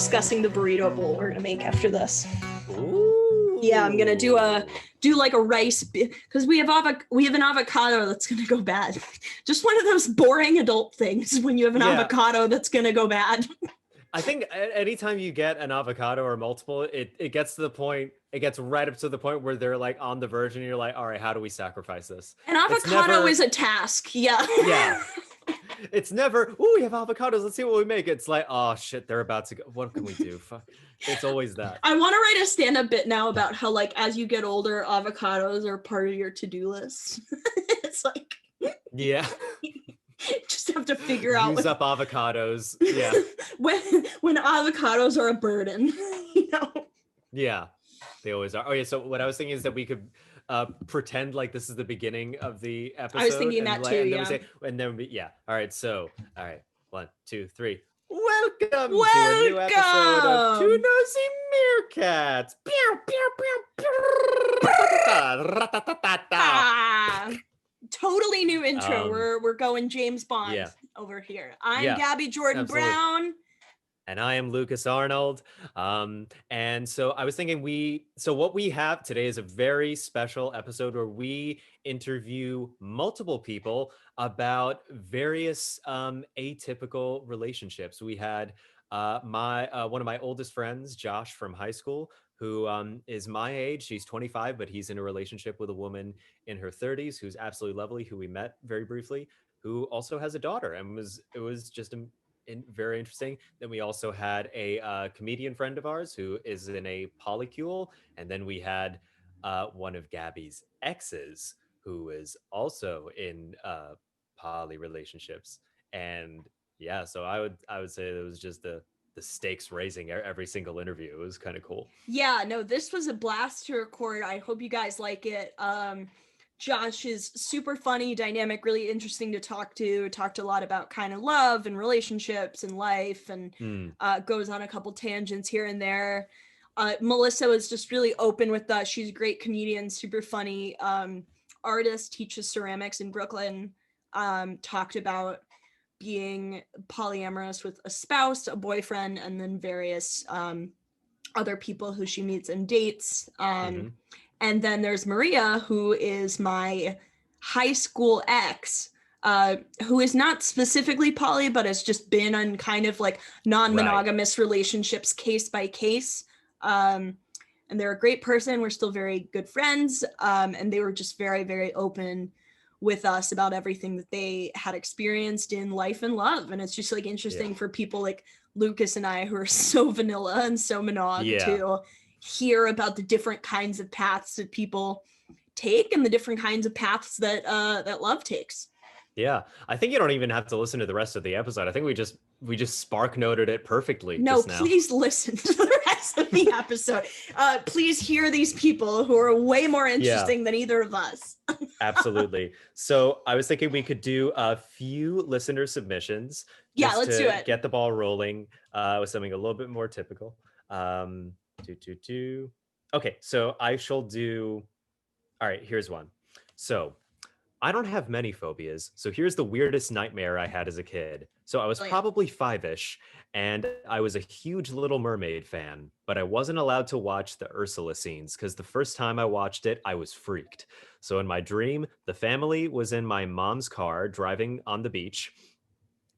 discussing the burrito bowl we're gonna make after this. Ooh. Yeah, I'm gonna do like a rice because we have an avocado that's gonna go bad. Just one of those boring adult things when you have an avocado that's gonna go bad. I think anytime you get an avocado or multiple, it gets to the point, it gets right up to the point where they're like on the verge and you're like, all right, how do we sacrifice this? An avocado is a task. Yeah. Yeah. It's never, oh, we have avocados, let's see what we make. It's like, oh shit, they're about to go. What can we do? Fuck. It's always that. I want to write a stand-up bit now about how, like, as you get older, avocados are part of your to-do list. It's like, yeah. Just have to figure out use up avocados. Yeah. when avocados are a burden, you know. Yeah, they always are. Oh yeah. So what I was thinking is that we could pretend like this is the beginning of the episode. I was thinking that too. And yeah. then we say, and then we, yeah. All right. So all right. 1, 2, 3. Welcome to a new episode of Two Nosy Meerkats. Pew, pew, pew, pew. Totally new intro. We're going James Bond over here. I'm Gabby Jordan Brown. And I am Lucas Arnold. And so I was thinking what we have today is a very special episode where we interview multiple people about various atypical relationships. We had one of my oldest friends, Josh from high school, who is my age. She's 25, but he's in a relationship with a woman in her 30s who's absolutely lovely, who we met very briefly, who also has a daughter, and it was just very interesting. Then we also had a comedian friend of ours who is in a polycule, and then we had one of Gabby's exes who is also in poly relationships. And yeah, so I would say it was just the stakes raising every single interview. It was kind of cool. Yeah, no, this was a blast to record. I hope you guys like it. Josh is super funny, dynamic, really interesting to talk to. Talked a lot about kind of love and relationships and life, and goes on a couple tangents here and there. Melissa was just really open with us. She's a great comedian, super funny artist, teaches ceramics in Brooklyn. Talked about being polyamorous with a spouse, a boyfriend, and then various other people who she meets and dates. And then there's María, who is my high school ex, who is not specifically poly, but has just been on kind of like non-monogamous relationships case by case. And they're a great person. We're still very good friends. And they were just very, very open with us about everything that they had experienced in life and love. And it's just like interesting for people like Lucas and I, who are so vanilla and so monog, to hear about the different kinds of paths that people take and the different kinds of paths that that love takes. Yeah, I think you don't even have to listen to the rest of the episode. I think we just spark noted it perfectly. No, please listen to the rest of the episode. Please hear these people who are way more interesting than either of us. Absolutely. So I was thinking we could do a few listener submissions. Yeah, let's do it. Get the ball rolling with something a little bit more typical. Okay, so I shall do. All right, here's one. So I don't have many phobias. So here's the weirdest nightmare I had as a kid. So I was probably 5-ish, and I was a huge Little Mermaid fan, but I wasn't allowed to watch the Ursula scenes because the first time I watched it, I was freaked. So in my dream, the family was in my mom's car driving on the beach,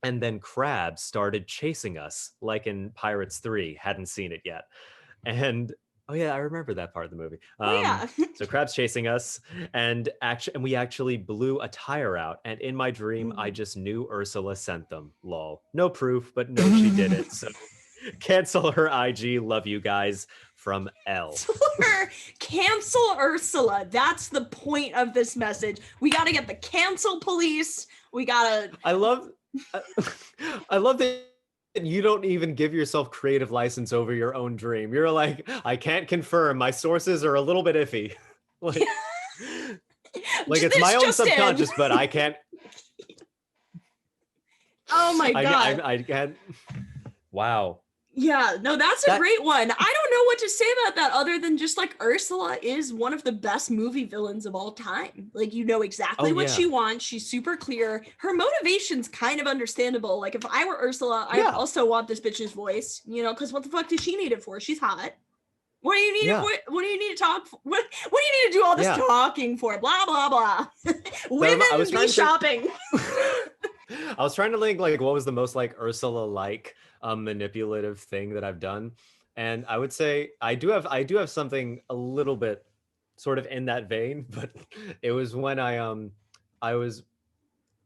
and then crabs started chasing us, like in Pirates 3. Hadn't seen it yet. And oh yeah, I remember that part of the movie. So crabs chasing us, and we actually blew a tire out. And in my dream, I just knew Ursula sent them. Lol. No proof, but no, she did it. So cancel her IG. Love you guys, from L. Cancel Ursula. That's the point of this message. We got to get the cancel police. We got to. I love that. You don't even give yourself creative license over your own dream. You're like, I can't confirm. My sources are a little bit iffy. Like it's my own subconscious, but I can't. Oh my God. I can't. Wow. Yeah, no, that's a That great one. I don't know what to say about that other than just like Ursula is one of the best movie villains of all time. Like, you know exactly oh what she yeah. wants. She's super clear. Her motivation's kind of understandable. Like, if I were Ursula, I Yeah. also want this bitch's voice, you know, because what the fuck does she need it for? She's hot. What do you need it Yeah. for? What do you need to talk for? What do you need to do all this Yeah. talking for? Blah, blah, blah. I was Women trying be to think shopping. I was trying to think like what was the most like Ursula like manipulative thing that I've done. And I would say I do have something a little bit sort of in that vein, but it was when I was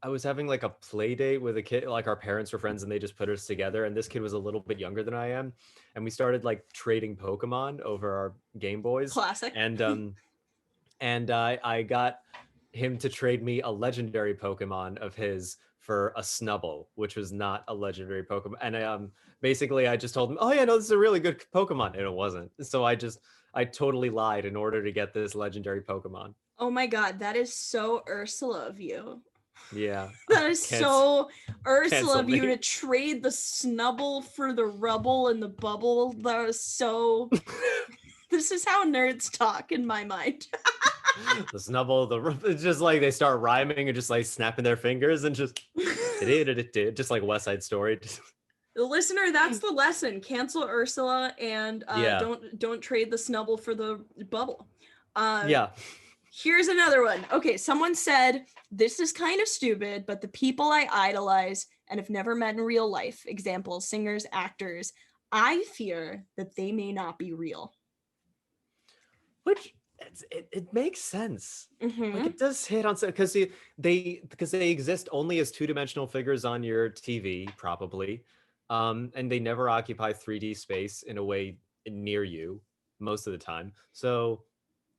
I was having like a play date with a kid, like our parents were friends and they just put us together. And this kid was a little bit younger than I am. And we started like trading Pokemon over our Game Boys. Classic. And I got him to trade me a legendary Pokemon of his for a Snubble, which was not a legendary Pokemon. And basically I just told him, oh yeah, no, this is a really good Pokemon. And it wasn't. So I totally lied in order to get this legendary Pokemon. Oh my God, that is so Ursula of you. Yeah. That is so Ursula Cancel of you me. to trade the Snubble for the rubble and the bubble. That was so. This is how nerds talk in my mind. The Snubble, it's just like they start rhyming and just like snapping their fingers and just just like West Side Story. The listener, that's the lesson. Cancel Ursula and Yeah. don't trade the Snubble for the bubble. Yeah. Here's another one. Okay, someone said, this is kind of stupid, but the people I idolize and have never met in real life, examples, singers, actors, I fear that they may not be real. Which it makes sense. Mm-hmm. Like it does hit on because they exist only as two-dimensional figures on your TV, probably. And they never occupy 3D space in a way near you most of the time. So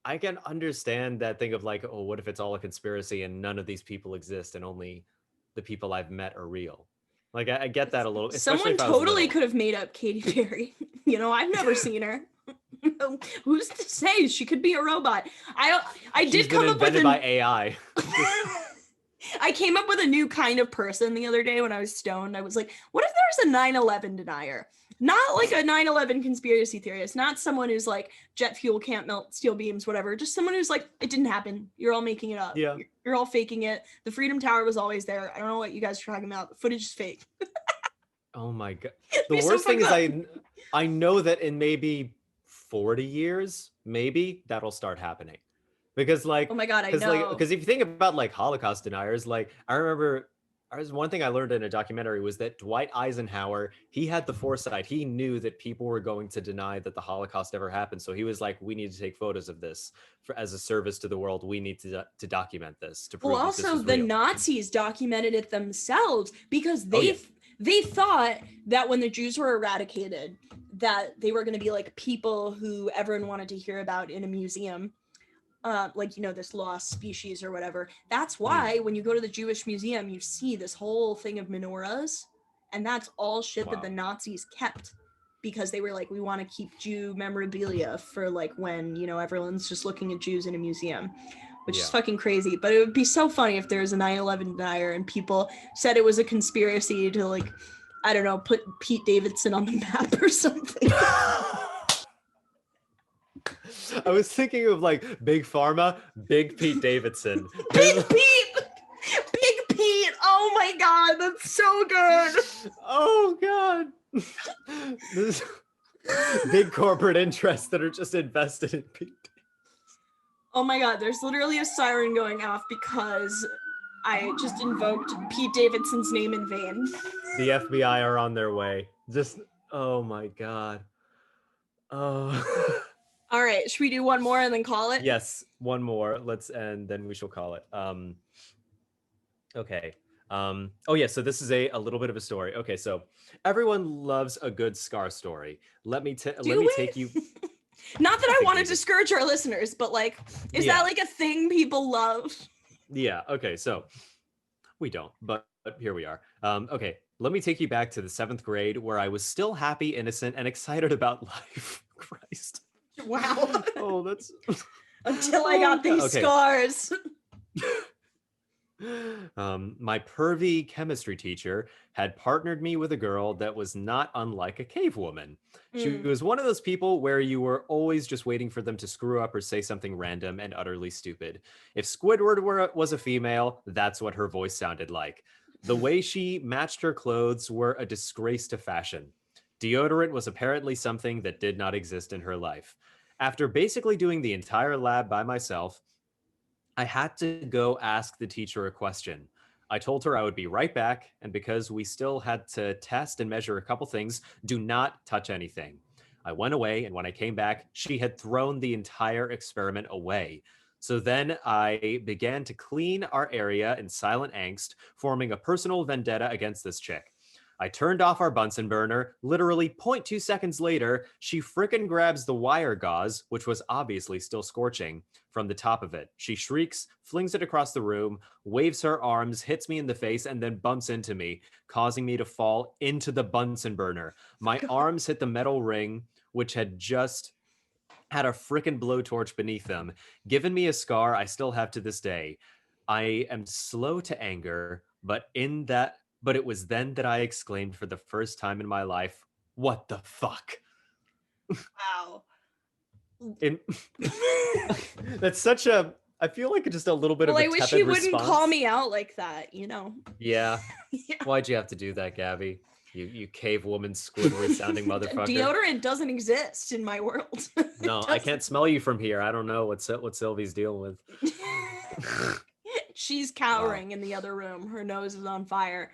I can understand that thing of like, oh, what if it's all a conspiracy and none of these people exist and only the people I've met are real? Like I get that a little, especially Someone if I was totally little. could have made up Katy Perry. You know, I've never seen her. Who's to say? She could be a robot. I She's did been come up with invented by AI. I came up with a new kind of person the other day when I was stoned. I was like, what if there's a 9/11 denier? Not like a 9/11 conspiracy theorist, not someone who's like jet fuel can't melt steel beams, whatever. Just someone who's like, it didn't happen. You're all making it up. Yeah. You're all faking it. The Freedom Tower was always there. I don't know what you guys are talking about. The footage is fake. Oh my God. It'd The be so worst thing is fucked up. I know that in maybe 40 years, maybe that'll start happening. Because Oh my God, I because know. because if you think about like Holocaust deniers, like I remember one thing I learned in a documentary was that Dwight Eisenhower, he had the foresight. He knew that people were going to deny that the Holocaust ever happened. So he was like, we need to take photos of this as a service to the world. We need to document this to prove Well, that this also is the real. Nazis documented it themselves because Oh, yeah. they thought that when the Jews were eradicated, that they were going to be like people who everyone wanted to hear about in a museum. Like, you know, this lost species or whatever. That's why when you go to the Jewish museum, you see this whole thing of menorahs, and that's all shit that the Nazis kept because they were like, we want to keep Jew memorabilia for like when, you know, everyone's just looking at Jews in a museum, which is fucking crazy. But it would be so funny if there was a 9/11 denier and people said it was a conspiracy to like, I don't know, put Pete Davidson on the map or something. I was thinking of like Big Pharma, Big Pete Davidson. Big Pete! Big Pete! Oh my God, that's so good! Oh God. This big corporate interests that are just invested in Pete. Oh my God, there's literally a siren going off because I just invoked Pete Davidson's name in vain. The FBI are on their way. Just, oh my God. Oh. All right, should we do one more and then call it? Yes, one more. And then we shall call it. Okay. Oh yeah, so this is a little bit of a story. Okay, so everyone loves a good scar story. Let me take you. Not that I want to discourage our listeners, but like, is that like a thing people love? Yeah. Okay. So we don't, but here we are. Okay. Let me take you back to the 7th grade where I was still happy, innocent, and excited about life. Christ. Wow. Oh, that's until I got these scars. My pervy chemistry teacher had partnered me with a girl that was not unlike a cave woman. She Mm. was one of those people where you were always just waiting for them to screw up or say something random and utterly stupid. If was a female, that's what her voice sounded like. The way she matched her clothes were a disgrace to fashion. Deodorant was apparently something that did not exist in her life. After basically doing the entire lab by myself, I had to go ask the teacher a question. I told her I would be right back, and because we still had to test and measure a couple things, do not touch anything. I went away, and when I came back, she had thrown the entire experiment away. So then I began to clean our area in silent angst, forming a personal vendetta against this chick. I turned off our Bunsen burner. Literally zero point 0.2 seconds later, she frickin' grabs the wire gauze, which was obviously still scorching, from the top of it. She shrieks, flings it across the room, waves her arms, hits me in the face, and then bumps into me, causing me to fall into the Bunsen burner. My arms hit the metal ring, which had just had a frickin' blowtorch beneath them, giving me a scar I still have to this day. I am slow to anger, but it was then that I exclaimed for the first time in my life, "What the fuck?" Wow. In That's such a I feel like just a little bit Well, of a I wish tepid you wouldn't call response. me out like that, you know? Yeah. Yeah. Why'd you have to do that, Gabby? You cave woman Squidward sounding motherfucker. Deodorant doesn't exist in my world. It No, I doesn't. can't smell you from here. I don't know what Sylvie's dealing with. She's Wow. cowering in the other room. Her nose is on fire.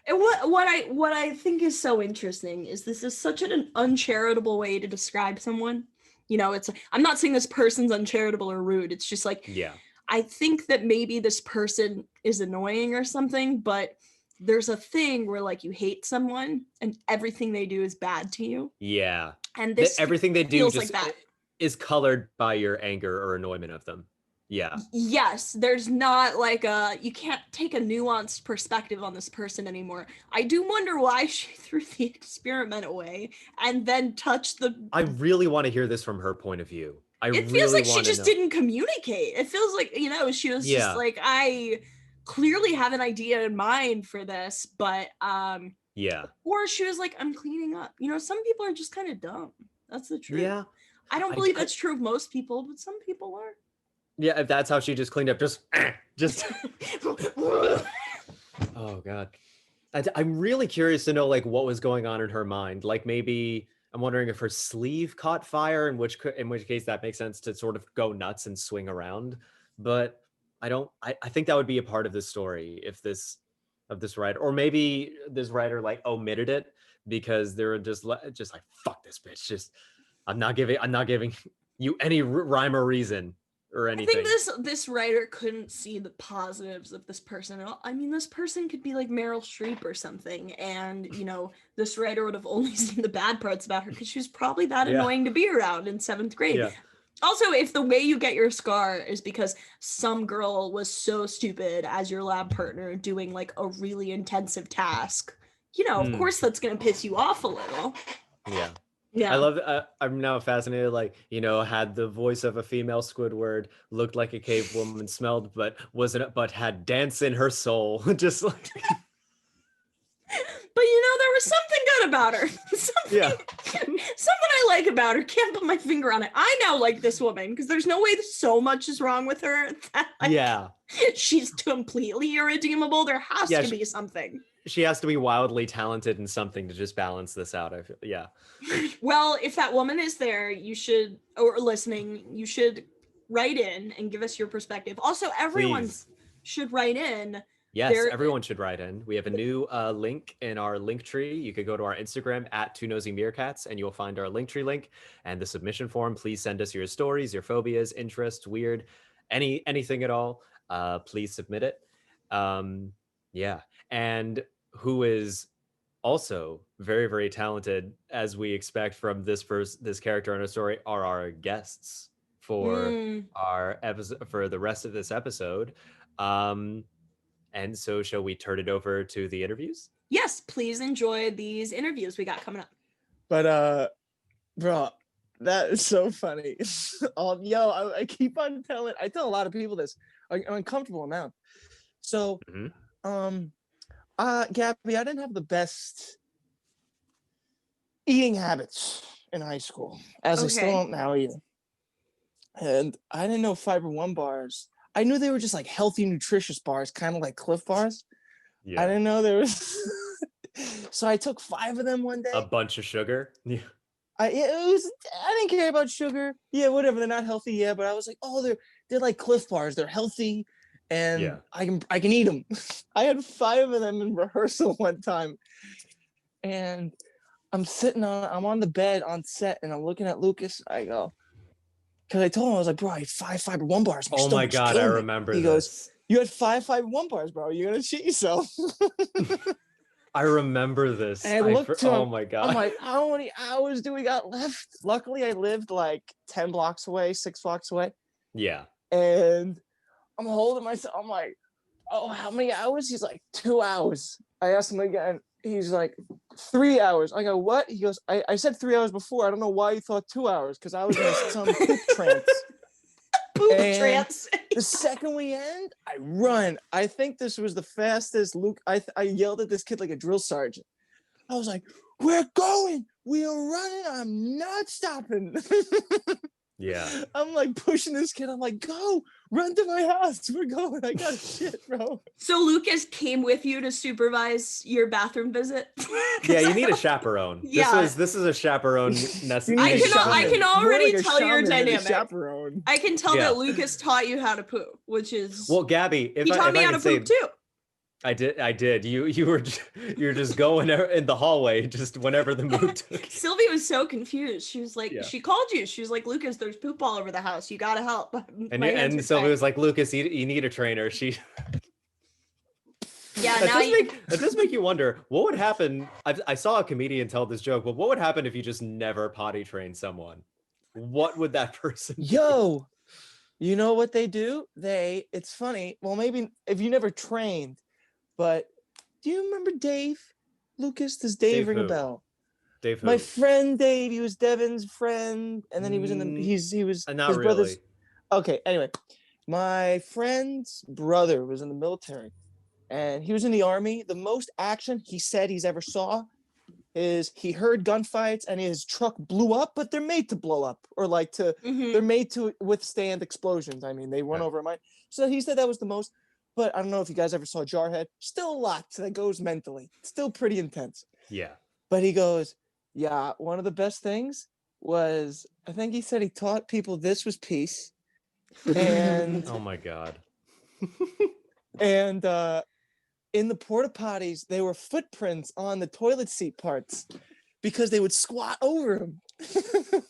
And what I think is so interesting is this is such an uncharitable way to describe someone. You know, it's I'm not saying this person's uncharitable or rude. It's just like Yeah. I think that maybe this person is annoying or something, but there's a thing where like you hate someone and everything they do is bad to you. Yeah. And That this everything they do feels like just that. is colored by your anger or annoyment of them. Yeah. Yes, there's not like you can't take a nuanced perspective on this person anymore. I do wonder why she threw the experiment away and then touched the I really want to hear this from her point of view. I it feels really like she want to just know. didn't communicate. It feels like, you know, she was just Yeah. like, I clearly have an idea in mind for this, but Yeah. or she was like, I'm cleaning up. You know, some people are just kind of dumb. That's the truth. Yeah. I don't I, believe I that's true of most people, but some people are. yeah, if that's how she just cleaned up, just oh god. I'm really curious to know like what was going on in her mind. Like maybe I'm wondering if her sleeve caught fire, in which case that makes sense to sort of go nuts and swing around. But I don't. I think that would be a part of the story if this of this writer, or maybe this writer like omitted it because they were just like fuck this bitch. Just I'm not giving you any rhyme or reason or I think anything. this writer couldn't see the positives of this person at all. I mean, this person could be like Meryl Streep or something, and you know, this writer would have only seen the bad parts about her because she was probably that Yeah. annoying to be around in seventh grade. Yeah. Also, if the way you get your scar is because some girl was so stupid as your lab partner doing like a really intensive task, you know, of Mm, course that's gonna piss you off a little. yeah. I Yeah. love. I'm now fascinated. Like had the voice of a female Squidward, looked like a cave woman, smelled but had dance in her soul. Just like But you know, there was something good about her. yeah, Something I like about her. Can't put my finger on it. I now like this woman because there's no way so much is wrong with her that like yeah, she's completely irredeemable. There has yeah. to be something. She has to be wildly talented in something to just balance this out. I feel. Yeah, Well, if that woman is there, you should, or listening, you should write in and give us your perspective. Also, everyone please. should write in. Yes, There, everyone should write in. We have a new link in our link tree. You could go to our Instagram at Two Nosy Meerkats, and you'll find our link tree link and the submission form. Please send us your stories, your phobias, interests, weird, anything at all. Please submit it. Yeah, and who is also very very talented, as we expect from this character in our story, are our guests for mm, our episode for the rest of this episode. Um, and so, shall we turn it over to the interviews? yes, please enjoy these interviews we got coming up. But bro, that is so funny. I keep on I tell a lot of people this. an uncomfortable amount. So, Mhm. Gabby, I didn't have the best eating habits in high school, as I still Okay. don't now either. And I didn't know Fiber One bars. I knew they were just like healthy, nutritious bars, kind of like Cliff bars. I Yeah. didn't know there was. So I took 5 of them one A day. bunch of sugar. Yeah. I didn't care about sugar. Yeah, whatever. They're not healthy. Yeah, but I was like, oh, they're like Cliff bars. They're healthy, and Yeah. I can eat them. I had 5 of them in rehearsal one time, and I'm on the bed on set, and I'm looking at Lucas. I go, because I told him, I was like, bro, I had 5 Fiber One bars. My Oh my stomach's God, I killing me. remember He goes, this. you had 5 Fiber One bars, bro. You're gonna cheat yourself. I remember this. And I looked to Oh him. my I'm God. like, how many hours do we got left? Luckily, I lived like 10 blocks away, 6 blocks away. Yeah. And I'm holding myself. I'm like, oh, how many hours? He's like, 2 hours. I asked him again. He's like, 3 hours. I go, what? He goes, I said 3 hours before. I don't know why you thought 2 hours, because I was in some poop trance. Poop And trance. The second we end, I run. I think this was the fastest Luke. I yelled at this kid like a drill sergeant. I was like, we're going. We are running. I'm not stopping. Yeah. I'm like pushing this kid. I'm like, go, run to my house. We're going. I got shit, bro. So Lucas came with you to supervise your bathroom visit? Yeah, you need a chaperone. Yeah. This is a chaperone You need I a can shaman. already More like a tell your shaman than a dynamic. chaperone. I can tell Yeah. that Lucas taught you how to poo, which is Well, Gabby, he taught me how to poop too. I did. You were just going in the hallway just whenever the mood took you. Sylvie was so confused. She was like, Yeah. she called you. She was like, Lucas, there's poop all over the house. You gotta help. And Sylvia was like, Lucas, you need a trainer. Yeah, that does make you wonder what would happen. I saw a comedian tell this joke, but what would happen if you just never potty trained someone? What would that person do? Yo, you know what they do? It's funny. Well, maybe if you never trained, but do you remember Dave? Lucas, does Dave ring a bell? Dave who? My friend Dave, he was Devin's friend, and then he was in the he was not his really. brother's. Okay, anyway, my friend's brother was in the military, and he was in the army. The most action he said he's ever saw is he heard gunfights and his truck blew up, but they're made to blow up, or like they're made to withstand explosions. I mean, they run over a mine. So he said that was the most. But I don't know if you guys ever saw Jarhead. Still a lot that goes mentally. Still pretty intense. Yeah. But he goes, yeah, one of the best things was, I think he said he taught people this was peace. And oh my God. And in the porta potties, there were footprints on the toilet seat parts because they would squat over him.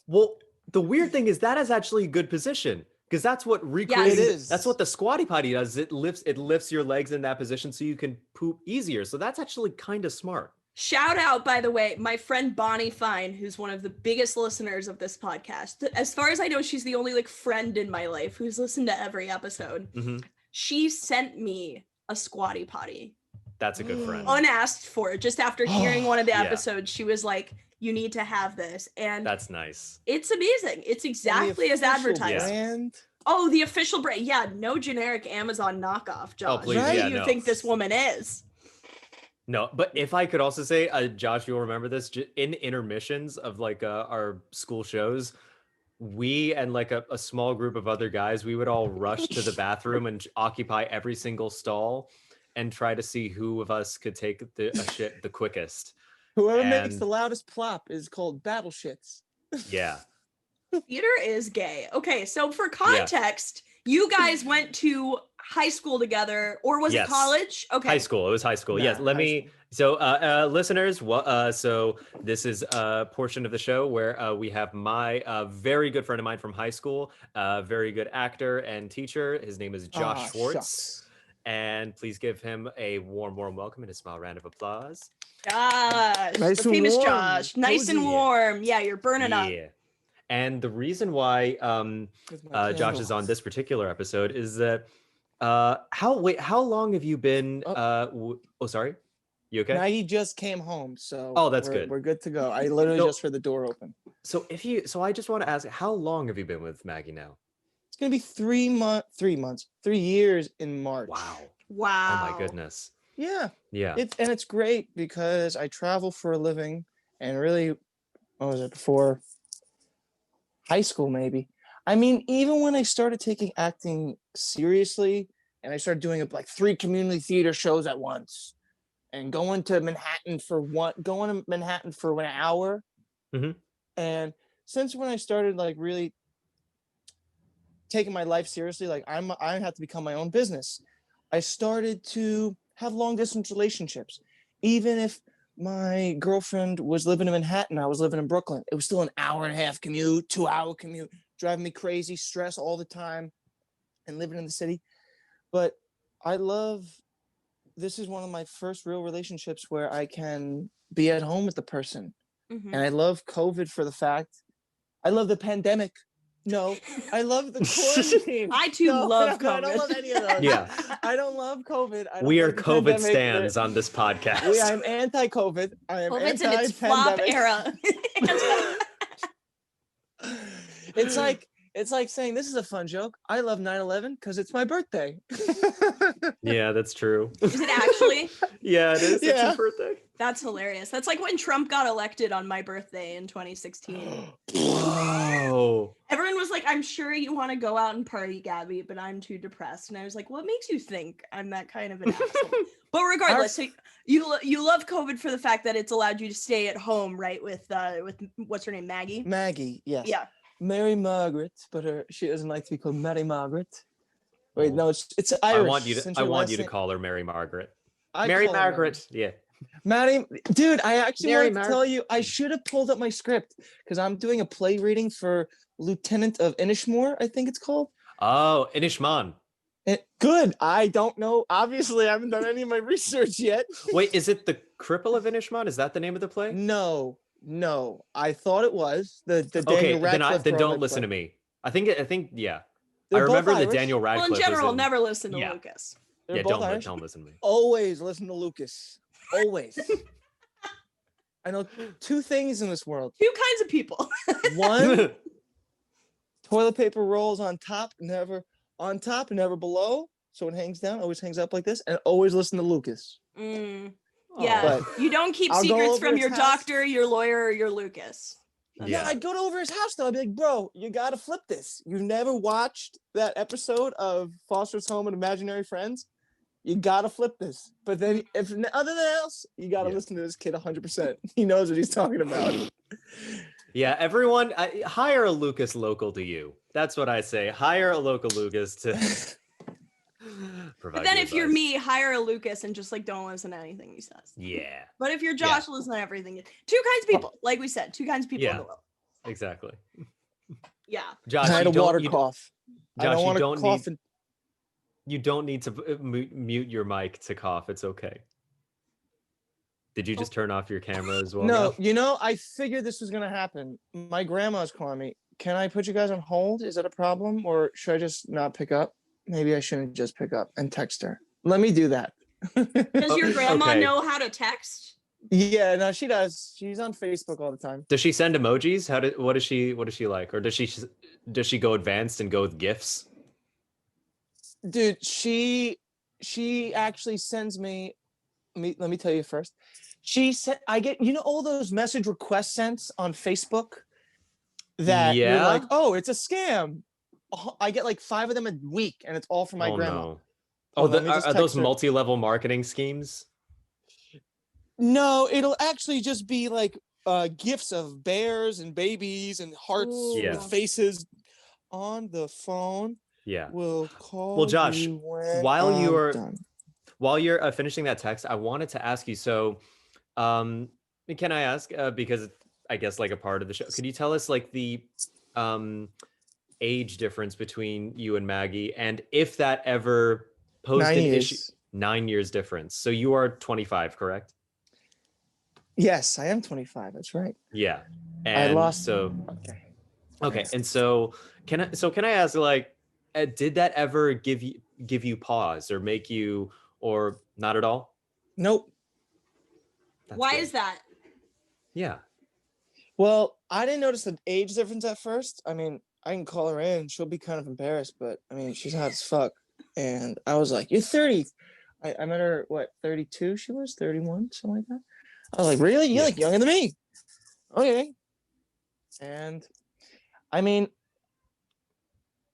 Well, the weird thing is that is actually a good position. Because that's what recreating. Yes. That's what the squatty potty does. It lifts your legs in that position so you can poop easier. So that's actually kind of smart. Shout out, by the way, my friend Bonnie Fine, who's one of the biggest listeners of this podcast. As far as I know, she's the only like friend in my life who's listened to every episode. Mm-hmm. She sent me a squatty potty. That's a good friend. Unasked for it. Just after hearing one of the episodes, she was like, you need to have this. And that's nice. It's amazing. It's exactly as advertised. Brand? Oh, the official brand. Yeah, no generic Amazon knockoff, Josh. Oh, please. Who Yeah, do you think this woman is? No, but if I could also say, Josh, you'll remember this, in intermissions of like our school shows, we and like a small group of other guys, we would all rush to the bathroom and occupy every single stall and try to see who of us could take a shit the quickest. Whoever makes the loudest plop is called battle shits. Yeah. Theater is gay. Okay, so for context, you guys went to high school together, or was it college? Okay. High school. It was high school. Yes. So listeners, so this is a portion of the show where we have my very good friend of mine from high school, very good actor and teacher. His name is Josh Schwartz. Shucks. And please give him a warm welcome and a small round of applause. Josh, nice the famous warm. Josh. Nice and warm. Yeah, you're burning up. And the reason why Josh is on this particular episode is that how long have you been sorry? You okay? Maggie just came home, so that's good. We're good to go. I literally just heard the door open. So I just want to ask, how long have you been with Maggie now? gonna be 3 years in March. Wow. Wow. Oh my goodness. Yeah. Yeah. It's great because I travel for a living, and really, what was it, before high school maybe? I mean, even when I started taking acting seriously and I started doing like 3 community theater shows at once and going to Manhattan for an hour. Mhm. And since when I started like really taking my life seriously, like I have to become my own business. I started to have long distance relationships. Even if my girlfriend was living in Manhattan, I was living in Brooklyn. It was still an hour and a half commute, 2-hour commute, driving me crazy, stress all the time, and living in the city. But this is one of my first real relationships where I can be at home with the person. Mhm. And I love COVID for the fact, I love the pandemic. No, I love the quarantine. I too No, love I don't COVID. love any of those. Yeah. I don't love COVID. I don't We are like the COVID pandemic. stands on this podcast. I'm anti-COVID. I am COVID's in its flop anti-pandemic. era. It's like saying this is a fun joke. I love 9/11 because it's my birthday. Yeah, that's true. Is it actually? Yeah, it is. It's Yeah. his birthday. That's hilarious. That's like when Trump got elected on my birthday in 2016. Whoa. Everyone was like, I'm sure you want to go out and party, Gabby, but I'm too depressed. And I was like, what makes you think I'm that kind of an asshole? But regardless, so you love COVID for the fact that it's allowed you to stay at home, right? With what's her name, Maggie? Maggie, yes. Yeah. Mary Margaret, but she doesn't like to be called Mary Margaret. Wait, no, it's Irish. I want you to call her Mary Margaret. I Mary call her Margaret. Yeah. Maddie, dude, I actually Mary wanted to tell you, I should have pulled up my script because I'm doing a play reading for Lieutenant of Inishmore, I think it's called. Oh, Inishman. Good. I don't know. Obviously, I haven't done any of my research yet. Wait, is it the Cripple of Inishman? Is that the name of the play? No. I thought it was the Okay, Daniel Radcliffe. then don't listen to me. I think yeah. They're I remember both the Irish. Daniel Radcliffe. Well, in general, was in, never listen to yeah. Lucas. They're Yeah, both Irish. don't listen to me. Always listen to Lucas. Always. I know 2 things in this world. 2 kinds of people. One, toilet paper rolls on top, never below. So it hangs down, always hangs up like this, and always listen to Lucas. Yeah, you don't keep secrets from your doctor, your lawyer, or your Lucas. Yeah, I'd go over his house though. I'd be like, bro, you gotta flip this. You've never watched that episode of Foster's Home and Imaginary Friends? You gotta flip this. But then, if other than else, you gotta listen to this kid 100%. He knows what he's talking about. Yeah, everyone, hire a Lucas local to you. That's what I say. Hire a local Lucas to provide. But then, if advice. you're me, hire a Lucas and just like don't listen to anything he says. Yeah. But if you're Josh, listen to everything. 2 kinds of people, like we said, 2 kinds of people in the world. Exactly. Yeah. Josh, I had a water cough. Josh, Josh, you don't need to mute your mic to cough. It's okay. Did you just turn off your camera as well? No, you know, I figured this was gonna happen. My grandma's calling me. Can I put you guys on hold? Is that a problem, or should I just not pick up? Maybe I shouldn't just pick up and text her. Let me do that. Does your grandma know how to text? Yeah, no, she does. She's on Facebook all the time. Does she send emojis? What is she like? Or does she go advanced and go with GIFs? Dude, she actually sends me. Let me tell you first. I get, you know, all those message requests sent on Facebook that you're like, oh, it's a scam. I get like 5 of them a week, and it's all from my grandma. No. Are those her. multi-level marketing schemes? No, it'll actually just be like gifts of bears and babies and hearts with faces on the phone. Yeah. We'll call. Well, Josh, you while you're finishing that text, I wanted to ask you. So, can I ask? Because I guess like a part of the show, could you tell us like the age difference between you and Maggie, and if that ever posed an issue? 9 years difference. So you are 25, correct? Yes, I am 25. That's right. Yeah. And I lost. So okay. And so can I ask, like, did that ever give you pause or make you, or not at all? Nope. Why is that? Yeah. Well, I didn't notice the age difference at first. I mean, I can call her in. She'll be kind of embarrassed, but I mean, she's hot as fuck. And I was like, you're 30. I met her, what, 32 she was? 31, something like that. I was like, really? You're like younger than me. Okay. And I mean,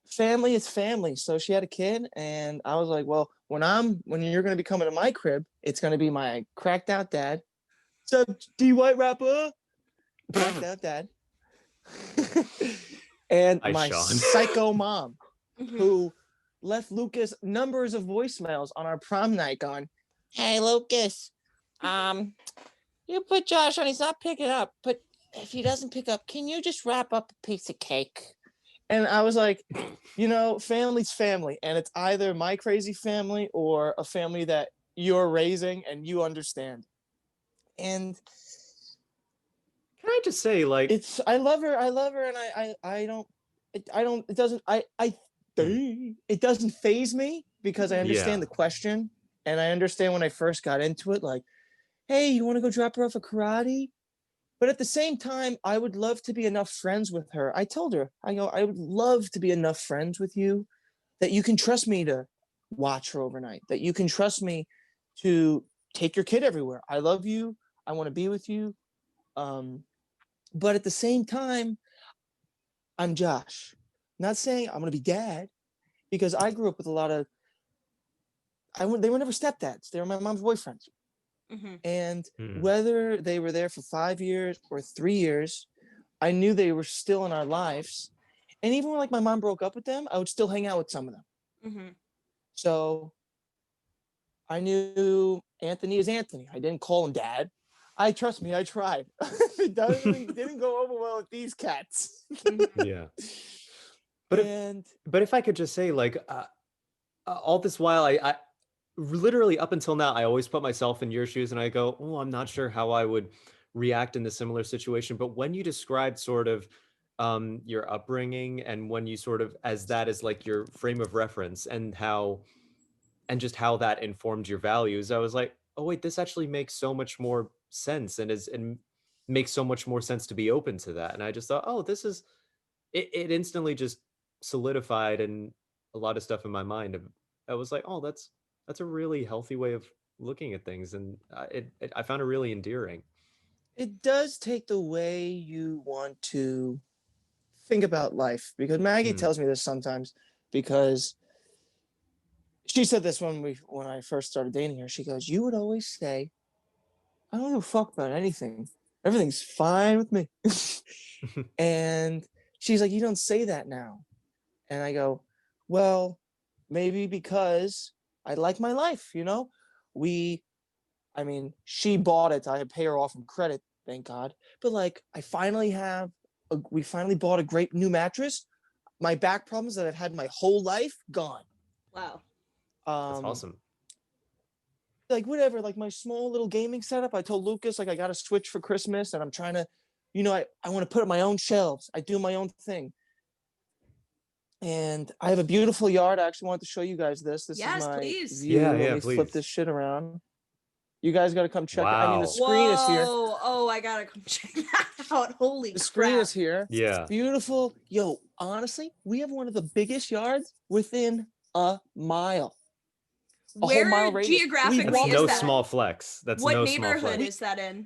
family is family. So she had a kid, and I was like, well, when you're gonna be coming to my crib, it's gonna be my cracked out dad. What's up, D White rapper? Cracked out dad. And Hi, my Sean. psycho mom, who left Lucas numbers of voicemails on our prom night going, hey Lucas, you put Josh on, he's not picking up, but if he doesn't pick up, can you just wrap up a piece of cake? And I was like, family's family, and it's either my crazy family or a family that you're raising and you understand. And Can I just say, like, I love her, and it doesn't faze me because I understand the question, and I understand when I first got into it, like, hey, you want to go drop her off at karate? But at the same time, I would love to be enough friends with her. I told her, I would love to be enough friends with you that you can trust me to watch her overnight, that you can trust me to take your kid everywhere. I love you. I want to be with you. But at the same time, I'm Josh. Not saying I'm going to be dad, because I grew up with a lot of, they were never stepdads. They were my mom's boyfriends. And whether they were there for 5 years or 3 years, I knew they were still in our lives. And even when like my mom broke up with them, I would still hang out with some of them. So I knew Anthony is Anthony. I didn't call him dad. Trust me, I tried. It didn't go over well with these cats. Yeah. But if I could just say, like, all this while, I literally up until now, I always put myself in your shoes and I go, oh, I'm not sure how I would react in a similar situation. But when you described sort of your upbringing, and when you sort of as that is like your frame of reference, and just how that informed your values, I was like, oh wait, this actually makes so much more sense, and makes so much more sense to be open to that. And I just thought, oh, this is it instantly just solidified and a lot of stuff in my mind. I was like, oh, that's a really healthy way of looking at things, and I found it really endearing. It does take the way you want to think about life, because Maggie tells me this sometimes, because she said this when I first started dating her. She goes, you would always say, I don't give a fuck about anything. Everything's fine with me. And she's like, you don't say that now. And I go, well, maybe because I like my life, she bought it. I pay her off in credit, thank God. But like, we finally bought a great new mattress. My back problems that I've had my whole life, gone. Wow. That's awesome. Like whatever, like my small little gaming setup. I told Lucas, like, I got a Switch for Christmas, and I'm trying to, I want to put up my own shelves. I do my own thing. And I have a beautiful yard. I actually wanted to show you guys this. This is my please. view. Yeah, Let me please. flip this shit around. You guys got to come check it. I mean, the Wow. screen is here. Oh, I gotta come check that out. Holy The screen crap. is here. Yeah. It's beautiful. Yo, honestly, we have one of the biggest yards within a mile. Where whole mile radius. geographically That's is no that? small flex. That's What no small neighborhood flex. is that in?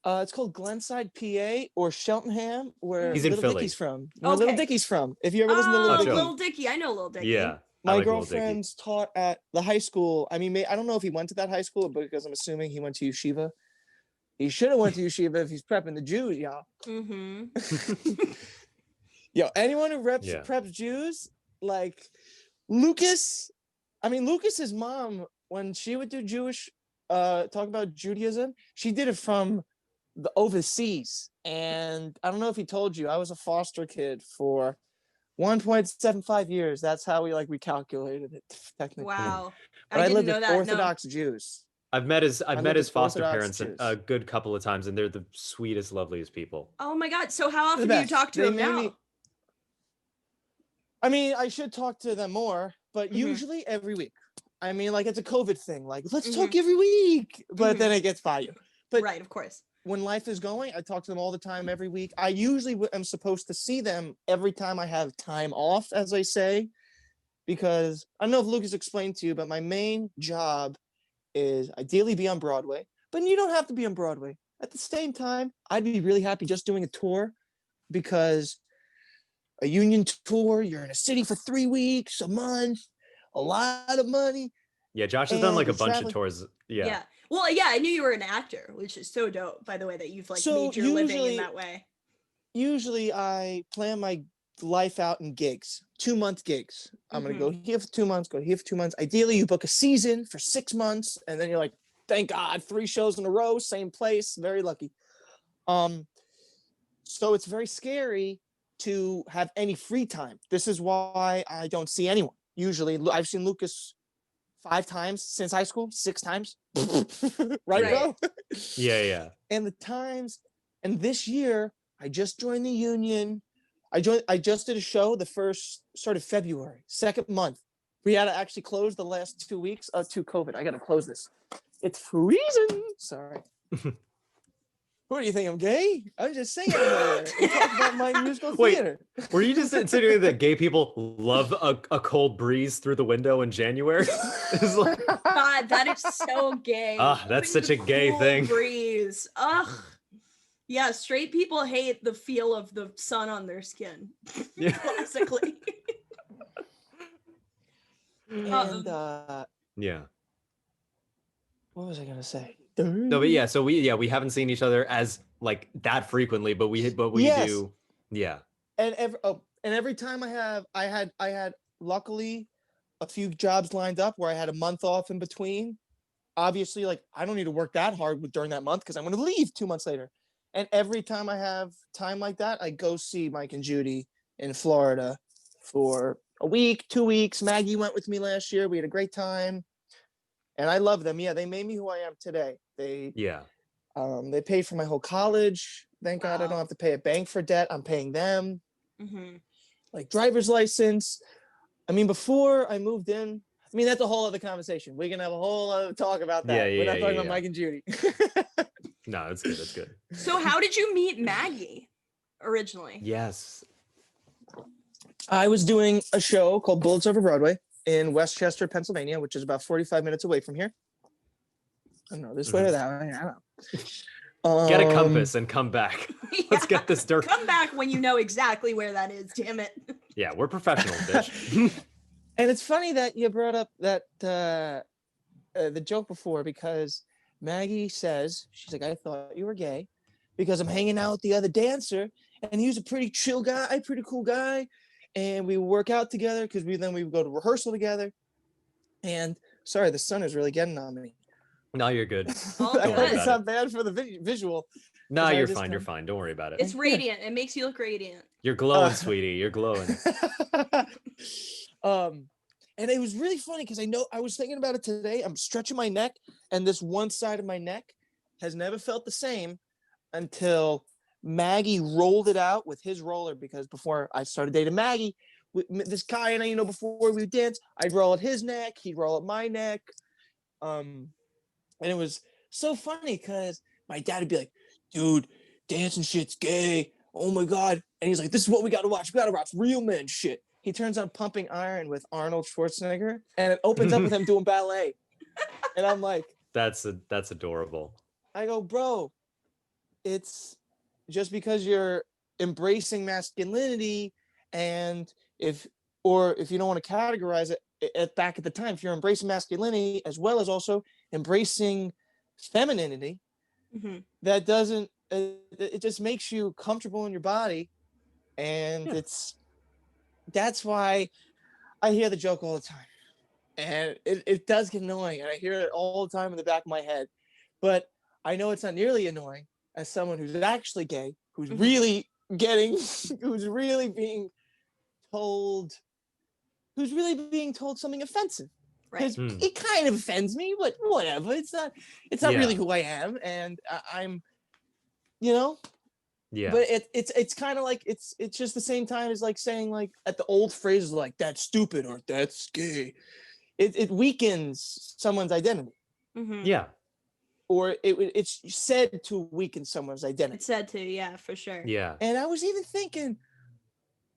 It's called Glenside, PA, or Cheltenham, where He's in Little Philly. Dickie's from. Okay. Little Dickie's from. If you ever listen to Oh, Little Dicky. Little Dicky. I know Little Dicky. Yeah. My like Little Dicky. girlfriend's taught at the high school. I mean, I don't know if he went to that high school, because I'm assuming he went to yeshiva. He should have went to yeshiva if he's prepping the Jews, y'all. Yo, anyone who preps Jews, like Lucas's mom, when she would do Jewish, talk about Judaism, she did it from the overseas. And I don't know if he told you, I was a foster kid for 1.75 years. That's how we calculated it technically. Wow. But I didn't lived know with that. Orthodox Jews. I've met his foster Orthodox parents Jews. a good couple of times, and they're the sweetest, loveliest people. Oh my God. So how often The do you best. talk to They him made now? me- I mean, I should talk to them more, but usually every week. I mean, like, it's a COVID thing. Like, let's talk every week. But then it gets by you. But right, of course. when life is going, I talk to them all the time every week. I usually am supposed to see them every time I have time off, as I say, because I don't know if Lucas explained to you, but my main job is ideally be on Broadway, but you don't have to be on Broadway. At the same time, I'd be really happy just doing a tour, because a union tour, you're in a city for 3 weeks, a month, a lot of money. Yeah, Josh has done like a and bunch of traveling. tours. Yeah. Well, yeah, I knew you were an actor, which is so dope, by the way, that you've like So made your living in usually- that way. Usually I plan my life out in gigs, 2-month gigs. I'm going to go here for 2 months, go here for 2 months. Ideally, you book a season for 6 months, and then you're like, thank God, 3 shows in a row, same place, very lucky. So it's very scary to have any free time. This is why I don't see anyone. Usually, I've seen Lucas 5 times since high school, 6 times. right, bro? Yeah. And the times, and this year, I just joined the union. I just did a show the first start of February, 2nd month. We had to actually close the last 2 weeks to COVID. I got to close this. It's freezing. Sorry. What do you think? I'm gay? I'm just saying. We talk about my musical Wait. theater. Were you just insinuating that gay people love a cold breeze through the window in January? It's like, God, that is so gay. that's Loving such a the gay cool thing. Breeze. Ugh. Yeah, straight people hate the feel of the sun on their skin. Yeah. Classically. And Yeah. what was I gonna say? No, but yeah, so we haven't seen each other as like that frequently, but we Yes. do. Yeah. And every time I had luckily a few jobs lined up where I had a month off in between. Obviously, like I don't need to work that hard during that month because I'm going to leave 2 months later. And every time I have time like that, I go see Mike and Judy in Florida for a week, 2 weeks. Maggie went with me last year. We had a great time, and I love them. Yeah, they made me who I am today. They paid for my whole college. Thank God I don't have to pay a bank for debt. I'm paying them. Like driver's license. I mean, before I moved in, I mean, that's a whole other conversation. We can have a whole other talk about that. We're not talking about Mike and Judy. No, that's good. That's good. So how did you meet Maggie originally? Yes. I was doing a show called Bullets Over Broadway in Westchester, Pennsylvania, which is about 45 minutes away from here. I don't know, this way or that way. I don't know. Get a compass and come back. Let's get this dirt. Come back when you know exactly where that is, damn it. Yeah, we're professionals, bitch. And it's funny that you brought up that the joke before, because Maggie says, she's like, I thought you were gay because I'm hanging out with the other dancer and he was a pretty chill guy, pretty cool guy. And we work out together because we would go to rehearsal together. And sorry, the sun is really getting on me. No, you're good. All I good. hope it's not bad for the visual. No, I you're just fine. come- You're fine. Don't worry about it. It's radiant. It makes you look radiant. You're glowing, sweetie. You're glowing. And it was really funny because I was thinking about it today. I'm stretching my neck, and this one side of my neck has never felt the same until Maggie rolled it out with his roller. Because before I started dating Maggie, this guy and I, before we would dance, I'd roll at his neck, he'd roll at my neck. And it was so funny because my dad would be like, dude, dancing shit's gay. Oh my God. And he's like, this is what we got to watch. We got to watch real men shit. He turns on Pumping Iron with Arnold Schwarzenegger, and it opens up with him doing ballet. And I'm like, That's adorable. I go, bro, it's just because you're embracing masculinity, and if you don't want to categorize it back at the time, if you're embracing masculinity as well as also embracing femininity, that doesn't, it just makes you comfortable in your body. And that's why I hear the joke all the time. And it does get annoying. And I hear it all the time in the back of my head. But I know it's not nearly annoying as someone who's actually gay, who's really who's really being told something offensive. Right. It kind of offends me, but whatever. It's not really who I am. And I'm, Yeah. But it's kind of like it's just the same time as like saying like at the old phrases like that's stupid or that's gay. It weakens someone's identity. Yeah. or it's said to weaken someone's identity. It's said to, yeah, for sure. Yeah. And I was even thinking,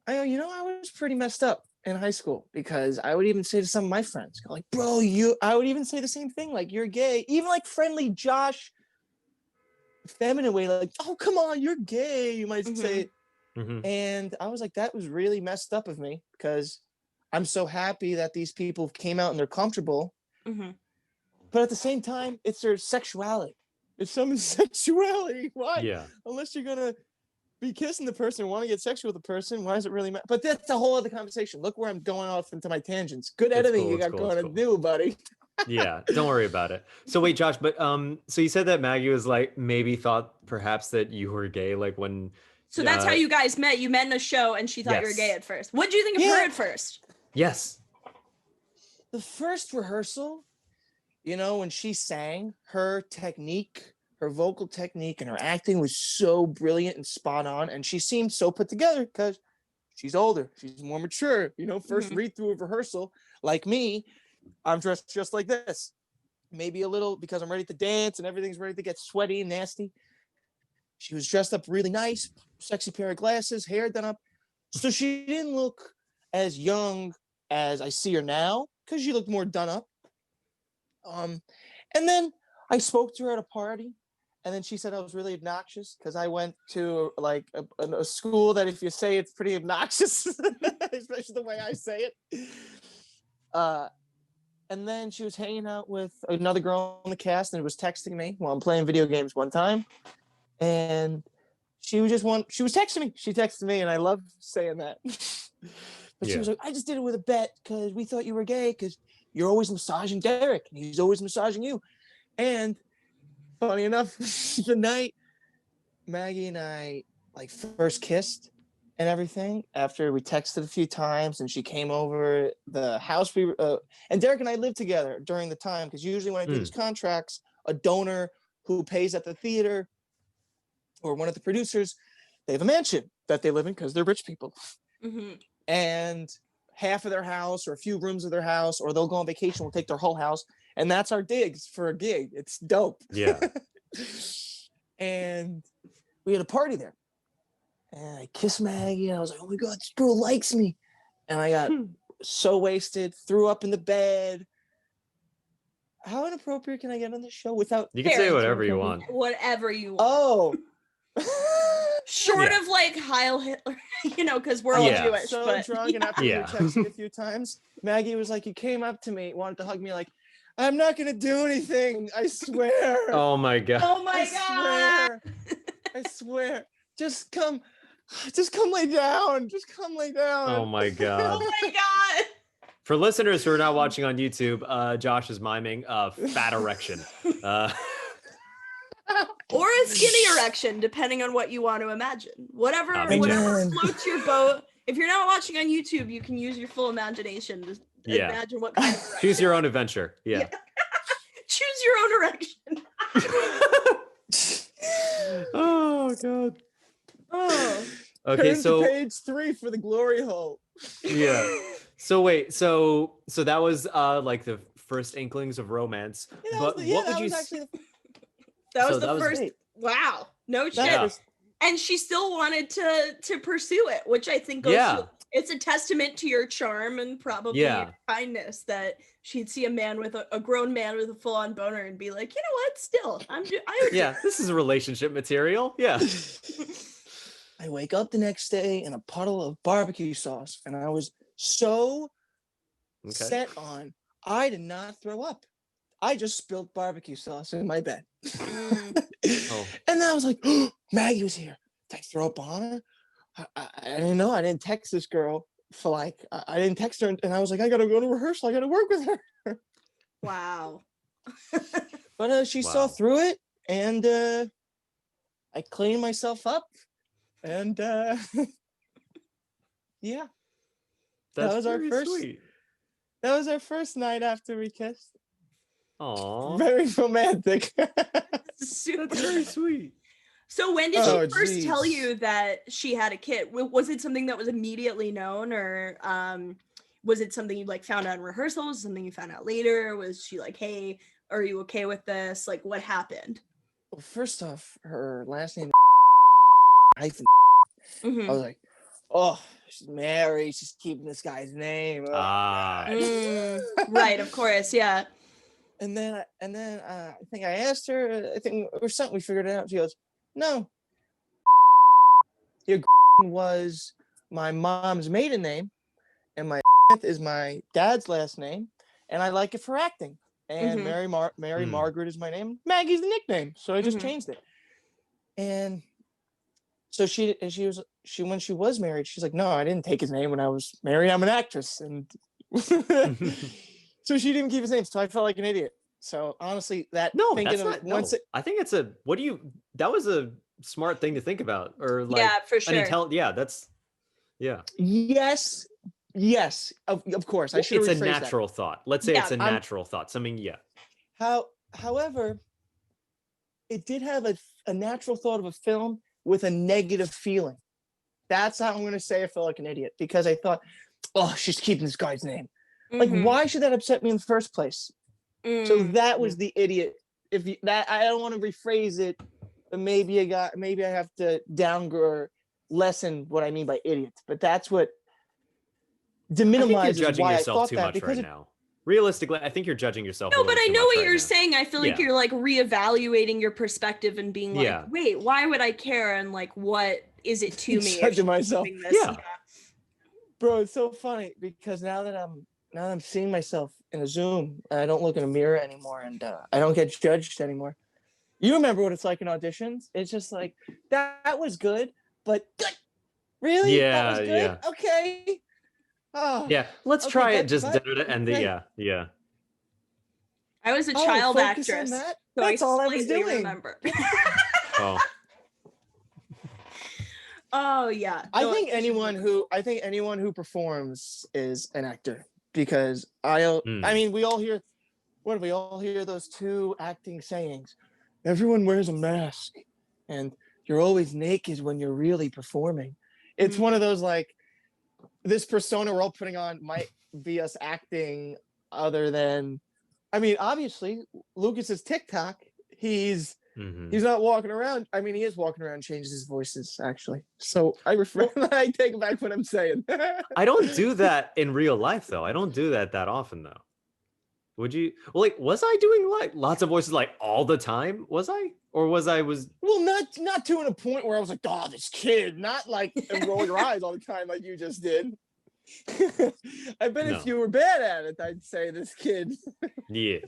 I was pretty messed up in high school, because I would even say to some of my friends, like, bro, I would even say the same thing, like, you're gay, even like friendly Josh, feminine way, like, oh, come on, you're gay, you might say. And I was like, that was really messed up of me, because I'm so happy that these people came out and they're comfortable. But at the same time, it's their sexuality. It's someone's sexuality. Why? Yeah. Unless you're going to be kissing the person, want to get sexual with the person, why does it really matter? But that's a whole other conversation. Look where I'm going off into my tangents. Good editing you got going to do, buddy. Yeah, don't worry about it. So wait, Josh, but so you said that Maggie was like, maybe thought perhaps that you were gay, like when... So that's how you guys met. You met in a show and she thought you were gay at first. What did you think of her at first? Yes. The first rehearsal, when she sang, her technique, her vocal technique and her acting was so brilliant and spot on. And she seemed so put together because she's older. She's more mature. First read through of rehearsal, like me, I'm dressed just like this. Maybe a little because I'm ready to dance and everything's ready to get sweaty and nasty. She was dressed up really nice, sexy pair of glasses, hair done up. So she didn't look as young as I see her now, because she looked more done up. And then I spoke to her at a party, and then she said I was really obnoxious because I went to like a school that if you say it's pretty obnoxious, especially the way I say it. And then she was hanging out with another girl on the cast and was texting me while I'm playing video games one time. And she was texting me. She texted me, and I love saying that. But she was like, I just did it with a bet because we thought you were gay because you're always massaging Derek and he's always massaging you. And funny enough, the night Maggie and I like first kissed and everything, after we texted a few times and she came over the house, and Derek and I lived together during the time, because usually when I do these contracts, a donor who pays at the theater or one of the producers, they have a mansion that they live in because they're rich people. And half of their house or a few rooms of their house, or they'll go on vacation, we'll take their whole house. And that's our digs for a gig. It's dope. Yeah. And we had a party there. And I kissed Maggie, and I was like, oh my God, this girl likes me. And I got so wasted, threw up in the bed. How inappropriate can I get on this show without... You can say whatever you want. Whatever you want. Oh. Short of like Heil Hitler, because we're all Jewish. So but, drunk, and after we were texting a few times, Maggie was like, you came up to me, wanted to hug me, like, I'm not going to do anything. I swear. Oh my God. Oh my God. I swear. Just come lay down. Just come lay down. Oh my God. Oh my God. For listeners who are not watching on YouTube, Josh is miming a fat erection. Or a skinny erection, depending on what you want to imagine. Whatever floats your boat. If you're not watching on YouTube, you can use your full imagination to imagine what kind of erection. Choose your own adventure. Yeah. Choose your own erection. Oh God. Oh. Okay, Turn to page 3 for the glory hole. Yeah. So wait, so that was like the first inklings of romance. But what would you? That was the first. Wow. No shit. Yeah. And she still wanted to pursue it, which I think goes to, it's a testament to your charm and probably your kindness that she'd see a man with a grown man with a full-on boner and be like, you know what? Still, this is a relationship material. Yeah. I wake up the next day in a puddle of barbecue sauce, and I was so set on. I did not throw up. I just spilled barbecue sauce in my bed. And then I was like, oh, Maggie was here. Did I throw up on her? I didn't know. I didn't text this girl for like, I didn't text her. And I was like, I got to go to rehearsal. I got to work with her. Wow. But she saw through it, and I cleaned myself up. And yeah. That was our first. Sweet. That was our first night after we kissed. Aww. Very romantic. Super. That's very sweet. So when did she first tell you that she had a kid? Was it something that was immediately known, or was it something you like found out in rehearsals? Something you found out later? Was she like, hey, are you okay with this? Like, what happened? Well, first off, her last name hyphen. I Mhm. was like, oh, she's married. She's keeping this guy's name. Oh, God. Right, of course, yeah. And then I think I asked her, I think or something, we figured it out. She goes, no, your was my mom's maiden name, and my is my dad's last name, and I like it for acting. And Mhm. Mary Margaret is my name. Maggie's the nickname, so I just changed it. And so she when she was married, she's like, no, I didn't take his name when I was married. I'm an actress, and so she didn't keep his name. So I felt like an idiot. So honestly, that No, thinking that's of not. once No, I think it's a. What do you? That was a smart thing to think about, or like Yeah, for an sure. Yeah, that's. Yeah. yes, of course. I should It's a rephrase natural thought. Let's say Yeah, it's a natural thought. Something. Yeah. that. However, it did have a natural thought of a film with a negative feeling. That's how I'm going to say I felt like an idiot, because I thought, oh, she's keeping this guy's name. Like, why should that upset me in the first place? So that was the idiot. If you, that I don't want to rephrase it, but maybe I have to downgrade or lessen what I mean by idiot. But that's what I think you're deminimizes judging why I yourself thought too that, much because right now. Realistically, I think you're judging yourself a No, but little I too know much what right you're now. saying. I feel like Yeah. you're like reevaluating your perspective and being like, Yeah. wait, why would I care? And like, what is it to me? if judging she's myself. doing this? Yeah. Bro, it's so funny because now that I'm seeing myself in a Zoom, I don't look in a mirror anymore, and I don't get judged anymore. You remember what it's like in auditions? It's just like that was good, but really, that was Yeah. good. Yeah. Okay. Oh, Yeah. Let's okay, try it. but Just and the okay. yeah. I was a Oh, child focus actress, on that. so That's I all I was slightly doing. remember. Oh. Oh yeah. I No, think it's anyone who performs is an actor, because I mean, we all hear those two acting sayings. Everyone wears a mask, and you're always naked when you're really performing. It's one of those, like, this persona we're all putting on might be us acting, other than, I mean, obviously Lucas's TikTok, he's not walking around. I mean, he is walking around, changes his voices actually. So I I take back what I'm saying. I don't do that in real life though. I don't do that often though. Would you? Well, like, was I doing like lots of voices like all the time? Was I? Or was Well, not to a point where I was like, oh, this kid, not like and roll your eyes all the time like you just did. I bet if you were bad at it, I'd say this kid. Yeah.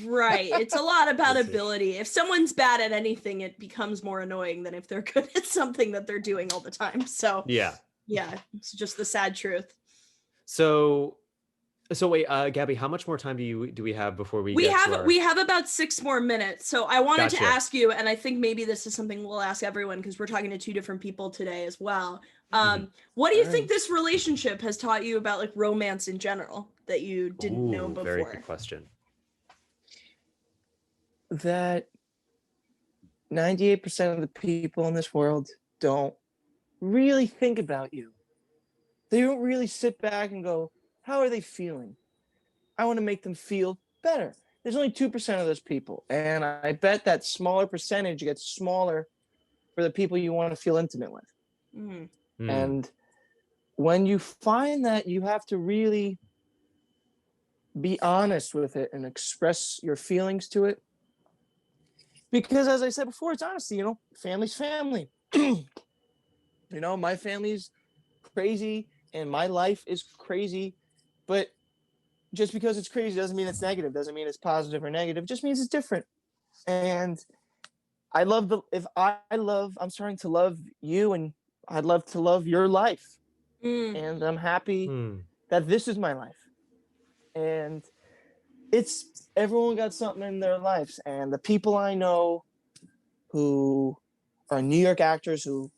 Right. It's a lot about That's it. ability. If someone's bad at anything, it becomes more annoying than if they're good at something that they're doing all the time. So Yeah. It's just the sad truth. So wait, Gabby, how much more time do we have before we have about 6 more minutes. So I wanted to Gotcha. ask you, and I think maybe this is something we'll ask everyone because we're talking to 2 different people today as well. What do you think this relationship has taught you about like romance in general that you didn't know before? Very good question. That 98% of the people in this world don't really think about you. They don't really sit back and go, how are they feeling? I want to make them feel better. There's only 2% of those people. And I bet that smaller percentage gets smaller for the people you want to feel intimate with. And when you find that, you have to really be honest with it and express your feelings to it. Because as I said before, it's honesty, family's family. My family's crazy and my life is crazy, but just because it's crazy doesn't mean it's negative, doesn't mean it's positive or negative, it just means it's different. And I'm starting to love you, and I'd love to love your life. And I'm happy that this is my life. And it's everyone got something in their lives. And the people I know who are New York actors who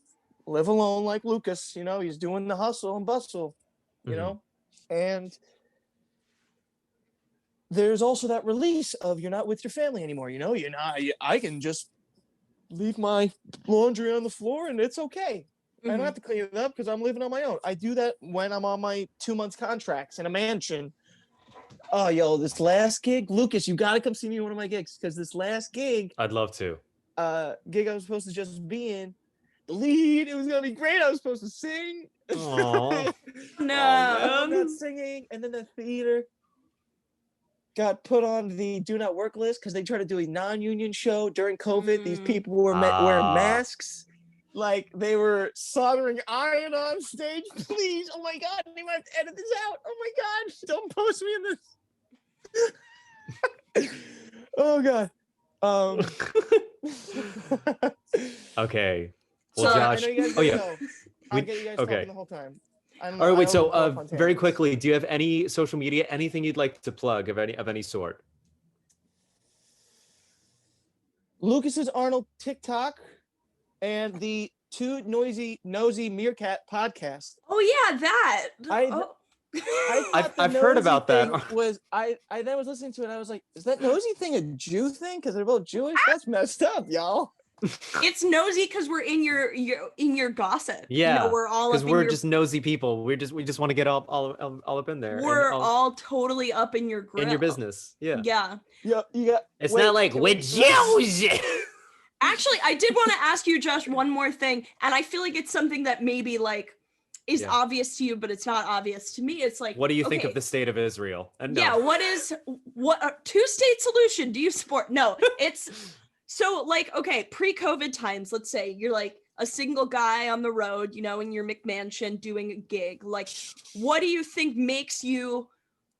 live alone, like Lucas, he's doing the hustle and bustle, and there's also that release of you're not with your family anymore. I can just leave my laundry on the floor and it's okay. I don't have to clean it up because I'm living on my own. I do that when I'm on my 2 month contracts in a mansion Oh, yo, this last gig, Lucas, you gotta come see me at one of my gigs because this last gig, I'd love to. gig I was supposed to just be in, the lead, it was gonna be great. I was supposed to sing. Aw. No. I'm not singing, and then the theater got put on the do not work list because they tried to do a non-union show during COVID. These people were wearing masks. Like they were soldering iron on stage. Please, oh my God, they might edit this out. Oh my God, don't post me in this. Oh God. Okay. So, Well, I Josh. I know you guys Oh yeah. know. I'll get you guys okay. talking the whole time. All right. Wait. So, very quickly. quickly, do you have any social media, anything you'd like to plug of any sort? Lucas's Arnold TikTok and the Too Nosy Meerkat podcast. Oh yeah, that. I thought the I've heard nosy about that. thing was I then was listening to it and I was like, is that nosy thing a Jew thing? Because they're both Jewish? That's messed up, y'all. It's nosy because we're in your gossip. Yeah, we're all because up we're in your, just nosy people. We just want to get all up in there. we're and all totally up in your grill. in your business. Yeah. Yeah. Yeah, you got. It's wait, not like can we're we- Jews. Actually, I did want to ask you, Josh, one more thing, and I feel like it's something that maybe like is Yeah. obvious to you, but it's not obvious to me. It's like, What do you think okay, of the state of Israel? And yeah, no. what a two-state solution do you support? No, it's so like, okay, pre-COVID times, let's say you're like a single guy on the road, in your McMansion doing a gig. Like, what do you think makes you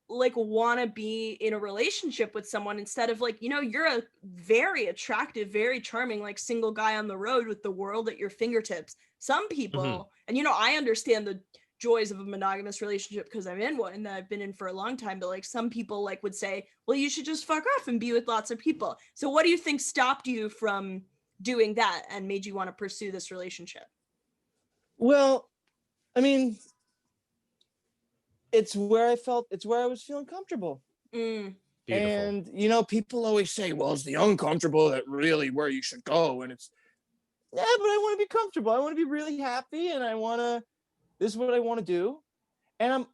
like want to be in a relationship with someone instead of like, you're a very attractive, very charming, like single guy on the road with the world at your fingertips. Some people, and I understand the joys of a monogamous relationship because I'm in one that I've been in for a long time, but like some people like would say, well, you should just fuck off and be with lots of people. So what do you think stopped you from doing that and made you want to pursue this relationship? Well, I mean, it's where I was feeling comfortable. Mm. Beautiful. And people always say, well, it's the uncomfortable that really where you should go. And it's, yeah, but I want to be comfortable. I want to be really happy, and this is what I want to do. And I'm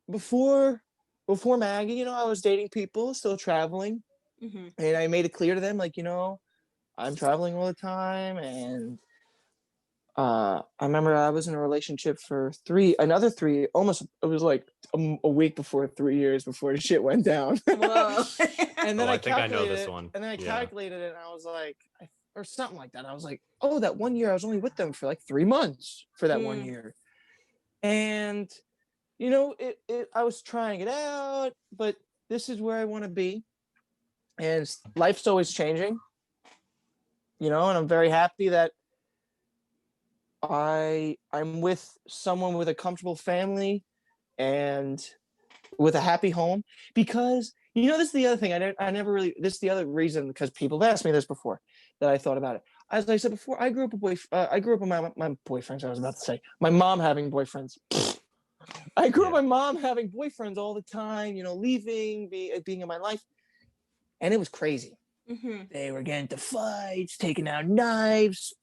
before Maggie, I was dating people, still traveling. Mm-hmm. And I made it clear to them, like, I'm traveling all the time. And I remember I was in a relationship for almost, it was like a week before 3 years before the shit went down. Whoa. And then I I think I know this calculated it, one. And then I Yeah. calculated it, and I was like, or something like that. I was like, oh, that 1 year I was only with them for like 3 months for that 1 year. And, I was trying it out, but this is where I want to be. And life's always changing, and I'm very happy that I'm with someone with a comfortable family and with a happy home, because this is the other thing I never really, this is the other reason, because people have asked me this before that I thought about it. As I said before, I grew up with my boyfriends. I was about to say my mom having boyfriends. I grew up with my mom having boyfriends all the time, leaving, being in my life, and it was crazy. Mm-hmm. They were getting into fights, taking out knives,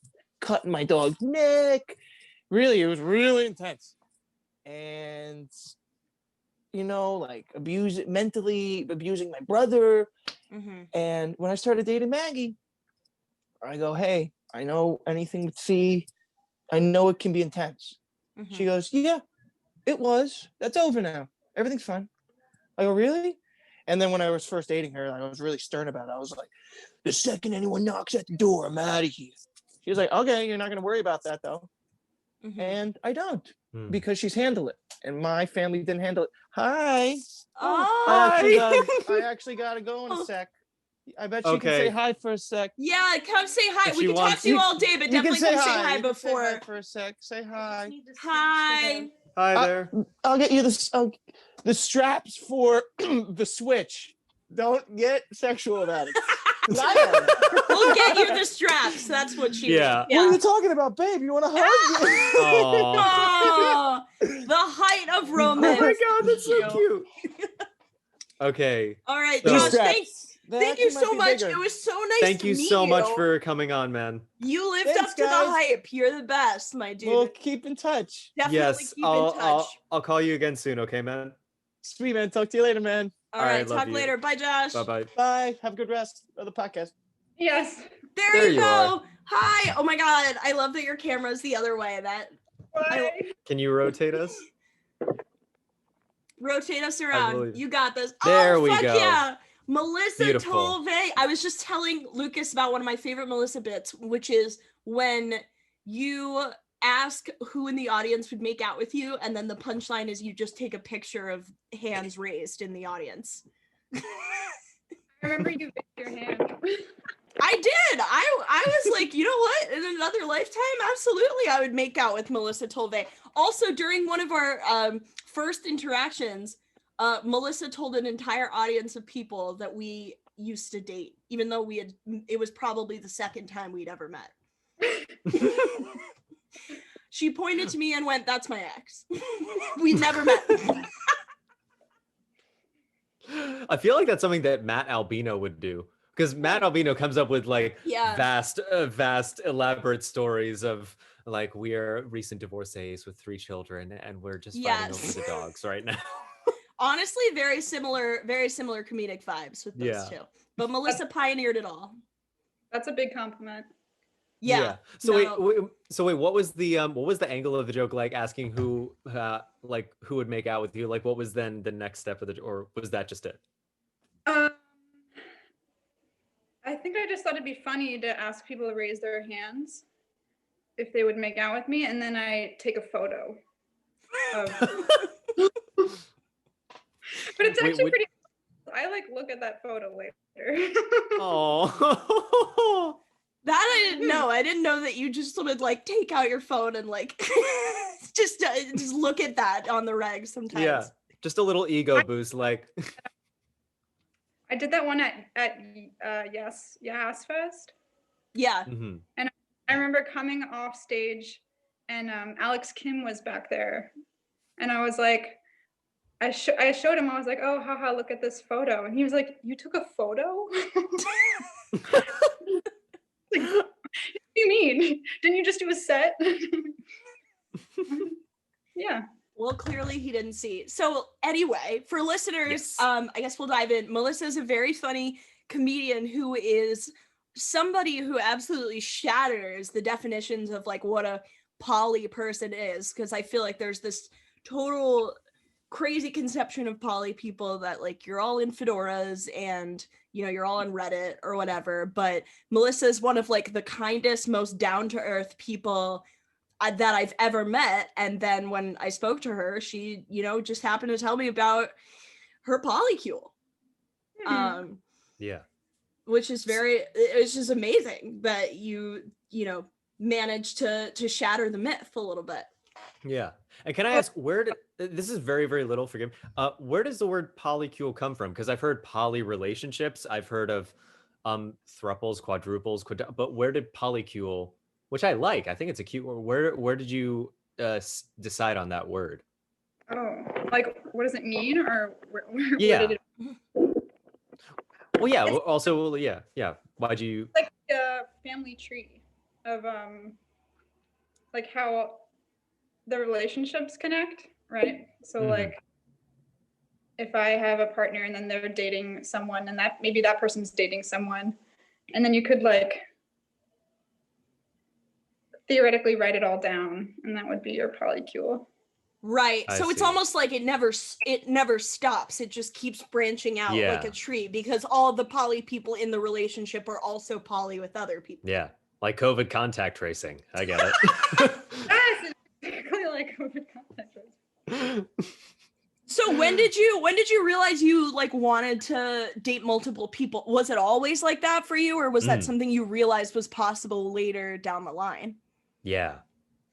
cutting my dog's neck. Really, it was really intense. And like mentally abusing my brother. Mm-hmm. And when I started dating Maggie, I go, hey, I know anything with C, I know it can be intense. Mm-hmm. She goes, yeah, it was. That's over now. Everything's fine. I go, really? And then when I was first dating her, I was really stern about it. I was like, the second anyone knocks at the door, I'm out of here. She was like, okay, you're not going to worry about that, though. Mm-hmm. And I don't, because she's handled it. And my family didn't handle it. Hi. Oh, I actually got to go in a sec. I bet she can say hi for a sec. yeah, come say hi. If We she can talk wants- to you all day, but You can definitely come say hi You can say before. hi for a sec. Say hi. Hi. Hi there. I'll get you the straps for the Switch. Don't get sexual about it. We'll get you the straps. That's what she. Yeah. What are you talking about, babe? You want to hug? Oh, the height of romance. Oh my God, that's so Cute. cute. Okay. All right, The Josh. straps. Thank you so much. It was so nice. Thank to you meet so you. much for coming on, man. You lived Thanks, up to guys. the hype. You're the best, my dude. We'll keep in touch. Definitely Yes, keep in touch. I'll call you again soon, okay, man? Sweet, man. Talk to you later, man. All All right, right, love talk you. later. Bye, Josh. Bye-bye. Bye. Have a good rest of the podcast. Yes. There you you go. are. Hi. Oh my God. I love that your camera's the other way. Bye. Can you rotate us? Rotate us around. believe- You got this. There we fuck go. yeah. Melissa Beautiful. Tolve. I was just telling Lucas about one of my favorite Melissa bits, which is when you ask who in the audience would make out with you, and then the punchline is you just take a picture of hands raised in the audience. I remember you bit your hand. I did. I was like, you know what? In another lifetime, absolutely, I would make out with Melissa Tolve. Also, during one of our first interactions, Melissa told an entire audience of people that we used to date, even though it was probably the second time we'd ever met. She pointed to me and went, "That's my ex." We never met. I feel like that's something that Matt Albino would do, because Matt Albino comes up with like Yeah. vast, elaborate stories of like, we are recent divorcees with 3 children, and we're just fighting Yes. over the dogs right now. Honestly, very similar comedic vibes with those Yeah. two. But Melissa pioneered it all. That's a big compliment. Yeah. So no. wait, what was the angle of the joke? Like asking who would make out with you? Like, what was then the next step of or was that just it? I think I just thought it'd be funny to ask people to raise their hands if they would make out with me, and then I take a photo. But it's actually pretty. I like look at that photo later. Oh. That I didn't know. I didn't know that you just would like take out your phone and like just look at that on the reg sometimes. Yeah, just a little ego boost, like. I did that one at Yes Fest. Yeah. Mhm. And I remember coming off stage, and Alex Kim was back there, and I was like, I showed him. I was like, "Oh, haha, look at this photo," and he was like, "You took a photo?" Like, what do you mean? Didn't you just do a set? Yeah. Well, clearly he didn't see. So anyway, for listeners, Yes. I guess we'll dive in. Melissa is a very funny comedian who is somebody who absolutely shatters the definitions of like what a poly person is, because I feel like there's this total crazy conception of poly people that like you're all in fedoras and you're all on Reddit or whatever, but Melissa is one of like the kindest, most down-to-earth people that I've ever met. And then when I spoke to her, she just happened to tell me about her polycule. Yeah. Which is it's just amazing that you managed to shatter the myth a little bit. Yeah. And can I ask, this is very, very little, forgive me. Where does the word polycule come from? Because I've heard poly relationships. I've heard of thruples, quadruples, but where did polycule, which I think it's a cute word. Where did you decide on that word? Oh, like what does it mean, or where Yeah. did it? Well, yeah. Also, yeah. Why'd you? Like a family tree of like how the relationships connect, right? So like if I have a partner and then they're dating someone, and that maybe that person's dating someone, and then you could like theoretically write it all down, and that would be your polycule. Right. I So it's see. almost like it never stops. It just keeps branching out like Yeah. a tree, because all the poly people in the relationship are also poly with other people. Yeah. Like COVID contact tracing. I get it. Yes, it's exactly like COVID contact tracing. So when did you realize you like wanted to date multiple people? Was it always like that for you, or was that something you realized was possible later down the line? Yeah.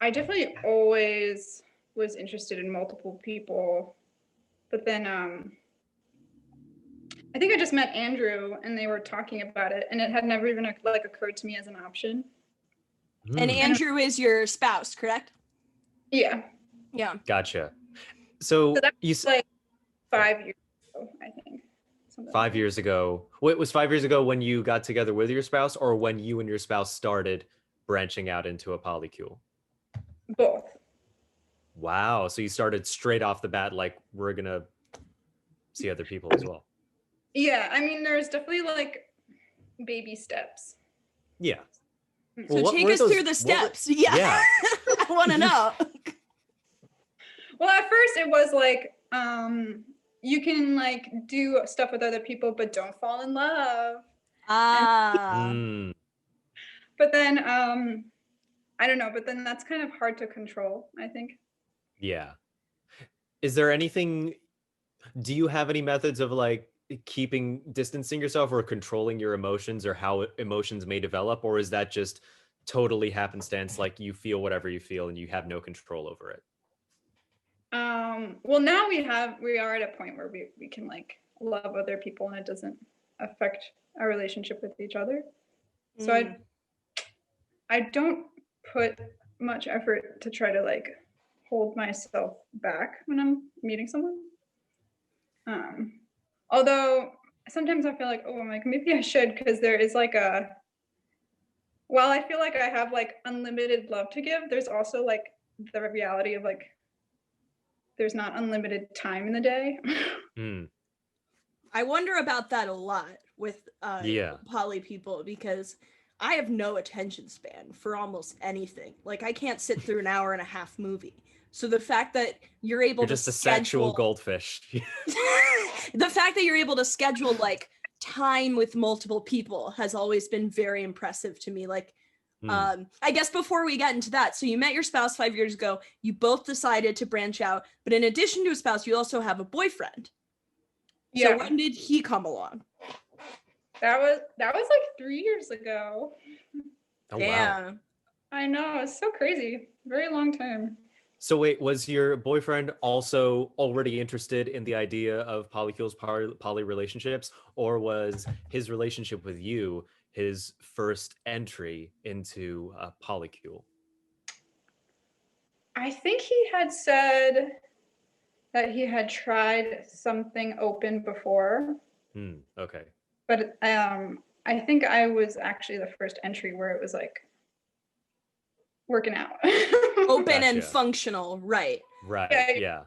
I definitely always was interested in multiple people, but then I think I just met Andrew and they were talking about it, and it had never even like occurred to me as an option. And Andrew is your spouse, correct? Yeah. Yeah. Gotcha. So that you was said like 5 years ago, I think. Something 5 like that. years ago. Wait, was 5 years ago when you got together with your spouse, or when you and your spouse started branching out into a polycule? Both. Wow. So you started straight off the bat, like, we're gonna see other people as well. Yeah, I mean, there's definitely like baby steps. Yeah. So Well, take us through the steps. Yeah. I want to know. Well, at first it was like, you can like do stuff with other people, but don't fall in love. Mm. But then, I don't know, but then that's kind of hard to control, I think. Yeah. Is there anything, do you have any methods of like distancing yourself or controlling your emotions or how emotions may develop? Or is that just totally happenstance, like you feel whatever you feel and you have no control over it? Well, now we are at a point where we can like love other people and it doesn't affect our relationship with each other. So I don't put much effort to try to like hold myself back when I'm meeting someone. Although sometimes I feel like, oh, I'm like, maybe I should, because there is like while I feel like I have like unlimited love to give, there's also like the reality of like, there's not unlimited time in the day. I wonder about that a lot with poly people, because I have no attention span for almost anything. Like I can't sit through an hour and a half movie. So the fact that you're able You're to just a sexual goldfish. The fact that you're able to schedule like time with multiple people has always been very impressive to me. Like I guess before we get into that, so you met your spouse 5 years ago, you both decided to branch out, but in addition to a spouse, you also have a boyfriend. Yeah. So when did he come along? That was like 3 years ago. Oh, wow. I know, it's so crazy. Very long time. So wait, was your boyfriend also already interested in the idea of polycules, poly relationships, or was his relationship with you his first entry into a polycule? I think he had said that he had tried something open before. Okay. But I think I was actually the first entry where it was like working out. Open and functional, right. Right, yeah.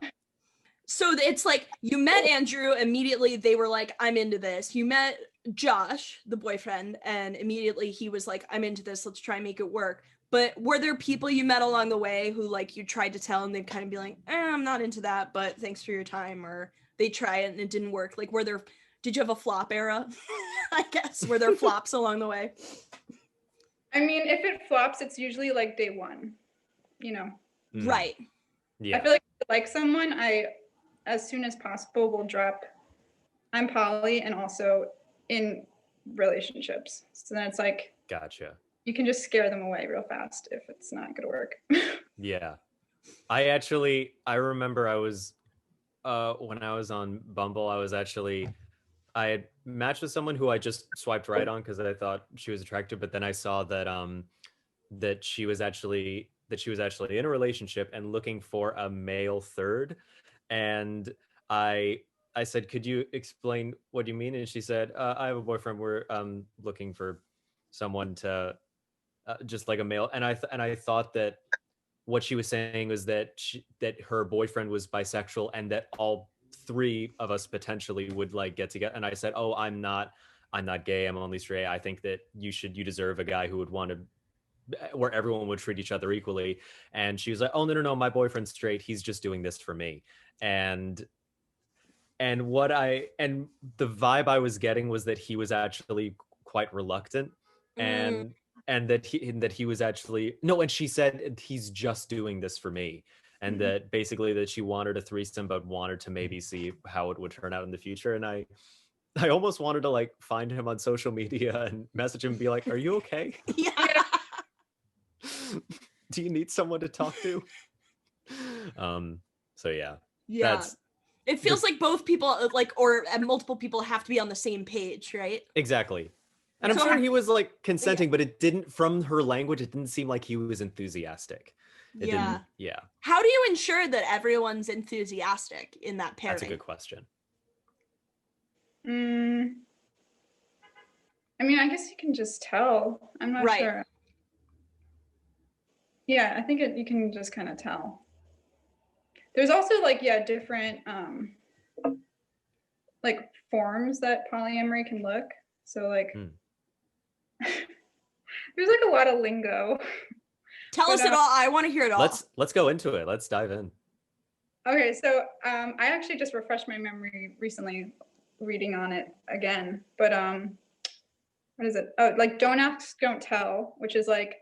So it's like you met Andrew, immediately they were like, I'm into this. You met Josh, the boyfriend, and immediately he was like, I'm into this, let's try and make it work. But were there people you met along the way who like you tried to tell and they'd kind of be like, I'm not into that, but thanks for your time, or they try it and it didn't work? Like, did you have a flop era? I guess, were there flops along the way? I mean, if it flops, it's usually like day one, you know? Right. Yeah. I feel like someone, I, as soon as possible, will drop, I'm poly and also in relationships. So then it's like, gotcha. You can just scare them away real fast if it's not gonna work. Yeah. I remember I was, when I was on Bumble, I had matched with someone who I just swiped right on because I thought she was attractive, but then I saw that that she was actually in a relationship and looking for a male third. And I said, could you explain what you mean? And she said, I have a boyfriend. We're looking for someone to just like a male. And I thought that what she was saying was that that her boyfriend was bisexual and that all three of us potentially would like get together. And I said, oh, I'm not gay, I'm only straight. I think that you deserve a guy who would want to, where everyone would treat each other equally. And she was like, oh, no, my boyfriend's straight, he's just doing this for me. And the vibe I was getting was that he was actually quite reluctant. And that he was actually no, and she said he's just doing this for me. And that basically that she wanted a threesome but wanted to maybe see how it would turn out in the future. And I almost wanted to like find him on social media and message him and be like, are you okay? Yeah. Do you need someone to talk to? So yeah. It feels like both people or multiple people have to be on the same page, right? Exactly. And I'm sure he was like consenting, but it didn't, from her language, it didn't seem like he was enthusiastic. It didn't. Yeah. How do you ensure that everyone's enthusiastic in that pairing? That's a good question. I mean, I guess you can just tell. I'm not sure. Yeah, I think you can just kind of tell. There's also like, different like forms that polyamory can look. So like there's like a lot of lingo. Tell us it all. I want to hear it all. Let's go into it. Let's dive in. Okay, so I actually just refreshed my memory recently reading on it again. But what is it? Oh, like don't ask, don't tell, which is like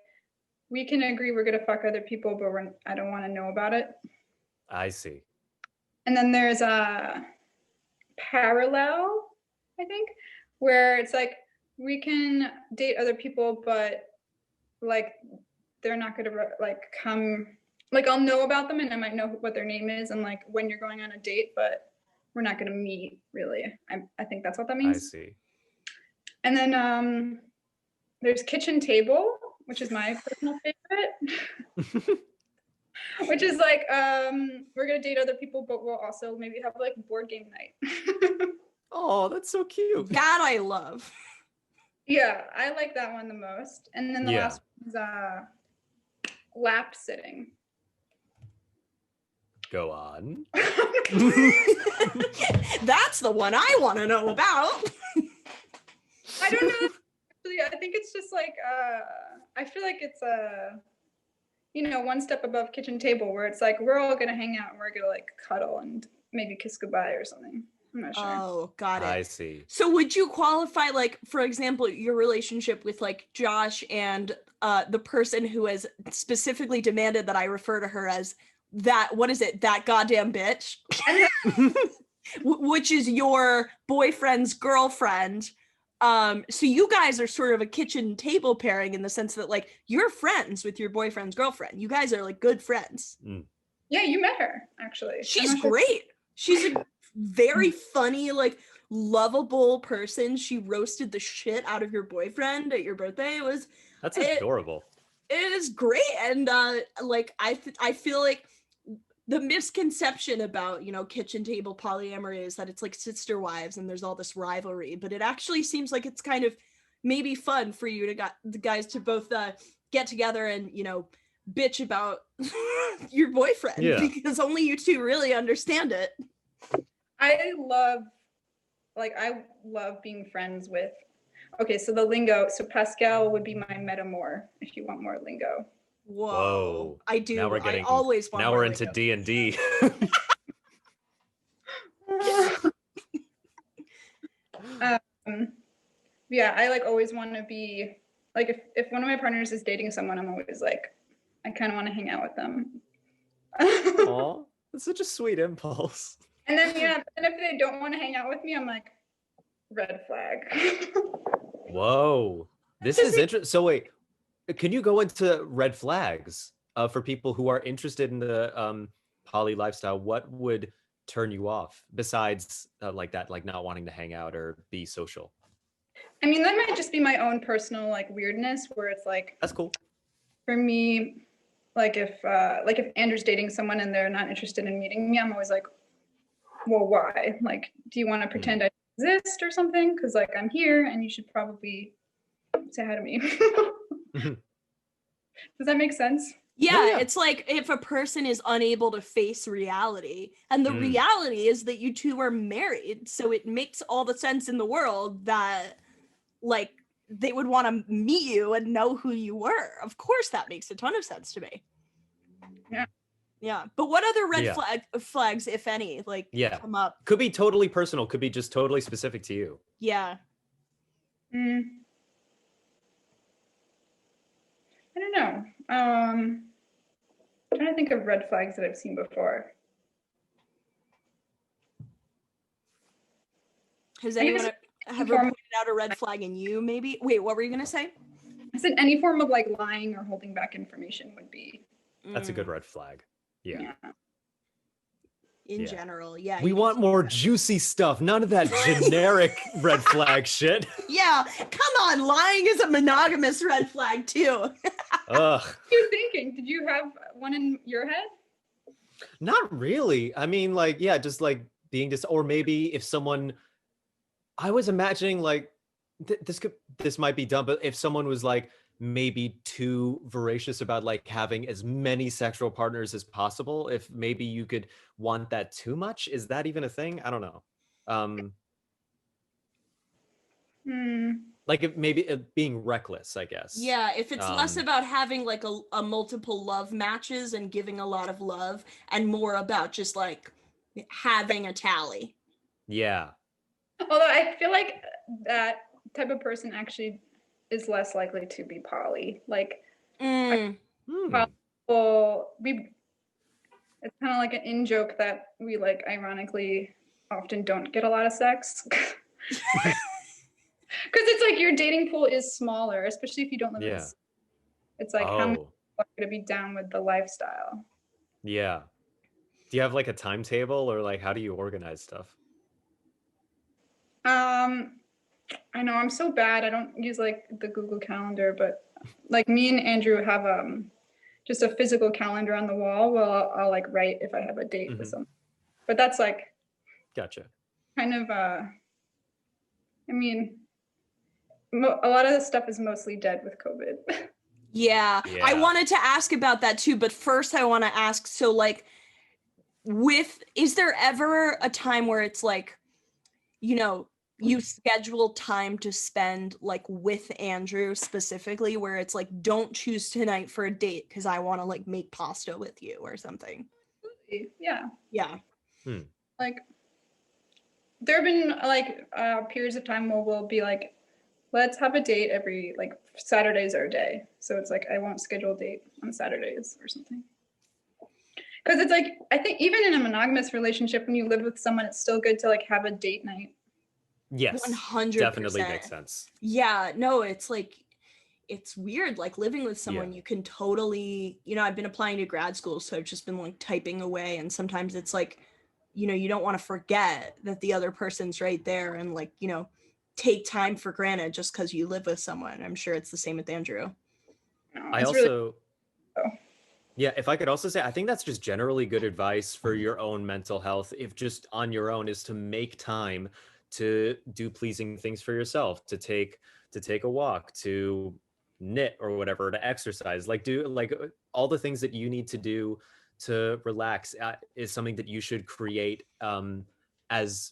we can agree we're gonna fuck other people, but I don't want to know about it. I see. And then there's a parallel, I think, where it's like we can date other people, but like they're not gonna like come. Like I'll know about them and I might know what their name is and like when you're going on a date, but we're not gonna meet really. I think that's what that means. I see. And then there's kitchen table, which is my personal favorite. Which is like we're gonna date other people, but we'll also maybe have like board game night. Oh, that's so cute. That I love. Yeah, I like that one the most. And then the last one is lap sitting. Go on. That's the one I want to know about. I don't know. Actually, I think it's just like I feel like it's one step above kitchen table where it's like we're all gonna hang out and we're gonna like cuddle and maybe kiss goodbye or something. I'm not sure. Oh, got it. I see. So would you qualify, like, for example, your relationship with like Josh and the person who has specifically demanded that I refer to her as that, what is it, that goddamn bitch? Which is your boyfriend's girlfriend. So you guys are sort of a kitchen table pairing in the sense that like you're friends with your boyfriend's girlfriend. You guys are like good friends. Yeah, you met her actually. She's great. She's a very funny, like lovable person. She roasted the shit out of your boyfriend at your birthday. That's adorable. It is great. And like I feel like the misconception about, kitchen table polyamory is that it's like sister wives and there's all this rivalry, but it actually seems like it's kind of maybe fun for you to the guys to both get together and, bitch about your boyfriend because only you two really understand it. I love being friends with, okay, so the lingo, so Pascal would be my metamor if you want more lingo. Whoa. I do. Now I always want. Now we're into D&D. Yeah, I like always want to be like if one of my partners is dating someone, I'm always like I kind of want to hang out with them. Aw, that's such a sweet impulse. And then and if they don't want to hang out with me, I'm like red flag. Whoa, this is interesting. So wait, can you go into red flags for people who are interested in the poly lifestyle? What would turn you off besides like that, like not wanting to hang out or be social? I mean, that might just be my own personal like weirdness where it's like that's cool. For me, like if Andrew's dating someone and they're not interested in meeting me, I'm always like, well, why? Like, do you want to pretend I exist or something? Because like I'm here and you should probably say hi to me. Does that make sense? Yeah, it's like if a person is unable to face reality, and the reality is that you two are married, so it makes all the sense in the world that like they would want to meet you and know who you were. Of course, that makes a ton of sense to me. Yeah. But what other red flags, if any, like come up? Could be totally personal, could be just totally specific to you. Yeah. I don't know. I'm trying to think of red flags that I've seen before. Has anyone ever pointed out a red flag in you, maybe? Wait, what were you going to say? I said any form of like lying or holding back information would be. That's a good red flag. Yeah. In general, yeah. We want more juicy stuff. None of that generic red flag shit. Yeah, come on. Lying is a monogamous red flag too. Ugh. What are you thinking? Did you have one in your head? Not really. I mean, like, yeah, just like being or maybe if someone, I was imagining like, this might be dumb, but if someone was like, maybe too voracious about like having as many sexual partners as possible, if maybe you could want that too much. Is that even a thing? I don't know. Like being reckless, I guess. Yeah, if it's less Um, about having like a multiple love matches and giving a lot of love, and more about just like having a tally. yeah. Although I feel like that type of person actually is less likely to be poly. Like, Mm. well, it's kind of like an in joke that we like ironically often don't get a lot of sex. Because it's like your dating pool is smaller, especially if you don't live in. Yeah. It's like how many Oh, people are going to be down with the lifestyle? yeah. Do you have like a timetable, or like how do you organize stuff? I know I'm so bad. I don't use like the Google Calendar, but like me and Andrew have just a physical calendar on the wall. Well, I'll like write if I have a date with someone. But that's like Gotcha. kind of I mean, a lot of this stuff is mostly dead with COVID. Yeah, I Yeah. wanted to ask about that too, but first I want to ask, so like is there ever a time where it's like, you know, you schedule time to spend like with Andrew specifically, where it's like, don't choose tonight for a date because I want to like make pasta with you or something? Yeah. Yeah. Like there have been like periods of time where we'll be like, let's have a date every like Saturdays are a day. So it's like I won't schedule a date on Saturdays or something. Because it's like I think even in a monogamous relationship, when you live with someone, it's still good to like have a date night. Yes. 100%. Definitely makes sense. Yeah, no, it's like, it's weird, like living with someone, Yeah. you can totally, you know, I've been applying to grad school, so I've just been like typing away, and sometimes it's like, you know, you don't want to forget that the other person's right there, and like, you know, take time for granted just because you live with someone. I'm sure it's the same with Andrew. No, I it's also really Yeah, if I could also say, I think that's just generally good advice for your own mental health, if just on your own, is to make time to do pleasing things for yourself, to take a walk, to knit or whatever, to exercise, like do like all the things that you need to do to relax is something that you should create as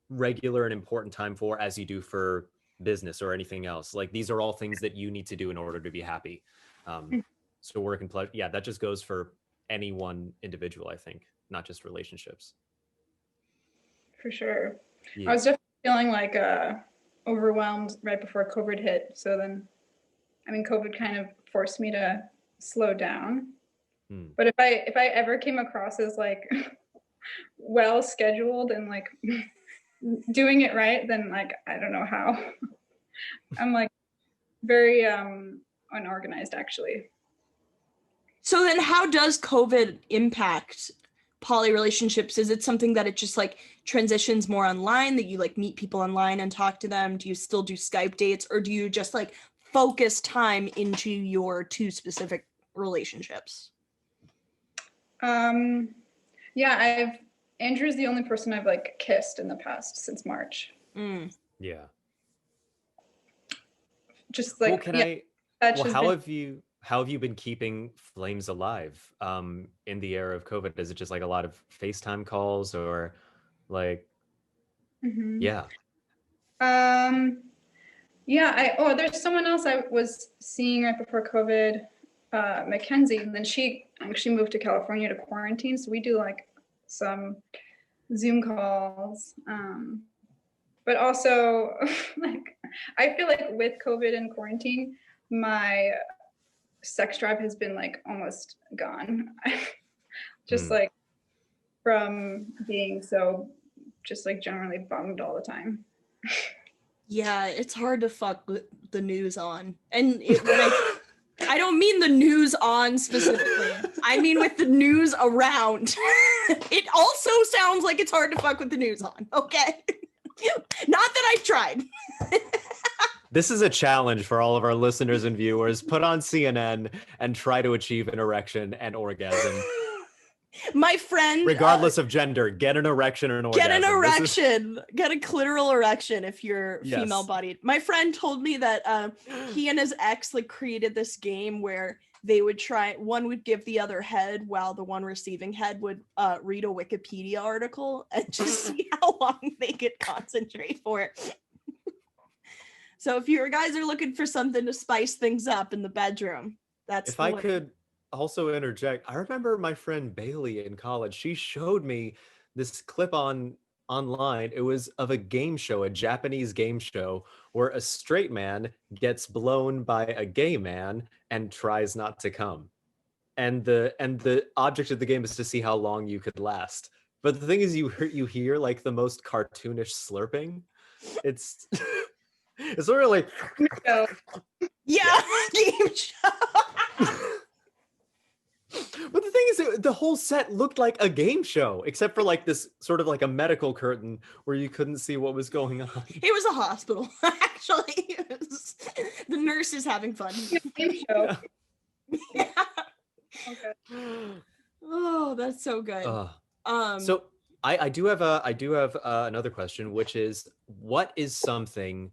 regular and important time for as you do for business or anything else. Like these are all things that you need to do in order to be happy. So work and pleasure, yeah, that just goes for any one individual, I think, not just relationships. for sure. Yeah. I was definitely feeling like overwhelmed right before COVID hit. So then, I mean, COVID kind of forced me to slow down. But if I ever came across as like well scheduled and like doing it right, then like I don't know how. I'm like very unorganized actually. So then how does COVID impact poly relationships? Is it something that it just like transitions more online, that you like meet people online and talk to them? Do you still do Skype dates, or do you just like focus time into your two specific relationships? Yeah, Andrew's the only person I've like kissed in the past since March. Yeah. Just like How have you been keeping flames alive in the era of COVID? Is it just like a lot of FaceTime calls, or like yeah. Yeah, there's someone else I was seeing right before COVID, Mackenzie, and then she actually moved to California to quarantine. So we do like some Zoom calls. But also like I feel like with COVID and quarantine, my sex drive has been like almost gone. Just like from being so just like generally bummed all the time. Yeah, it's hard to fuck with the news on. And I don't mean the news on specifically. I mean with the news around. It also sounds like it's hard to fuck with the news on, okay? Not that I've tried. This is a challenge for all of our listeners and viewers. Put on CNN and try to achieve an erection and orgasm. My friend, regardless of gender, get an erection or an orgasm. Get an erection. Get a clitoral erection if you're Yes. female bodied. My friend told me that he and his ex like created this game where they would one would give the other head while the one receiving head would read a Wikipedia article and just see how long they could concentrate for. So if you guys are looking for something to spice things up in the bedroom, that's If the I way. could also interject, I remember my friend Bailey in college. She showed me this clip online. It was of a game show, a Japanese game show, where a straight man gets blown by a gay man and tries not to come. And the object of the game is to see how long you could last. But the thing is, you hear like the most cartoonish slurping. It's it's sort of like So, Yeah, game show. But the thing is, the whole set looked like a game show, except for like this sort of like a medical curtain where you couldn't see what was going on. It was a hospital, actually. The nurse is having fun. game show. Yeah. Okay. Oh, that's so good. So I do have another question, which is, what is something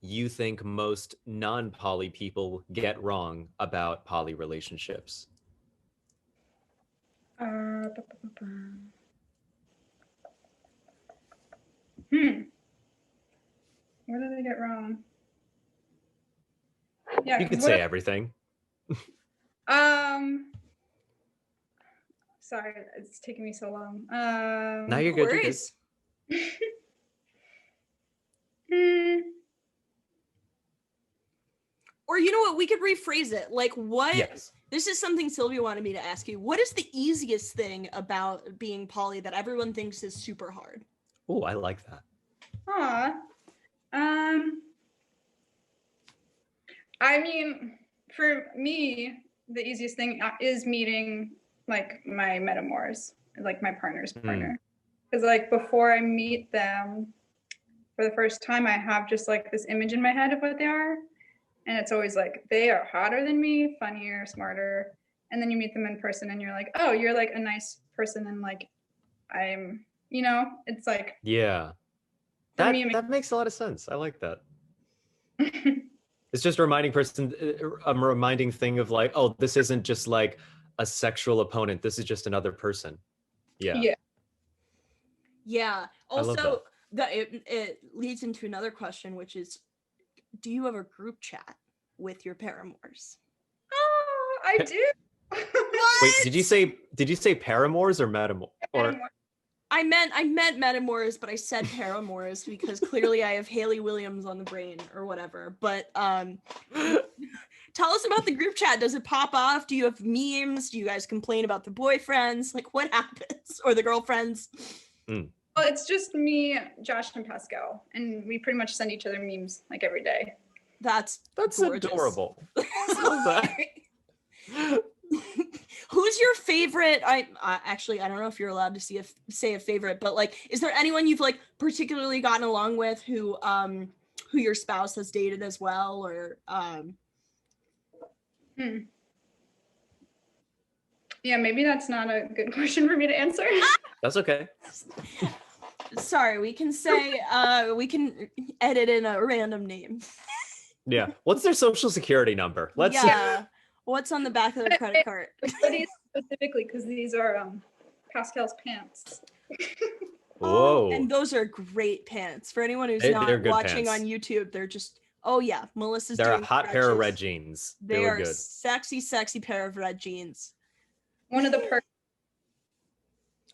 you think most non-poly people get wrong about poly relationships? What did I get wrong? Yeah, You could say everything. Sorry, it's taking me so long. Now you're No good. You're good. worries. Or you know what? We could rephrase it. Like, what? Yes. This is something Sylvia wanted me to ask you. What is the easiest thing about being poly that everyone thinks is super hard? Oh, I like that. I mean, for me, the easiest thing is meeting like my metamors, like my partner's partner. Because like before I meet them for the first time, I have just like this image in my head of what they are. And it's always like, they are hotter than me, funnier, smarter. And then you meet them in person and you're like, oh, you're like a nice person. And like, I'm, it's like. Yeah. For me, That makes a lot of sense. I like that. It's just a reminding thing of like, oh, this isn't just like a sexual opponent. This is just another person. Yeah. Yeah. Yeah. I love Also, it leads into another question, which is, do you have a group chat with your paramours? Oh, I do. What? Wait, did you say paramours or metamor? Or I meant metamors, but I said paramours because clearly I have Haley Williams on the brain or whatever. But tell us about the group chat. Does it pop off? Do you have memes? Do you guys complain about the boyfriends? Like, what happens? Or the girlfriends? Well, it's just me, Josh, and Pascal, and we pretty much send each other memes like every day. That's gorgeous. Adorable. I love that. Who's your favorite? I actually, I don't know if you're allowed to say a favorite, but like, is there anyone you've like particularly gotten along with who your spouse has dated as well, or Yeah, maybe that's not a good question for me to answer. That's okay. Sorry, we can say we can edit in a random name. Yeah. What's their social security number? Let's Yeah. What's on the back of their credit card? These specifically, because these are Pascal's pants. Whoa. And those are great pants. For anyone who's They're not good watching pants. on YouTube, they're just, oh yeah, Melissa's They're doing a hot pair of red stretches. jeans. They were are good. sexy, sexy pair of red jeans. One of the perks.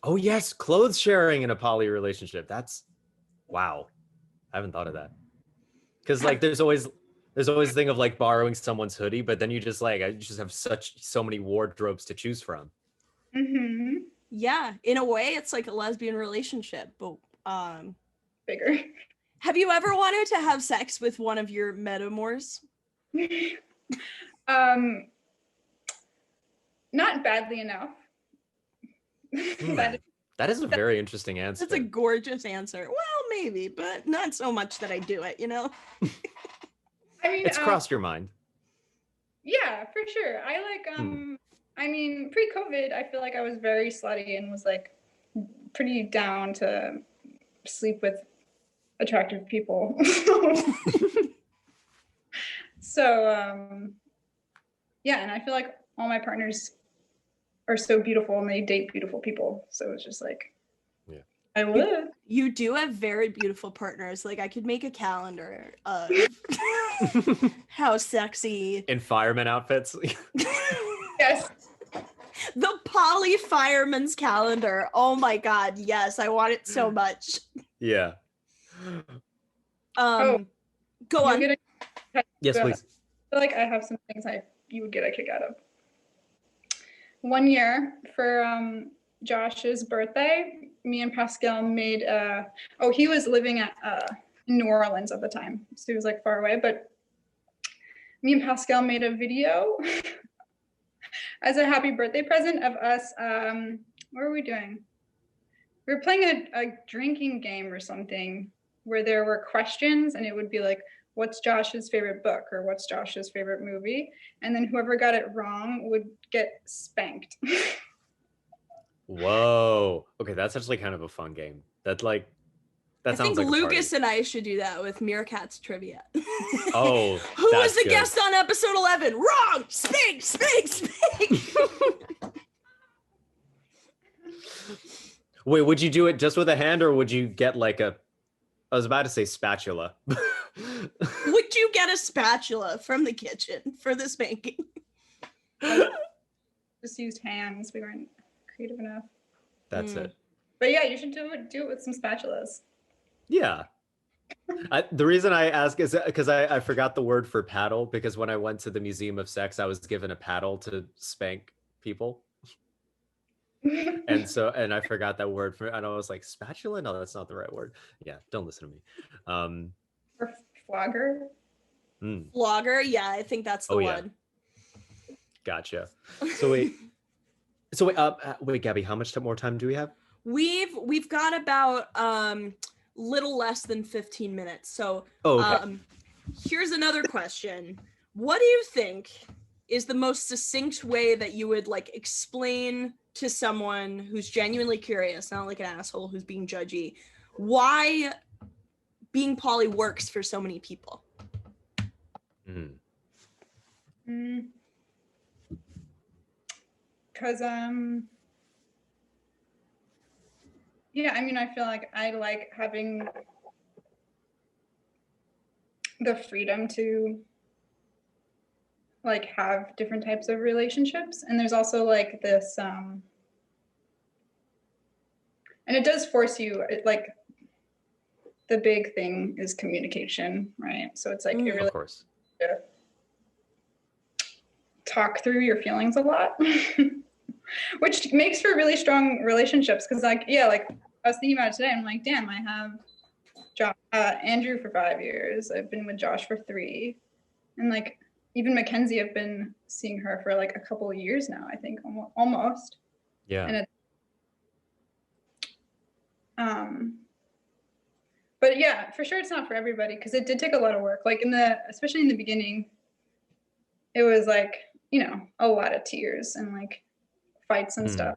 Oh yes, clothes sharing in a poly relationship. That's wow. I haven't thought of that. Because like there's always a thing of like borrowing someone's hoodie, but then you just have so many wardrobes to choose from. Mm-hmm. Yeah, in a way, it's like a lesbian relationship, but Bigger. have you ever wanted to have sex with one of your metamors? Not badly enough. That is a very interesting answer. That's a gorgeous answer. Well, maybe, but not so much that I do it, I mean, it's crossed your mind. Yeah, for sure. I like I mean, pre-COVID, I feel like I was very slutty and was like pretty down to sleep with attractive people. So yeah, and I feel like all my partners are so beautiful and they date beautiful people. So it's just like I would. You do have very beautiful partners. Like I could make a calendar of how sexy In fireman outfits. Yes. the poly fireman's calendar. Oh my god, yes, I want it so much. Yeah. Go You on. get a Yes, Go please. ahead. I feel like I have some things you would get a kick out of. One year for Josh's birthday, me and Pascal made he was living at in New Orleans at the time, so he was like far away, but me and Pascal made a video as a happy birthday present of us. What were we doing? We were playing a drinking game or something where there were questions, and it would be like, what's Josh's favorite book or what's Josh's favorite movie? And then whoever got it wrong would get spanked. Whoa. Okay, that's actually kind of a fun game. That I sounds think like a Lucas party. and I should do that with Meerkats trivia. Oh, Who was that's the good. guest on episode 11? Wrong! Spank, spank, spank! Wait, would you do it just with a hand or would you get like I was about to say spatula. Would you get a spatula from the kitchen for the spanking? Just used hands. We weren't creative enough. That's it. But yeah, you should do it with some spatulas. Yeah. The reason I ask is because I forgot the word for paddle, because when I went to the Museum of Sex, I was given a paddle to spank people. And I forgot that word and I was like, spatula? No, that's not the right word. Yeah, don't listen to me. Or flogger. Flogger? Yeah, I think that's the one. Gotcha. So wait, Gabby, how much more time do we have? We've got about little less than 15 minutes. So here's another question. What do you think is the most succinct way that you would like explain to someone who's genuinely curious, not like an asshole who's being judgy, why being poly works for so many people? Because yeah, I mean, I feel like I like having the freedom to like have different types of relationships, and there's also like this and it does force you, like the big thing is communication, right? So it's like it really, of course, talk through your feelings a lot. Which makes for really strong relationships, because like I was thinking about it today, I'm like, damn, I have Andrew for 5 years, I've been with Josh for 3, and like even Mackenzie, I've been seeing her for like a couple of years now, I think, almost. Yeah. And but yeah, for sure it's not for everybody, because it did take a lot of work, like especially in the beginning, it was like, you know, a lot of tears and like fights and stuff.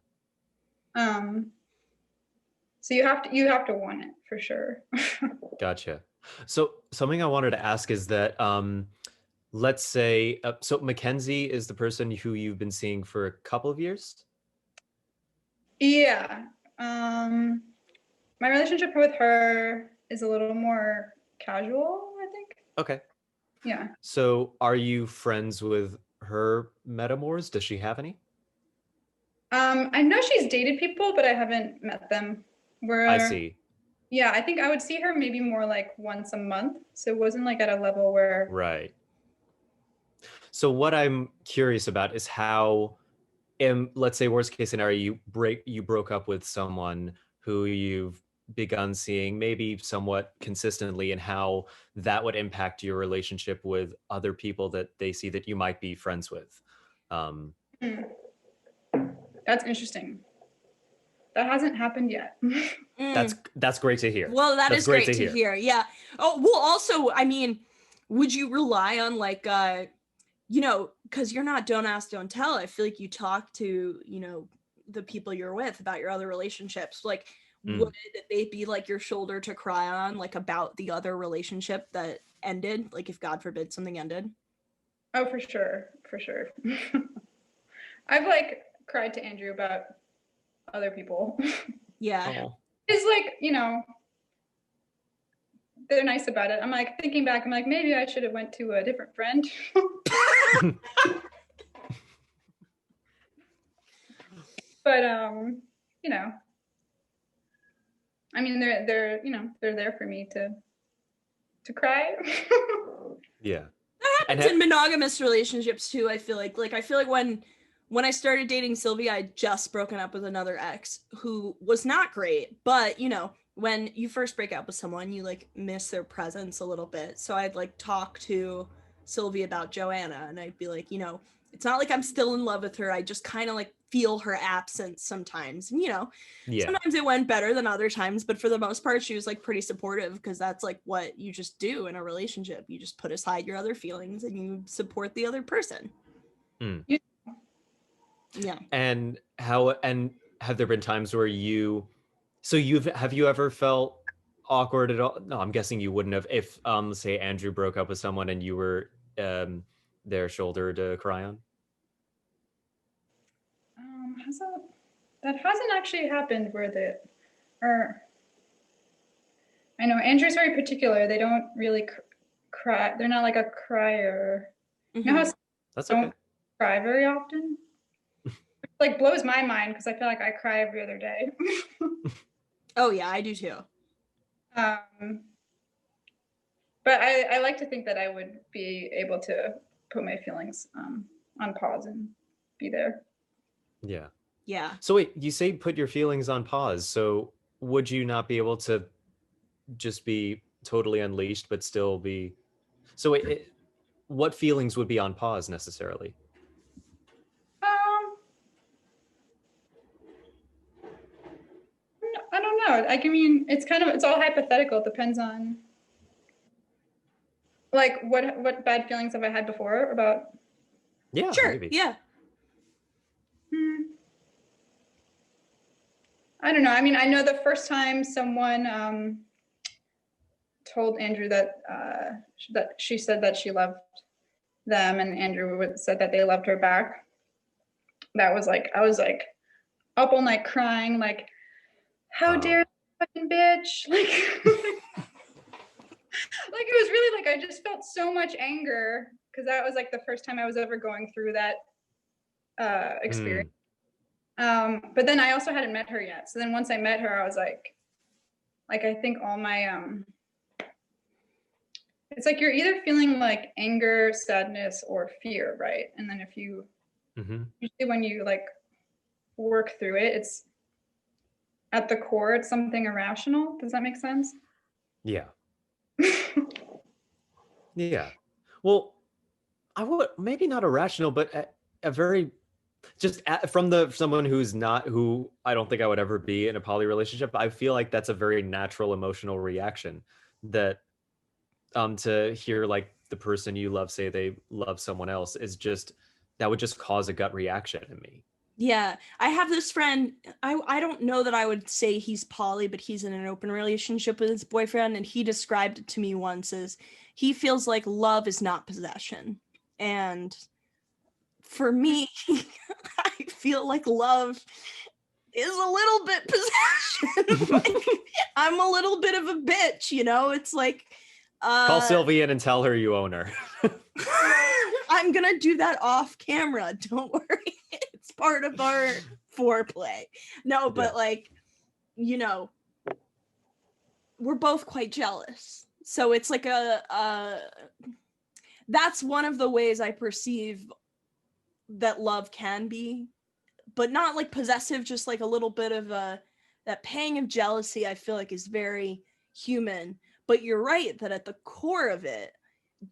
So you have to want it for sure. Gotcha. So something I wanted to ask is that let's say so Mackenzie is the person who you've been seeing for a couple of years? Yeah. My relationship with her is a little more casual, I think. Okay. Yeah. So are you friends with her metamors? Does she have any? I know she's dated people, but I haven't met them. I see. Yeah, I think I would see her maybe more like once a month. So it wasn't like at a level where. Right. So what I'm curious about is how, let's say worst case scenario, you broke up with someone who you've begun seeing maybe somewhat consistently, and how that would impact your relationship with other people that they see that you might be friends with. That's interesting. That hasn't happened yet. That's great to hear. Well, that's great to hear. Yeah. Oh, well, also, I mean, would you rely on like, you know, because you're not don't ask, don't tell. I feel like you talk to, you know, the people you're with about your other relationships. Like, would they be like your shoulder to cry on, like about the other relationship that ended? Like, if God forbid something ended? Oh, for sure. For sure. I've like cried to Andrew about other people. Yeah. it's like, they're nice about it. I'm like thinking back, I'm like, maybe I should have went to a different friend. But I mean, they're there for me to cry. Yeah. That happens in monogamous relationships too. I feel like when I started dating Sylvia, I had just broken up with another ex who was not great. But when you first break up with someone, you like miss their presence a little bit. So I'd like talk to Sylvia about Joanna, and I'd be like, it's not like I'm still in love with her. I just kind of like feel her absence sometimes. And sometimes it went better than other times, but for the most part, she was like pretty supportive, because that's like what you just do in a relationship. You just put aside your other feelings and you support the other person. Yeah. And have there been times where have you ever felt awkward at all? No, I'm guessing you wouldn't have, if say Andrew broke up with someone and you were their shoulder to cry on. That hasn't actually happened I know Andrew's very particular. They don't really cry. They're not like a crier. Mm-hmm. You know how That's don't okay. cry very often? It like blows my mind, because I feel like I cry every other day. Oh yeah, I do too. But I like to think that I would be able to put my feelings on pause and be there. Yeah. Yeah. So wait, you say put your feelings on pause. So would you not be able to just be totally unleashed, but still be? So wait, what feelings would be on pause necessarily? I don't know. I mean, it's all hypothetical. It depends on like what bad feelings have I had before about. Yeah, sure. Maybe. Yeah. I don't know. I mean, I know the first time someone told Andrew that she said that she loved them, and Andrew said that they loved her back. That was like, I was like up all night crying, like, how dare you, fucking bitch, like, like it was really like I just felt so much anger, because that was like the first time I was ever going through that experience. But then I also hadn't met her yet. So then once I met her, I was like I think all my it's like you're either feeling like anger, sadness, or fear, right? And then if you usually when you like work through it, it's at the core, it's something irrational. Does that make sense? Yeah. Yeah. Well, I would maybe not irrational, but a very just from someone who I don't think I would ever be in a poly relationship. I feel like that's a very natural emotional reaction, that to hear like the person you love say they love someone else is just, that would just cause a gut reaction in me. Yeah, I have this friend, I don't know that I would say he's poly, but he's in an open relationship with his boyfriend, and he described it to me once as he feels like love is not possession. And for me, I feel like love is a little bit possession. Like, I'm a little bit of a bitch, it's like call Sylvie in and tell her you own her. I'm gonna do that off camera, don't worry. It's part of our foreplay. No, but like, we're both quite jealous. So it's like that's one of the ways I perceive that love can be, but not like possessive, just like a little bit of that pang of jealousy. I feel like is very human. But you're right that at the core of it,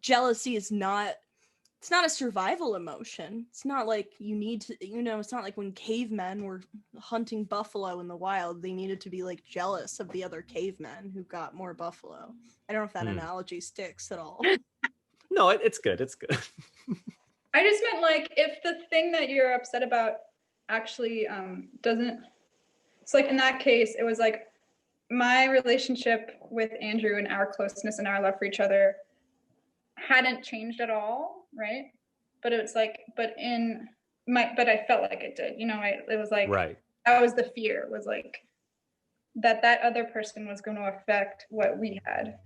jealousy is not, it's not a survival emotion. It's not like you need to, it's not like when cavemen were hunting buffalo in the wild, they needed to be like jealous of the other cavemen who got more buffalo. I don't know if that analogy sticks at all. No, it's good. It's good. I just meant like if the thing that you're upset about actually doesn't, it's like in that case, it was like my relationship with Andrew and our closeness and our love for each other hadn't changed at all, right? But it's like, but I felt like it did, it was like, right. That was the fear, was like, that other person was going to affect what we had.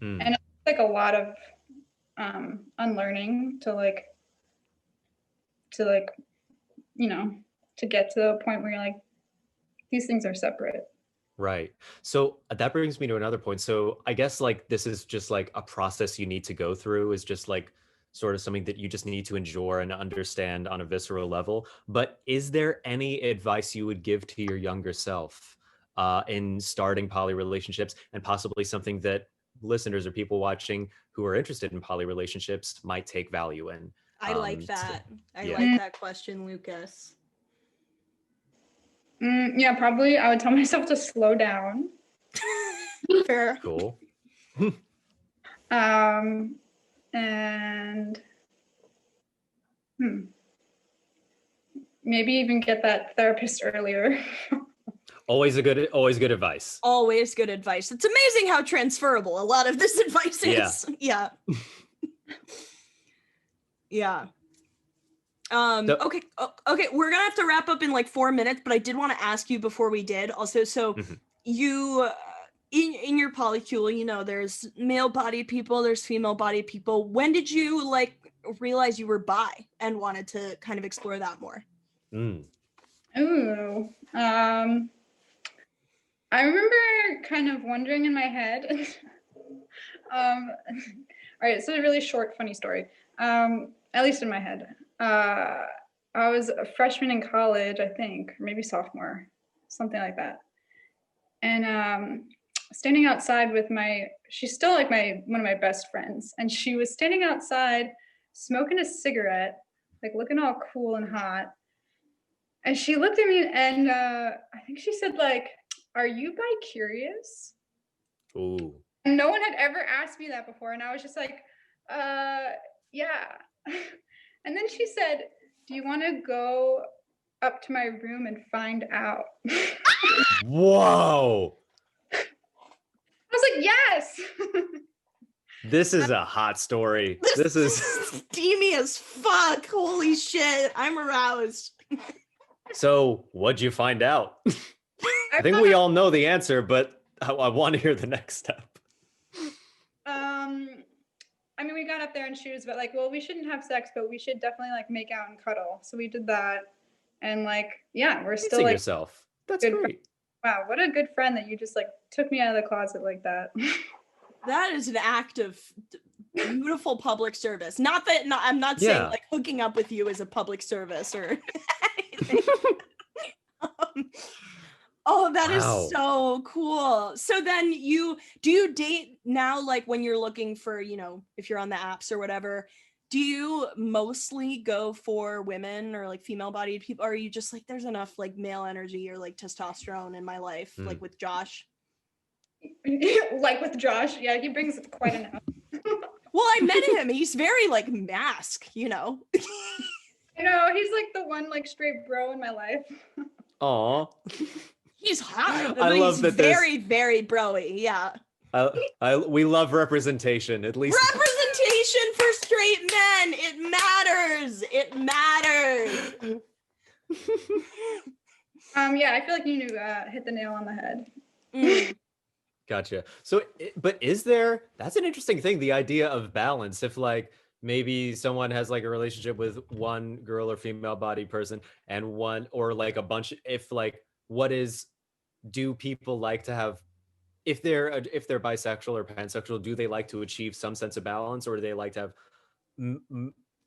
Mm. And it's like a lot of unlearning to you know, to get to the point where you're like, these things are separate. Right. So that brings me to another point. So I guess like this is just like a process you need to go through, is just like sort of something that you just need to endure and understand on a visceral level. But is there any advice you would give to your younger self in starting poly relationships, and possibly something that listeners or people watching who are interested in poly relationships might take value in? I like that. I yeah. like that question, Lucas. Yeah, probably I would tell myself to slow down. Fair. Cool. And maybe even get that therapist earlier. Always good advice. Always good advice. It's amazing how transferable a lot of this advice is. Yeah. Yeah. Okay, we're gonna have to wrap up in like 4 minutes, but I did want to ask you before we did also, so you in your polycule, you know, there's male-bodied people, there's female-bodied people. When did you like realize you were bi and wanted to kind of explore that more? Ooh. I remember kind of wondering in my head. All right, it's a really short, funny story. At least in my head. I was a freshman in college, I think, or maybe sophomore, something like that. And standing outside with she's still like one of my best friends, and she was standing outside smoking a cigarette, like looking all cool and hot. And she looked at me and I think she said like, "Are you bi-curious?" Ooh. And no one had ever asked me that before. And I was just like, yeah. And then she said, "Do you want to go up to my room and find out?" Whoa. I was like, yes. This is a hot story. This is steamy as fuck. Holy shit. I'm aroused. So what'd you find out? I think we all know the answer, but I want to hear the next step. I mean, we got up there and she was like, well, we shouldn't have sex, but we should definitely like make out and cuddle. So we did that. And like, yeah, we're still like yourself. That's good great. Wow, what a good friend that you just like took me out of the closet like that. That is an act of beautiful public service. I'm not saying like hooking up with you is a public service or anything. Oh, that is so cool. So then do you date now, like when you're looking for, you know, if you're on the apps or whatever, do you mostly go for women or like female bodied people? Or are you just like, there's enough like male energy or like testosterone in my life, like with Josh? Like with Josh, yeah, he brings quite enough. Well, I met him. He's very like mask, you know. You know, he's like the one like straight bro in my life. Aw. He's hot. I love he's that very, very broy. Yeah. We love representation, at least. Representation for straight men. It matters. It matters. Yeah, I feel like you hit the nail on the head. Gotcha. So, but that's an interesting thing, the idea of balance. If like maybe someone has like a relationship with one girl or female body person and one, or like a bunch, if like, do people like to have, if they're bisexual or pansexual, do they like to achieve some sense of balance, or do they like to have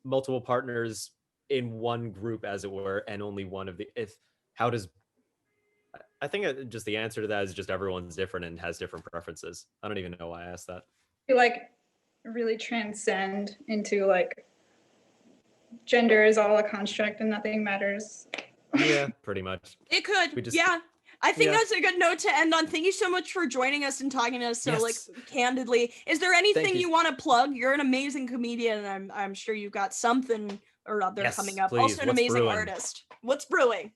multiple partners in one group, as it were, and only one of the, I think just the answer to that is just everyone's different and has different preferences. I don't even know why I asked that. You like really transcend into like gender is all a construct and nothing matters. Yeah, pretty much. It could. Yeah. I think that's a good note to end on. Thank you so much for joining us and talking to us so like candidly. Is there anything you want to plug? You're an amazing comedian, and I'm sure you've got something or other coming up. Please. Also an amazing brewing? Artist. What's brewing?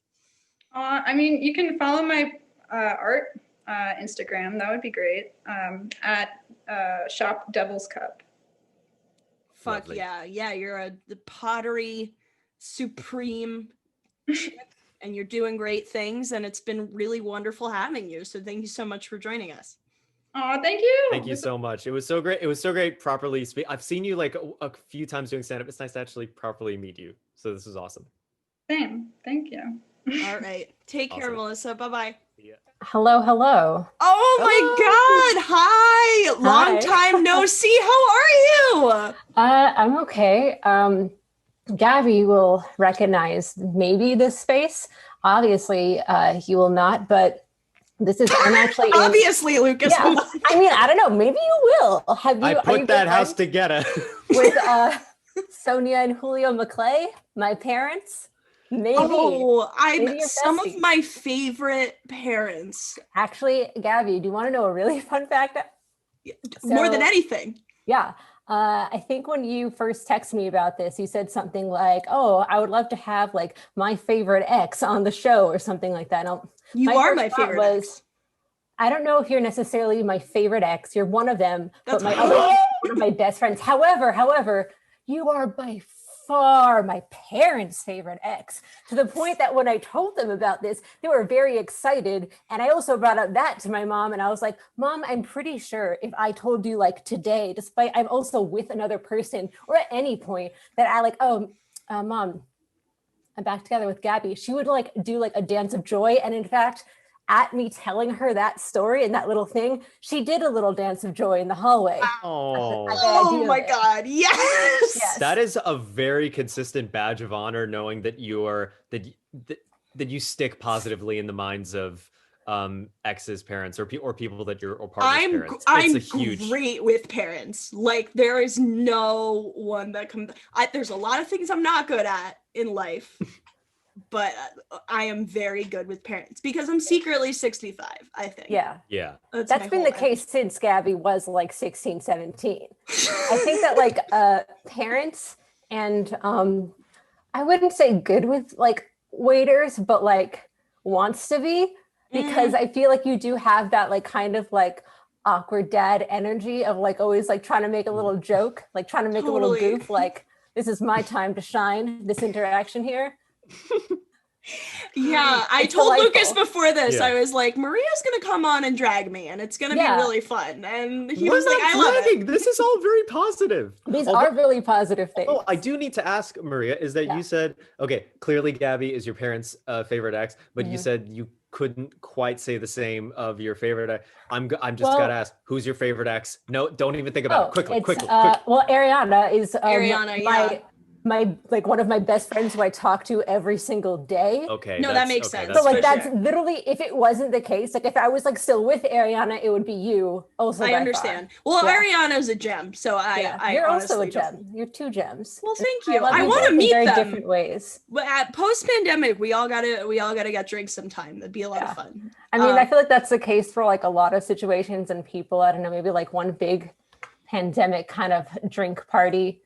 I mean, you can follow my art Instagram. That would be great. At Shop Devil's Cup. Fuck. Lovely. Yeah. You're the pottery supreme. and you're doing great things, and it's been really wonderful having you. So thank you so much for joining us. Oh, thank you. Thank you so much. It was so great. It was so great properly speak. I've seen you like a few times doing stand-up. It's nice to actually properly meet you. So this is awesome. Same. Thank you. All right. Take care, Awesome. Melissa. Bye-bye. Yeah. Hello, hello. Oh my God. Hi. Long Hi. time no see. How are you? I'm okay. Gabby will recognize maybe this space. Obviously, he will not, but I'm actually in, Obviously, Lucas. yeah. I mean, I don't know. Maybe you will. Have you? I are you put good that house friends together. with Sonia and Julio McClay, my parents. Maybe. Oh, Maybe I'm you're some of besties. my favorite parents. Actually, Gabby, do you want to know a really fun fact? More than So- anything. Yeah. I think when you first texted me about this, you said something like, "Oh, I would love to have like my favorite ex on the show," or something like that. You My are first my thought favorite was, ex. I don't know if you're necessarily my favorite ex. You're one of them, That's but my other one of my best friends. However, you are by far my parents' favorite ex, to the point that when I told them about this, they were very excited. And I also brought up that to my mom, and I was like, Mom, I'm pretty sure if I told you like today, despite I'm also with another person, or at any point that I like, Mom, I'm back together with Gabby, she would like do like a dance of joy. And in fact, at me telling her that story and that little thing, she did a little dance of joy in the hallway. Oh. Oh my God. Yes. Yes. That is a very consistent badge of honor, knowing that that you stick positively in the minds of ex's parents or people that you're or partner's parents. I'm It's a huge. great with parents. Like there is no one that there's a lot of things I'm not good at in life, but I am very good with parents because I'm secretly 65, I think. Yeah. Yeah. That's been the case since Gabby was like 16, 17. I think that like parents and I wouldn't say good with like waiters, but like wants to be, because I feel like you do have that like kind of like awkward dad energy of like always like trying to make a little joke, like trying to make a little Totally. goof, like this is my time to shine, this interaction here. Yeah, I It's told Lucas delightful. before this, Yeah. I was like, Maria's gonna come on and drag me, and it's gonna Yeah. be really fun. And he We're was like, not I love it. dragging. This is all very positive. These Although- are really positive things. Oh, I do need to ask, Maria, is that Yeah. you said, okay, clearly Gabby is your parents' favorite ex, but you Mhm. said you couldn't quite say the same of your favorite ex. I'm just Well- gotta ask, who's your favorite ex? No, don't even think about it. Quickly, it's, quickly. well, Ariana is Ariana, my like one of my best friends who I talk to every single day. Okay. No, that makes sense. So like for that's sure. literally, if it wasn't the case, like if I was like still with Ariana, it would be you. Also, I by understand. far. Well, Yeah. Ariana's a gem, so Yeah, I you're also honestly a gem. You're two gems. Well, And thank you. love I you want both to in meet very them. different ways. But at post-pandemic, we all gotta get drinks sometime. That'd be a lot of Yeah. fun. I mean, I feel like that's the case for like a lot of situations and people. I don't know, maybe like one big pandemic kind of drink party.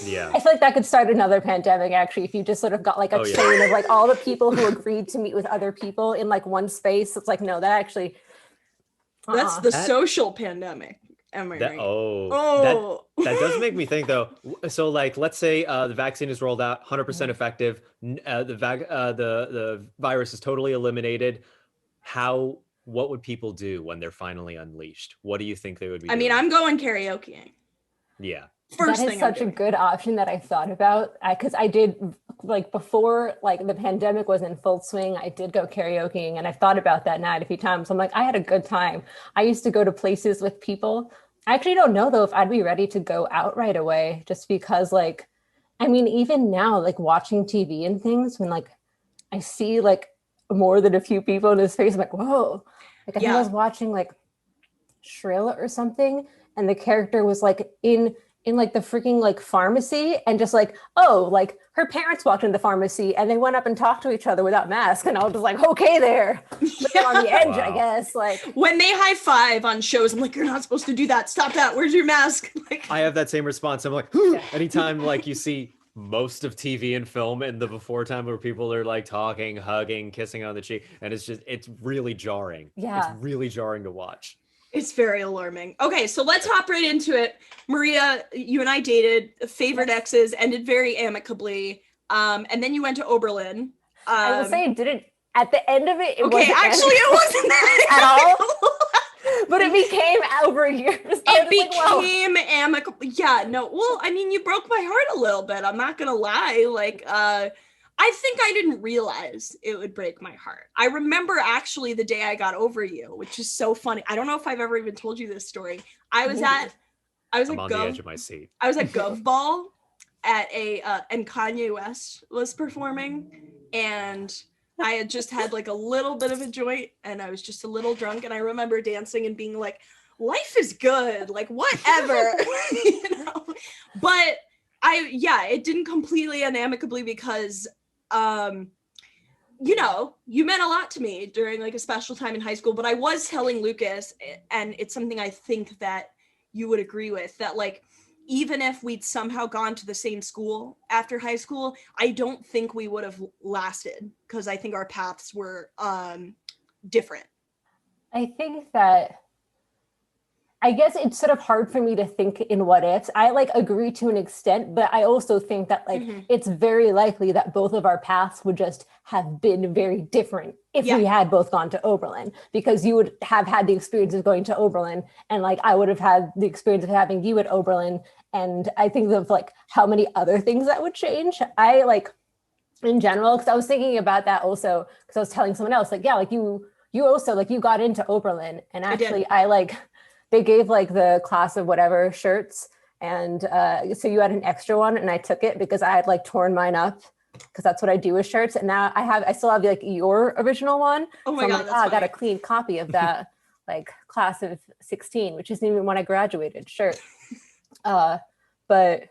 Yeah. I feel like that could start another pandemic, actually, if you just sort of got like a Oh, yeah. chain of like all the people who agreed to meet with other people in like one space. It's like, no, that actually. That's the That- social pandemic. Am I That, right? oh, that does make me think though. So like, let's say the vaccine is rolled out, 100% effective. The virus is totally eliminated. What would people do when they're finally unleashed? What do you think they would be I mean, doing? I'm going karaokeing. Yeah. First That thing is I'm such a doing. good option that I thought about, because I did like before like the pandemic was in full swing, I did go karaokeing, and I thought about that night a few times. I'm like, I had a good time. I used to go to places with people. I actually don't know though if I'd be ready to go out right away, just because like, I mean, even now, like watching TV and things, when like I see like more than a few people in his face, I'm like, whoa. Like I think I was watching like Shrill or something, and the character was like in like the freaking like pharmacy, and just like, oh, like her parents walked into the pharmacy and they went up and talked to each other without masks, and I was just like, okay, there. Living on the edge, I Wow. guess. Like When they high five on shows, I'm like, you're not supposed to do that. Stop that. Where's your mask? Like, I have that same response. I'm like, anytime like you see most of TV and film in the before time where people are like talking, hugging, kissing on the cheek, and it's really jarring. Yeah. It's really jarring to watch. it's very alarming. Okay, so let's hop right into it. Maria, you and I dated, favorite exes, ended very amicably. And then you went to Oberlin. I will say it didn't, at the end of it, it okay, wasn't actually it wasn't at that all. But it became over years. It became amicable. Yeah, no. Well, I mean, you broke my heart a little bit. I'm not gonna lie. Like, I think I didn't realize it would break my heart. I remember actually the day I got over you, which is so funny. I don't know if I've ever even told you this story. I was I'm at on the edge of my seat. I was at Gov Ball at and Kanye West was performing, and I had just had like a little bit of a joint and I was just a little drunk, and I remember dancing and being like, life is good, like whatever. You know? But it didn't completely end amicably because you know, you meant a lot to me during like a special time in high school. But I was telling Lucas, and it's something I think that you would agree with, that like even if we'd somehow gone to the same school after high school, I don't think we would have lasted, because I think our paths were different. I think that, I guess it's sort of hard for me to think in what ifs. I like agree to an extent, but I also think that like it's very likely that both of our paths would just have been very different if we had both gone to Oberlin, because you would have had the experience of going to Oberlin, and like I would have had the experience of having you at Oberlin. And I think of like how many other things that would change. I like in general, because I was thinking about that also, because I was telling someone else like, yeah, like you also like you got into Oberlin, and actually I like, they gave like the class of whatever shirts, and so you had an extra one, and I took it because I had like torn mine up, because that's what I do with shirts. And now I still have like your original one. Oh my God, like, I got a clean copy of that like class of 16, which isn't even when I graduated shirt. But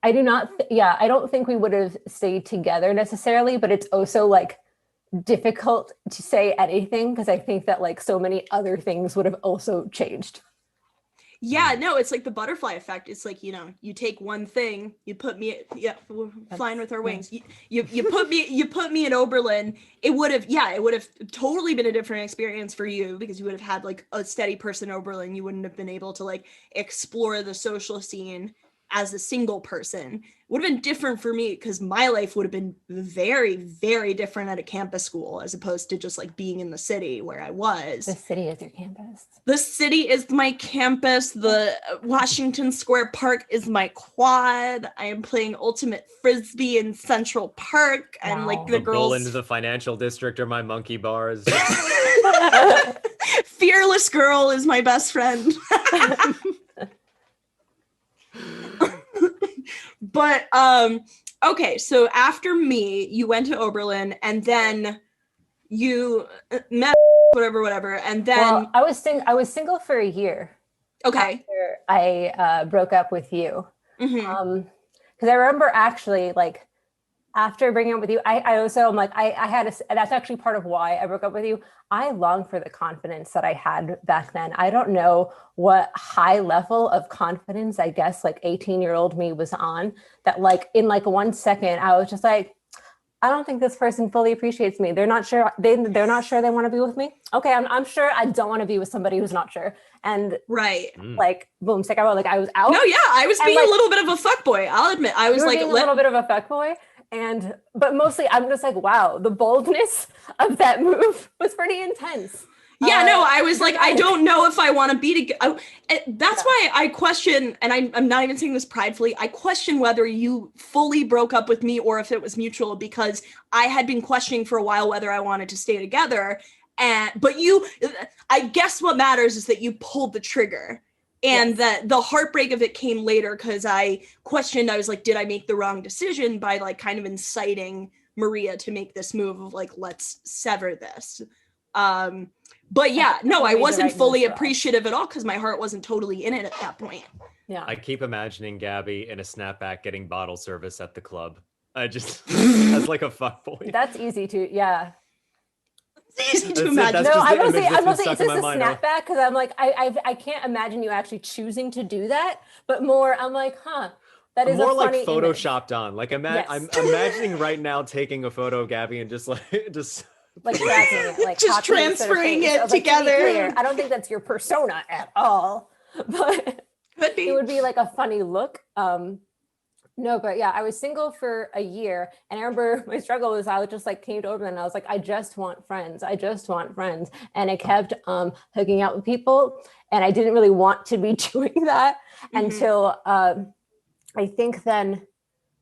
I do not, I don't think we would have stayed together necessarily, but it's also like difficult to say anything, because I think that like so many other things would have also changed. Yeah, no, it's like the butterfly effect. It's like, you know, you take one thing, you put me, we're flying with our wings. You put me in Oberlin. It would have totally been a different experience for you, because you would have had like a steady person in Oberlin. You wouldn't have been able to like explore the social scene as a single person. Would have been different for me, because my life would have been very, very different at a campus school, as opposed to just like being in the city where I was. The city is your campus. The city is my campus. The Washington Square Park is my quad. I am playing ultimate frisbee in Central Park, and like the girls. Bowl into the financial district are my monkey bars. Fearless girl is my best friend. But okay, so after me, you went to Oberlin, and then you met whatever, and then well, I was single for a year. Okay. After I broke up with you. Because I remember actually like after breaking up with you, I also, I'm like, that's actually part of why I broke up with you. I long for the confidence that I had back then. I don't know what high level of confidence, I guess, like 18-year-old me was on, that like in like 1 second, I was just like, I don't think this person fully appreciates me. They're not sure. They're not sure they want to be with me. Okay, I'm sure I don't want to be with somebody who's not sure. And like boom, second row, like I was out. No, yeah, I was being like, a little bit of a fuckboy. I'll admit, I was like a little bit of a fuckboy. But mostly I'm just like, wow, the boldness of that move was pretty intense. Yeah, no, I was like, I don't know if I want to be together. That's why I question, and I'm not even saying this pridefully, I question whether you fully broke up with me or if it was mutual, because I had been questioning for a while whether I wanted to stay together. But I guess what matters is that you pulled the trigger. And that the heartbreak of it came later, because I questioned, I was like, did I make the wrong decision by like kind of inciting Maria to make this move of like, let's sever this. But yeah, no, I wasn't fully appreciative at all, because my heart wasn't totally in it at that point. Yeah. I keep imagining Gabby in a snapback getting bottle service at the club. I just, as like a fuckboy. That's easy to, yeah. It's easy to imagine. No, I'm gonna say it's just a snapback, because I'm like, I can't imagine you actually choosing to do that, but more, I'm like, that is more a funny like photoshopped image. On. Like I'm imagining right now taking a photo of Gabby and just dragging it, like just transferring it together. I don't think that's your persona at all, but could be. It would be like a funny look. No, but yeah, I was single for a year, and I remember my struggle was I just like came to Oberlin and I was like, I just want friends. I just want friends. And I kept hooking out with people, and I didn't really want to be doing that until I think then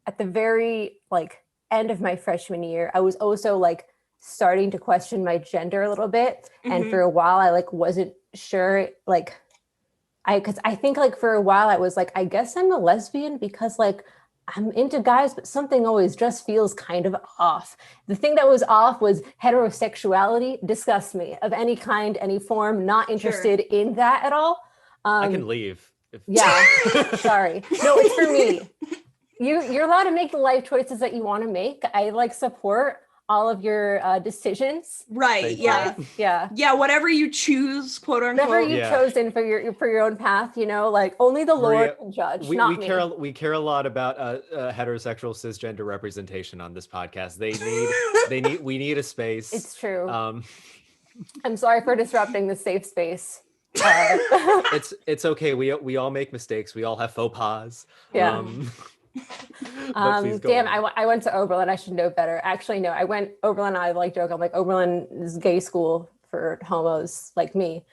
at the very like end of my freshman year, I was also like starting to question my gender a little bit. And for a while I like wasn't sure, like because I think like for a while I was like, I guess I'm a lesbian because like I'm into guys, but something always just feels kind of off. The thing that was off was heterosexuality. Disgusts me of any kind, any form, not interested in that at all. I can leave. Yeah, sorry. No, it's for me. You're allowed to make the life choices that you want to make. I like support all of your decisions. Right. Yeah. Yeah. Yeah. Whatever you choose, quote unquote. Whatever you've chosen for your own path, you know, like only the Lord can judge, not me. We care a lot about heterosexual cisgender representation on this podcast. We need a space. It's true. I'm sorry for disrupting the safe space. It's okay. We all make mistakes. We all have faux pas. Yeah. Damn, I went to Oberlin. I should know better. Actually, no, I went Oberlin. I like joke. I'm like, Oberlin is gay school for homos like me,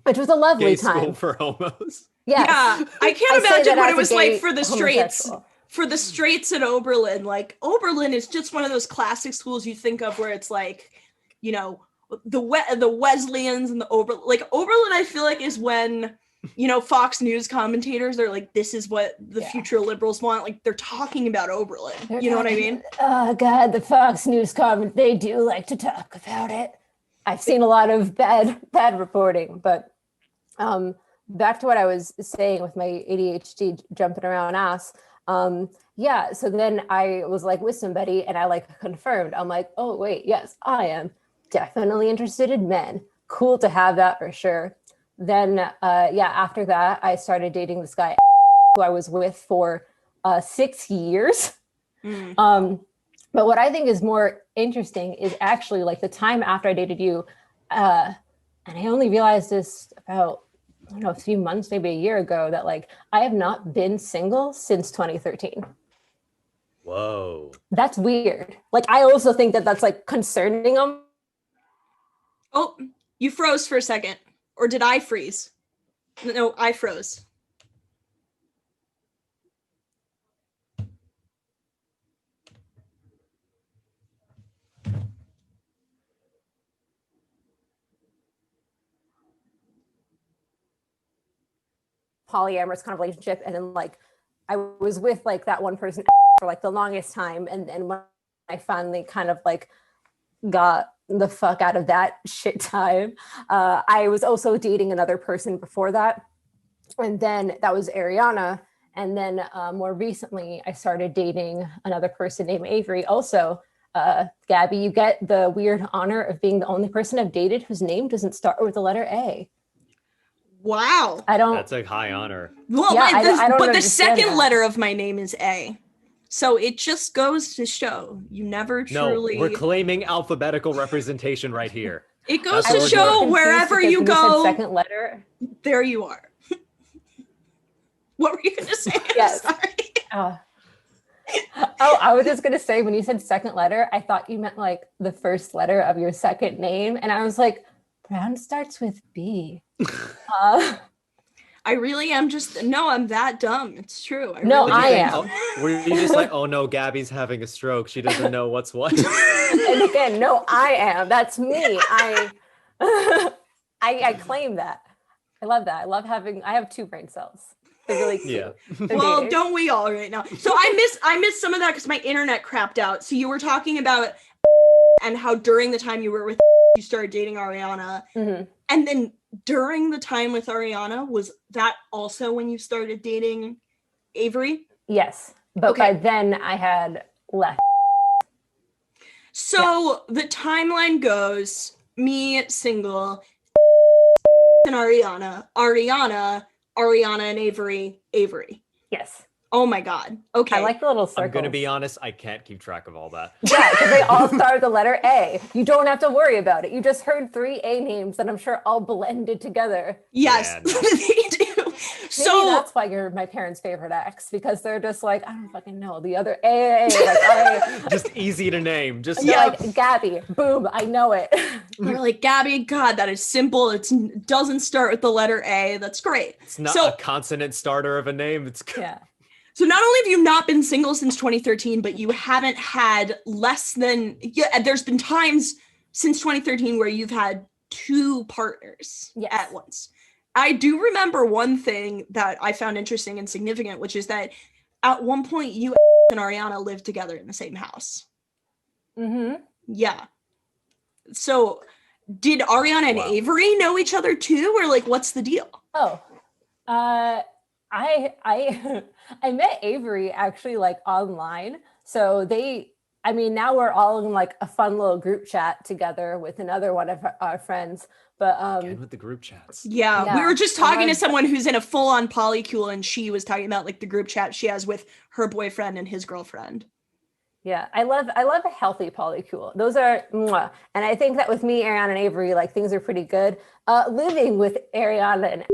which was a lovely gay time. School for homos. Yes. Yeah, I can't imagine what it was like for the straights. For the straights at Oberlin, like Oberlin is just one of those classic schools you think of where it's like, you know, the Wesleyans and the Oberlin. I feel like is when, you know, Fox News commentators are like, this is what the future liberals want. Like they're talking about Oberlin. You know what I mean? Oh God, the Fox News comment, they do like to talk about it. I've seen a lot of bad reporting, but back to what I was saying with my ADHD jumping around ass. So then I was like with somebody and I like confirmed. I'm like, oh wait, yes, I am definitely interested in men. Cool to have that for sure. Then, after that, I started dating this guy who I was with for 6 years. But what I think is more interesting is actually like the time after I dated you. And I only realized this about, I don't know, a few months, maybe a year ago, that like I have not been single since 2013. Whoa. That's weird. Like, I also think that that's like concerning. Oh, you froze for a second. Or did I freeze? No, I froze. Polyamorous kind of relationship. And then like, I was with like that one person for like the longest time. And then when I finally kind of like got the fuck out of that shit time, I was also dating another person before that, and then that was Ariana, and then more recently I started dating another person named Avery. Also, Gabby, you get the weird honor of being the only person I've dated whose name doesn't start with the letter A. Wow. That's a high honor. Well, yeah, but the second letter of my name is A. So it just goes to show you never truly. No, we're claiming alphabetical representation right here. It goes to show wherever you go. Second letter. There you are. What were you going to say? Yes. Sorry. I was just going to say, when you said second letter, I thought you meant like the first letter of your second name. And I was like, Brown starts with B. I really am I'm that dumb. It's true. I am. Were you just like, oh no, Gabby's having a stroke. She doesn't know what's what. And again, no, I am. That's me. I claim that. I love that. I have 2 brain cells. They're really cute. Yeah. Well, don't we all right now? So I missed some of that because my internet crapped out. So you were talking about and how during the time you were with you started dating Ariana. Mm-hmm. And then during the time with Ariana, was that also when you started dating Avery? Yes. But by then I had left. So the timeline goes, me single, and Ariana and Avery. Yes. Oh my God. Okay. I like the little circles. I'm going to be honest, I can't keep track of all that. Yeah, because they all start with the letter A. You don't have to worry about it. You just heard 3 A names that I'm sure all blended together. Yes, Yeah, no. they do. So that's why you're my parents' favorite ex, because they're just like, I don't fucking know the other A. Like, Just easy to name. Just they're like Gabby, boom, I know it. they're like, Gabby, God, that is simple. It doesn't start with the letter A. That's great. it's not a consonant starter of a name. It's Yeah. So not only have you not been single since 2013, but you haven't had less than, there's been times since 2013 where you've had 2 partners at once. I do remember one thing that I found interesting and significant, which is that at one point you and Ariana lived together in the same house. Mm-hmm. Yeah. So did Ariana and Avery know each other too, or like what's the deal? Oh, I met Avery actually like online. So now we're all in like a fun little group chat together with another one of our friends. But again with the group chats. Yeah, we were just talking to someone who's in a full-on polycule, and she was talking about like the group chat she has with her boyfriend and his girlfriend. Yeah, I love a healthy polycule. Those are mwah. And I think that with me, Ariana, and Avery, like things are pretty good. Living with Ariana and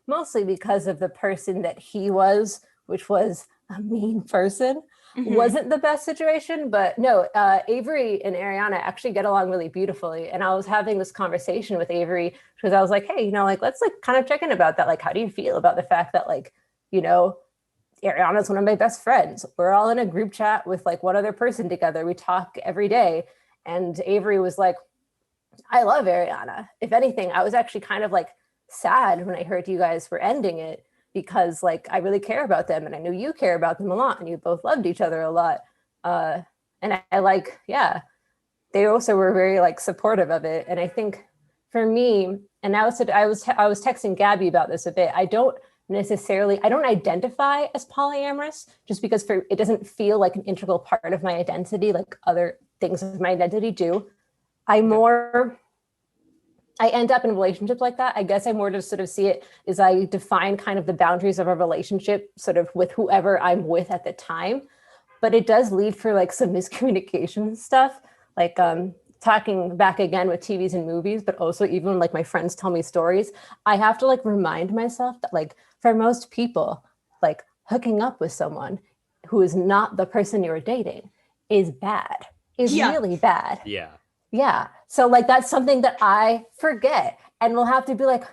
mostly because of the person that he was, which was a mean person, wasn't the best situation. But no, Avery and Ariana actually get along really beautifully. And I was having this conversation with Avery because I was like, hey, like, let's like kind of check in about that. Like, how do you feel about the fact that like, Ariana's one of my best friends. We're all in a group chat with like one other person together. We talk every day. And Avery was like, I love Ariana. If anything, I was actually kind of like sad when I heard you guys were ending it, because like I really care about them and I know you care about them a lot and you both loved each other a lot. And I like, they also were very like supportive of it. And I think for me, and I was texting Gabby about this a bit. I don't identify as polyamorous just because it doesn't feel like an integral part of my identity, like other things of my identity do. I end up in relationships like that. I guess I more just sort of see it as I define kind of the boundaries of a relationship sort of with whoever I'm with at the time. But it does lead for like some miscommunication stuff, like talking back again with TVs and movies, but also even like my friends tell me stories. I have to like remind myself that like for most people, like hooking up with someone who is not the person you're dating is really bad. Yeah. Yeah. So like, that's something that I forget, and we'll have to be like,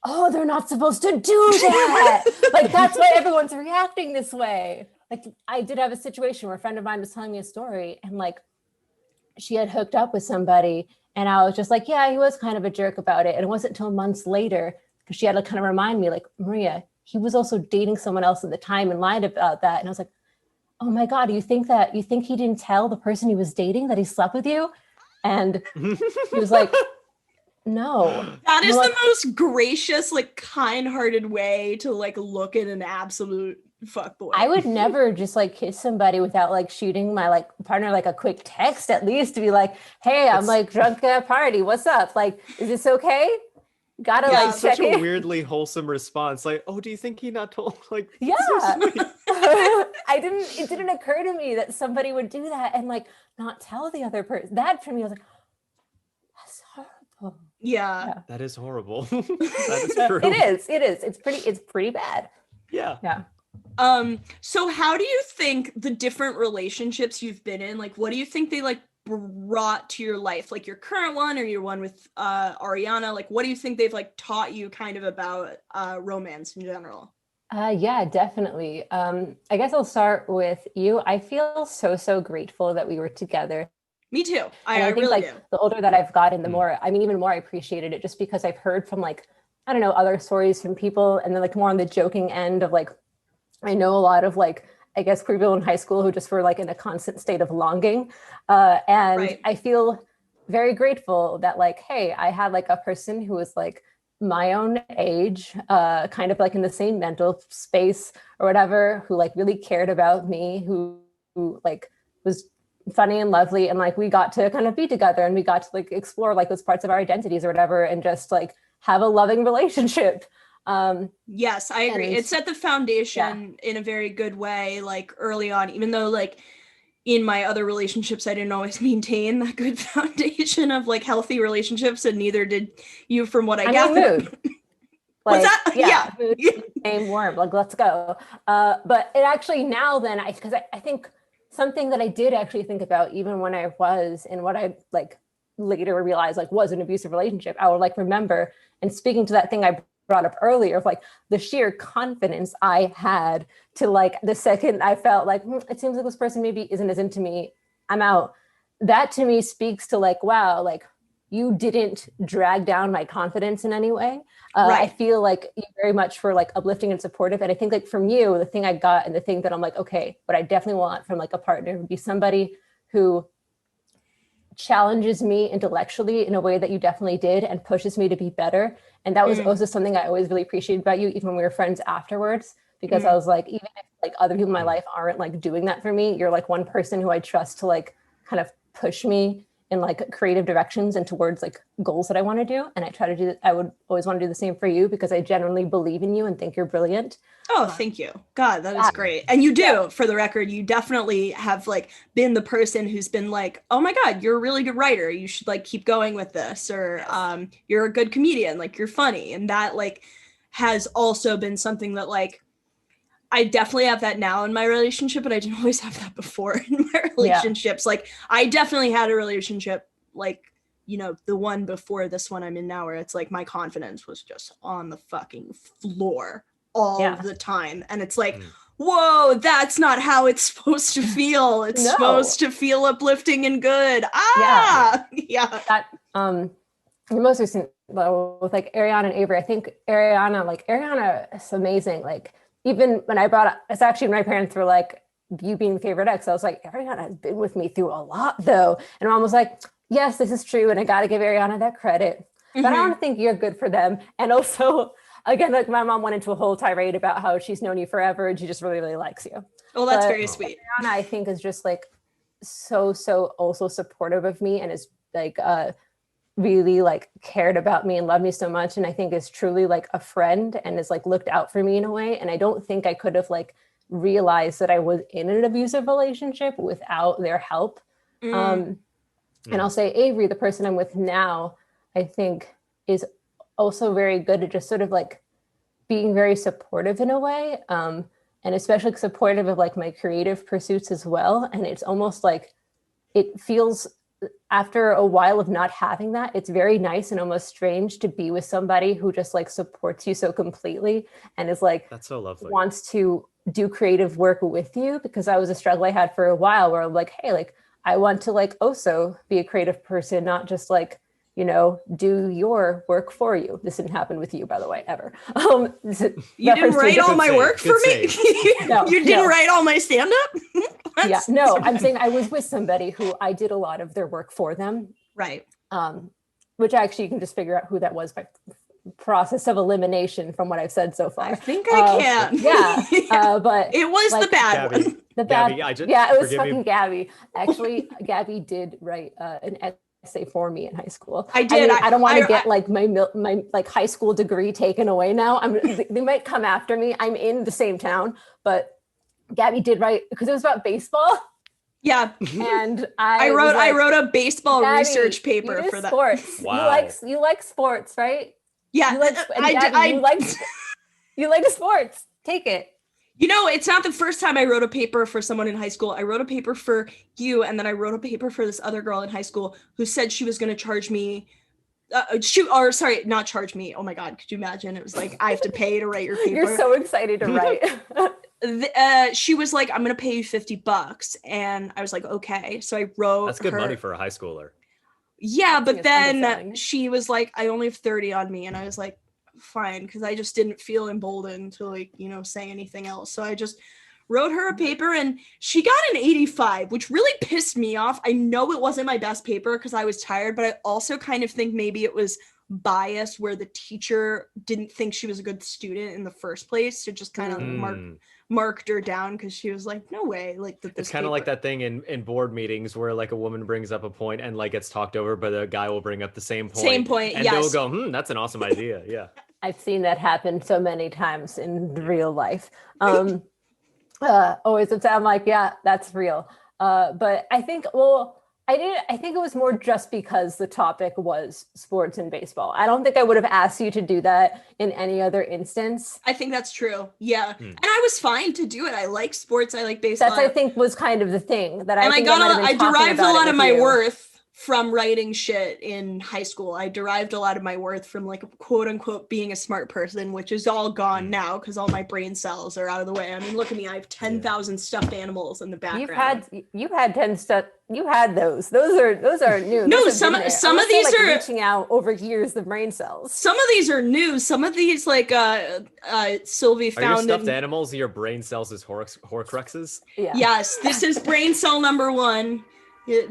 oh, they're not supposed to do that. Like, that's why everyone's reacting this way. Like, I did have a situation where a friend of mine was telling me a story, and like, she had hooked up with somebody, and I was just like, yeah, he was kind of a jerk about it. And it wasn't until months later, because she had to kind of remind me, like, Maria, he was also dating someone else at the time and lied about that. And I was like, oh my God, you think he didn't tell the person he was dating that he slept with you? And he was like, no. That is the most gracious, like kind-hearted way to like look at an absolute fuckboy. I would never just like kiss somebody without like shooting my like partner like a quick text at least to be like, hey, I'm like drunk at a party. What's up? Like, is this okay? Gotta like it's such check a in. weirdly wholesome response. Like, oh, do you think he not told? Like, Yeah. so sweet. It didn't occur to me that somebody would do that and like not tell the other person. That for me, I was like, that's horrible. Yeah. That is horrible. That is true. It is. It's pretty bad. Yeah. So how do you think the different relationships you've been in, like what do you think they like brought to your life, like your current one or your one with Ariana? Like what do you think they've like taught you kind of about romance in general? Yeah, definitely. I guess I'll start with you. I feel so grateful that we were together. Me too. I think really like do. the older that I've gotten, the more, even more I appreciated it, just because I've heard from like, I don't know, other stories from people, and then like more on the joking end of like, I know a lot of like, I guess people in high school who just were like in a constant state of longing. And Right. I feel very grateful that like, hey, I had like a person who was like my own age, kind of like in the same mental space or whatever, who like really cared about me, who like was funny and lovely. And like, we got to kind of be together and we got to like explore like those parts of our identities or whatever, and just like have a loving relationship. Yes, I agree. It set the foundation in a very good way, like early on, even though like in my other relationships, I didn't always maintain that good foundation of like healthy relationships, and neither did you from what I gathered. What's Like, that? yeah, Yeah. food, name, worm, like, let's go. But it actually now then, because I think something that I did actually think about even when I was in what I like later realized like was an abusive relationship, I would like remember, and speaking to that thing I brought up earlier of like the sheer confidence I had to like the second I felt like it seems like this person maybe isn't as into me, I'm out. That to me speaks to like, wow, like you didn't drag down my confidence in any way. I Right. feel like you very much were like uplifting and supportive. And I think like from you, the thing I got and the thing that I'm like, okay, what I definitely want from like a partner would be somebody who challenges me intellectually in a way that you definitely did and pushes me to be better. And that was also something I always really appreciated about you, even when we were friends afterwards, because I was like, even if like other people in my life aren't like doing that for me, you're like one person who I trust to like kind of push me in like creative directions and towards like goals that I want to do. And I try to do that. I would always want to do the same for you because I genuinely believe in you and think you're brilliant. Oh, thank you. God, that is great. And you do, for the record, you definitely have like been the person who's been like, oh my God, you're a really good writer. You should like keep going with this. Or you're a good comedian, like you're funny. And that like has also been something that like I definitely have that now in my relationship, but I didn't always have that before in my relationships. Like I definitely had a relationship like, you know, the one before this one I'm in now where it's like my confidence was just on the fucking floor all the time. And it's like, whoa, that's not how it's supposed to feel. It's supposed to feel uplifting and good. Yeah. That the most recent with like Ariana and Avery, I think Ariana is amazing. Like even when I brought up, it's actually my parents were like, you being the favorite ex, I was like, Ariana has been with me through a lot though. And Mom was like, yes, this is true. And I got to give Ariana that credit, but I don't think you're good for them. And also, again, like my mom went into a whole tirade about how she's known you forever and she just really, really likes you. Well, that's very sweet. Ariana, I think, is just like so also supportive of me and is like really like cared about me and loved me so much. And I think is truly like a friend and is like looked out for me in a way. And I don't think I could have like realized that I was in an abusive relationship without their help. And I'll say Avery, the person I'm with now, I think is also very good at just sort of like being very supportive in a way. And especially supportive of like my creative pursuits as well. And it's almost like it feels after a while of not having that, it's very nice and almost strange to be with somebody who just like supports you so completely and is like, that's so lovely, wants to do creative work with you. Because that was a struggle I had for a while where I'm like, hey, like I want to like also be a creative person, not just like, you know, do your work for you. This didn't happen with you, by the way, ever. You didn't write all my work for me? No, you didn't write all my stand-up? Yeah, no, I'm saying I was with somebody who I did a lot of their work for them. Right. Which actually you can just figure out who that was by process of elimination from what I've said so far. I think I can. Yeah. But it was like, the bad Gabby, one. The bad, it was fucking me. Gabby. Actually, Gabby did write an essay for me in high school. I did. I don't want to get like my like high school degree taken away now. They might come after me. I'm in the same town, but Gabby did write because it was about baseball. Yeah. And I wrote a baseball research paper for that. Sports. Wow. You like sports, right? Yeah. You like sports. Take it. You know, it's not the first time I wrote a paper for someone in high school. I wrote a paper for you, and then I wrote a paper for this other girl in high school who said she was going to charge me. Not charge me. Oh my God, could you imagine? It was like, I have to pay to write your paper. You're so excited to write. She was like, I'm going to pay you $50. And I was like, okay. So I wrote That's good money for a high schooler. Yeah, but then she was like, I only have 30 on me. And I was like, fine, because I just didn't feel emboldened to like, you know, say anything else. So I just wrote her a paper and she got an 85, which really pissed me off. I know it wasn't my best paper because I was tired, but I also kind of think maybe it was biased where the teacher didn't think she was a good student in the first place, so just kind of marked her down because she was like, no way. Like that. It's kind of like that thing in board meetings where like a woman brings up a point and like gets talked over, but a guy will bring up the same point. And they'll go, that's an awesome idea. Yeah. I've seen that happen so many times in real life. Always I'm like, yeah, that's real. But I think, well, I think it was more just because the topic was sports and baseball. I don't think I would have asked you to do that in any other instance. I think that's true. Yeah. And I was fine to do it. I like sports. I like baseball. That's, I think, was kind of the thing that I derived a lot of my worth from writing shit in high school. I derived a lot of my worth from like quote unquote being a smart person, which is all gone now because all my brain cells are out of the way. I mean, look at me. I have 10,000 stuffed animals in the background. You had 10 stuff. You had those. Those are new. No, some of these like are reaching out over years. The brain cells. Some of these are new. Some of these, like Sylvie found. Are your stuffed animals your brain cells as Horcruxes? Yeah. Yes, this is brain cell number 1.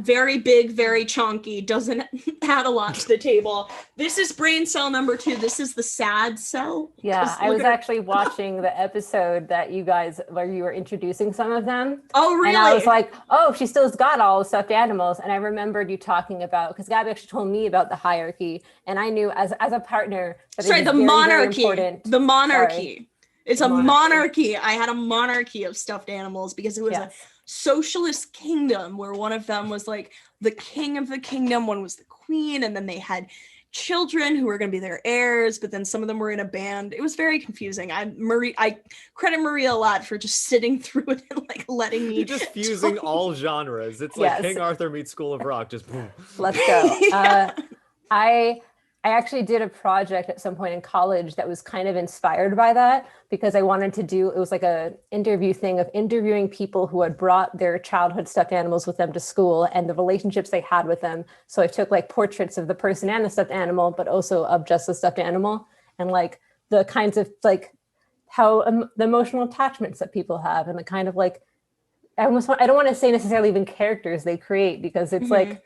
Very big, very chunky, doesn't add a lot to the table. This is brain cell number 2. This is the sad cell. Yeah, I was actually watching the episode that you guys, where you were introducing some of them. Oh, really? And I was like, oh, she still's got all the stuffed animals. And I remembered you talking about, because Gabby actually told me about the hierarchy. And I knew as a partner, that sorry, the monarchy. The monarchy. Sorry. It's a monarchy. I had a monarchy of stuffed animals because it was a socialist kingdom where one of them was like the king of the kingdom, one was the queen, and then they had children who were going to be their heirs, but then some of them were in a band. It was very confusing. I credit Maria a lot for just sitting through it and like letting me. You're just fusing all genres. It's like King Arthur meets School of Rock. Just boom. Let's go. I actually did a project at some point in college that was kind of inspired by that, because I wanted to do, it was like a interview thing of interviewing people who had brought their childhood stuffed animals with them to school and the relationships they had with them. So I took like portraits of the person and the stuffed animal, but also of just the stuffed animal, and like the kinds of like how the emotional attachments that people have, and the kind of like, I don't want to say necessarily even characters they create, because it's like,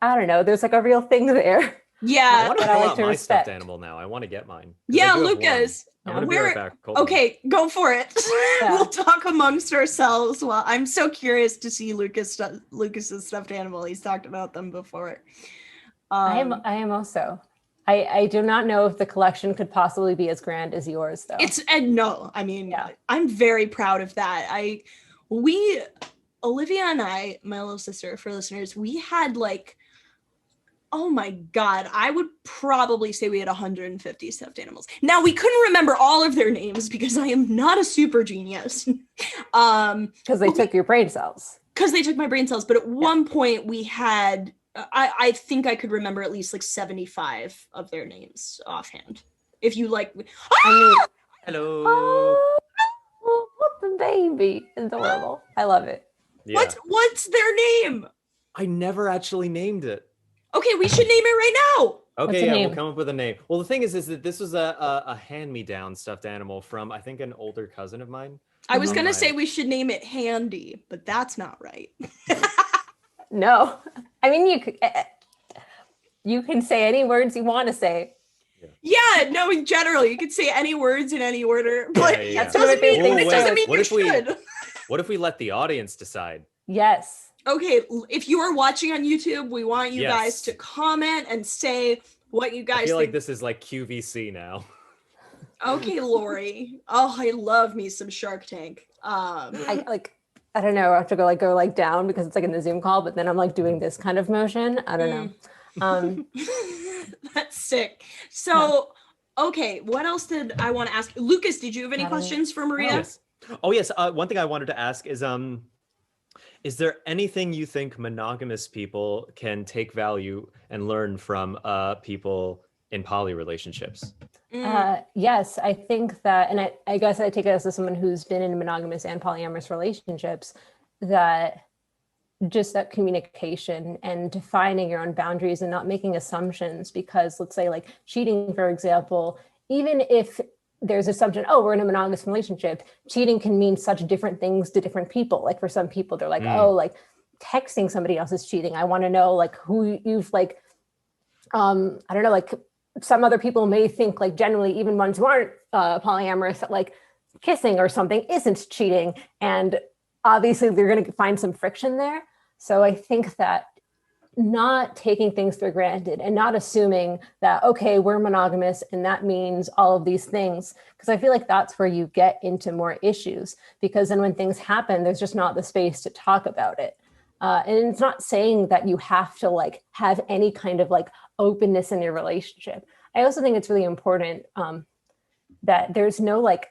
I don't know, there's like a real thing there. Yeah, I want to pull out my stuffed animal now. I want to get mine. Yeah, Lucas. I'm gonna be right back. Okay, go for it. We'll talk amongst ourselves. Well, I'm so curious to see Lucas's stuffed animal. He's talked about them before. I am also. I do not know if the collection could possibly be as grand as yours, though. No. I mean, I'm very proud of that. Olivia and I, my little sister, for listeners, we had like, oh my God, I would probably say we had 150 stuffed animals. Now, we couldn't remember all of their names because I am not a super genius. Because they took your brain cells. Because they took my brain cells. But at one point we had, I think I could remember at least like 75 of their names offhand. If you like. Hello. Oh, what the baby. Adorable. I love it. Yeah. What's their name? I never actually named it. Okay, we should name it right now. Okay, yeah, we'll come up with a name. Well, the thing is that this was a hand-me-down stuffed animal from, I think, an older cousin of mine. I was going to say we should name it Handy, but that's not right. No. I mean, you can say any words you want to say. Yeah, no, in general, you could say any words in any order, but That's doesn't mean what you should. What if we let the audience decide? Yes. Okay, if you are watching on YouTube, we want you guys to comment and say what you guys I feel think. like this is like QVC now. Okay, Lori. Oh, I love me some Shark Tank. I don't know. I have to go down because it's like in the Zoom call, but then I'm like doing this kind of motion. I don't know. That's sick. So, okay, what else did I want to ask? Lucas, did you have any questions for Maria? Oh, yes. One thing I wanted to ask is there anything you think monogamous people can take value and learn from people in poly relationships? Yes, I think that, and I guess I take it as someone who's been in monogamous and polyamorous relationships, that just that communication and defining your own boundaries and not making assumptions, because let's say like cheating, for example, even if there's assumption, oh, we're in a monogamous relationship, cheating can mean such different things to different people. Like for some people, they're like, oh, like texting somebody else is cheating. I want to know like who you've like, I don't know, like some other people may think like generally even ones who aren't polyamorous, that like kissing or something isn't cheating. And obviously they're going to find some friction there. So I think that not taking things for granted and not assuming that, okay, we're monogamous and that means all of these things. Because I feel like that's where you get into more issues, because then when things happen, there's just not the space to talk about it. And it's not saying that you have to like have any kind of like openness in your relationship. I also think it's really important that there's no like,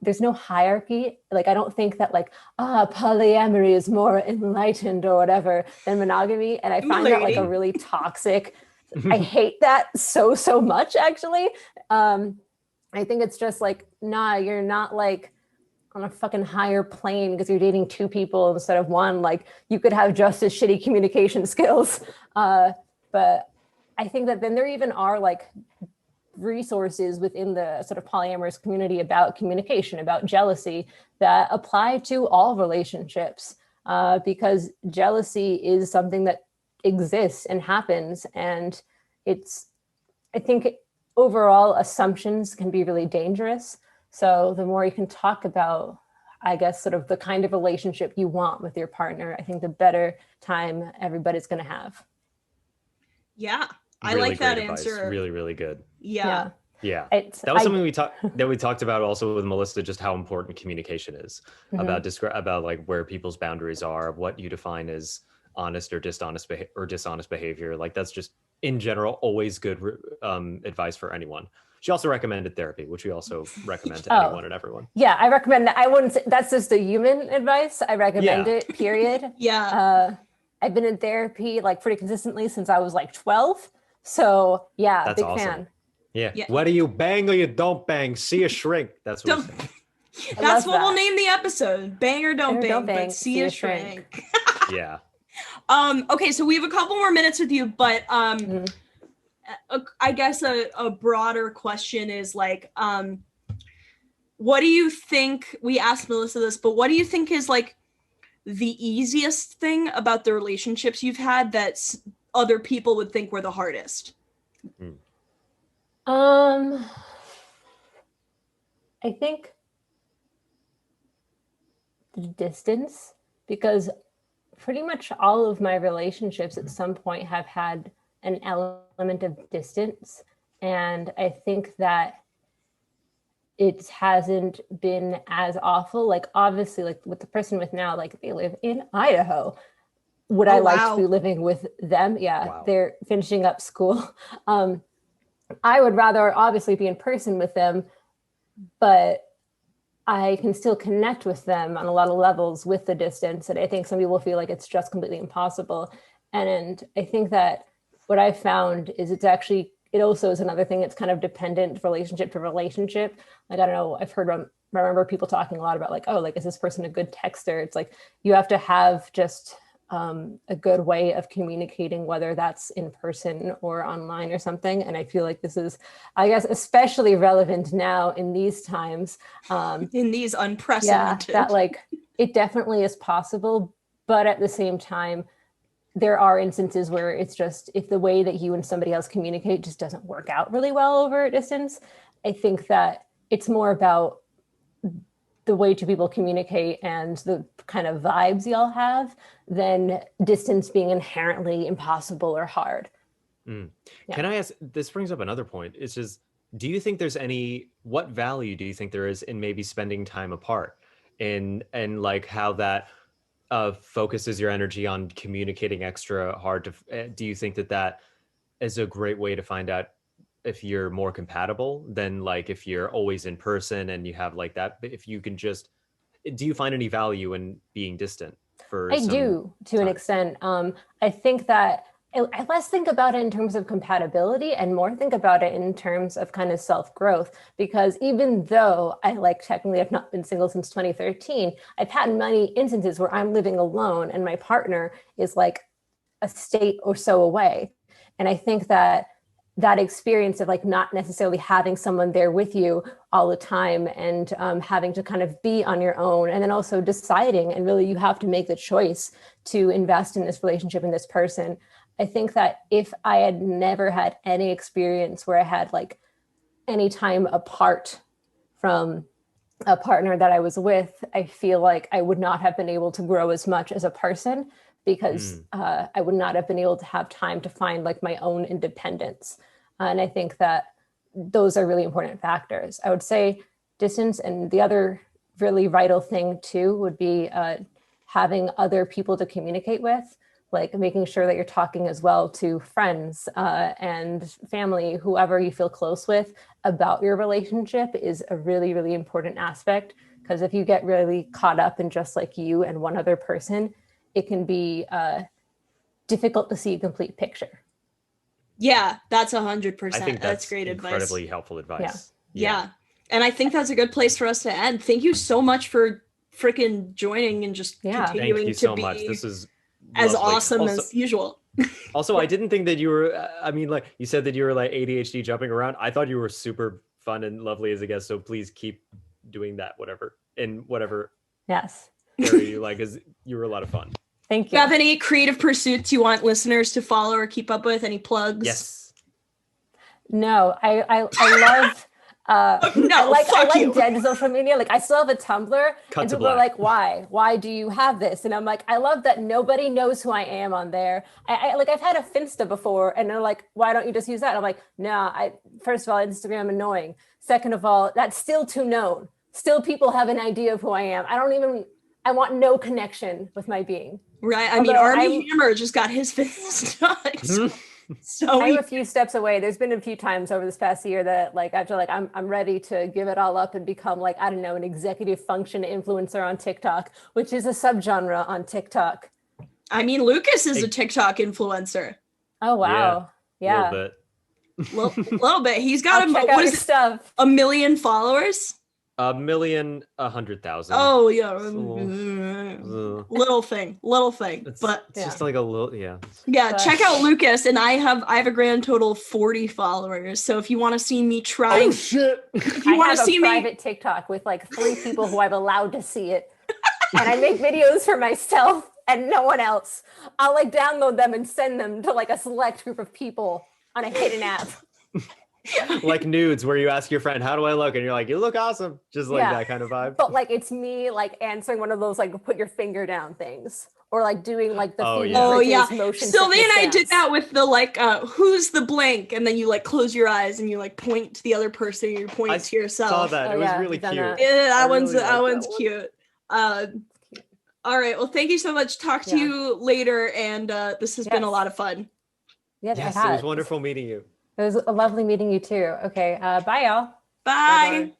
there's no hierarchy. Like, I don't think that like, polyamory is more enlightened or whatever than monogamy. And I find that like a really toxic, I hate that so much, actually. I think it's just like, nah, you're not like on a fucking higher plane because you're dating two people instead of one. Like, you could have just as shitty communication skills. But I think that then there even are like resources within the sort of polyamorous community about communication, about jealousy, that apply to all relationships, because jealousy is something that exists and happens. And I think overall assumptions can be really dangerous. So the more you can talk about, I guess, sort of the kind of relationship you want with your partner, I think the better time everybody's going to have. Yeah. I Really like that great advice. answer. Really, really good. Yeah. Yeah. That was something we talked about also with Melissa, just how important communication is, about like where people's boundaries are, what you define as honest or dishonest behavior. Like, that's just in general always good advice for anyone. She also recommended therapy, which we also recommend to anyone and everyone. Yeah, I recommend that. I wouldn't say that's just the human advice. I recommend it, period. Yeah. I've been in therapy like pretty consistently since I was like 12. So yeah, that's big awesome. fan. Yeah. Whether you bang or you don't bang, see a shrink. That's what that's what we'll name the episode. Bang or don't bang, but see a shrink. Yeah. Okay, so we have a couple more minutes with you, but I guess a broader question is like, what do you think, we asked Melissa this, but what do you think is like the easiest thing about the relationships you've had that other people would think were the hardest? I think the distance, because pretty much all of my relationships at some point have had an element of distance. And I think that it hasn't been as awful. Like, obviously, like with the person with now, like they live in Idaho. Would I like to be living with them? Yeah, they're finishing up school. I would rather obviously be in person with them, but I can still connect with them on a lot of levels with the distance. And I think some people feel like it's just completely impossible. And I think that what I found is it also is another thing. It's kind of dependent relationship to relationship. Like, I don't know, remember people talking a lot about like, oh, like, is this person a good texter? It's like, you have to have just a good way of communicating, whether that's in person or online or something. And I feel like this is, I guess, especially relevant now in these times. In these unprecedented. Yeah, that like, it definitely is possible. But at the same time, there are instances where it's just, if the way that you and somebody else communicate just doesn't work out really well over a distance, I think that it's more about the way two people communicate and the kind of vibes y'all have than distance being inherently impossible or hard. Yeah. Can I ask, this brings up another point. It's just, do you think there's what value do you think there is in maybe spending time apart, and like how that focuses your energy on communicating extra hard? Do you think that is a great way to find out if you're more compatible than like if you're always in person and you have like that? If you can just, do you find any value in being distant for I do to an extent. I think that I less think about it in terms of compatibility and more think about it in terms of kind of self-growth, because even though I like technically have not been single since 2013, I've had many instances where I'm living alone and my partner is like a state or so away. And I think that experience of like not necessarily having someone there with you all the time and having to kind of be on your own, and then also deciding, and really you have to make the choice to invest in this relationship and this person. I think that if I had never had any experience where I had like any time apart from a partner that I was with, I feel like I would not have been able to grow as much as a person, because I would not have been able to have time to find like my own independence. And I think that those are really important factors. I would say distance, and the other really vital thing too would be having other people to communicate with, like making sure that you're talking as well to friends and family, whoever you feel close with, about your relationship is a really, really important aspect. Because if you get really caught up in just like you and one other person, it can be difficult to see a complete picture. Yeah, that's I 100%. think That's great incredibly advice. helpful advice. Yeah. And I think that's a good place for us to end. Thank you so much for freaking joining and just Yeah. continuing Thank you to so be much. This is as lovely. awesome Also, as usual. also, I didn't think that you were, I mean, like you said that you were like ADHD jumping around. I thought you were super fun and lovely as a guest. So please keep doing that, in whatever Yes. area you like, because you were a lot of fun. Thank Do you. you have any creative pursuits you want listeners to follow or keep up with? Any plugs? Yes. No, I love No, I fuck like you. dead social media. Like I still have a Tumblr Cut and to people are black. like, why do you have this? And I'm like, I love that nobody knows who I am on there. I like I've had a Finsta before and they're like, why don't you just use that? And I'm like, nah, first of all, Instagram annoying. Second of all, that's still too known. Still people have an idea of who I am. I want no connection with my being. Right. I mean, Although Army Hammer just got his fist done. So I'm a few steps away. There's been a few times over this past year that like I feel like I'm ready to give it all up and become like, I don't know, an executive function influencer on TikTok, which is a subgenre on TikTok. I mean, Lucas is a TikTok influencer. Oh wow. Yeah. A little bit. Little bit. He's got Check out what your is it, stuff. 1 million followers? 1,100,000. Oh yeah. Little Little thing. It's, But it's just like a little, yeah. yeah, But- check out Lucas, and I have a grand total of 40 followers. So if you want to see me trying, shit. if you I want have to a see me, private TikTok with like 3 people who I've allowed to see it. And I make videos for myself and no one else. I'll like download them and send them to like a select group of people on a hidden app. Like nudes where you ask your friend, how do I look? And you're like, you look awesome. Just like Yeah. that kind of vibe. But like it's me like answering one of those like put your finger down things. Or like doing like the Oh, Phoebe yeah. oh yeah, Bridgers motion. Sylvia and sickness I did dance. that with the like, who's the blank, and then you like close your eyes and you like point to the other person, and you point I to yourself. Saw that. Oh, it was yeah, really you've done cute. that. Yeah, that I one's really that like one's that one. cute. All right. Well, thank you so much. Talk to Yeah. you later, and this has been a Yes. lot of fun. Yes, Yes, I it was had. wonderful meeting you. It was a lovely meeting you too. Okay, bye y'all. Bye. Bye-bye.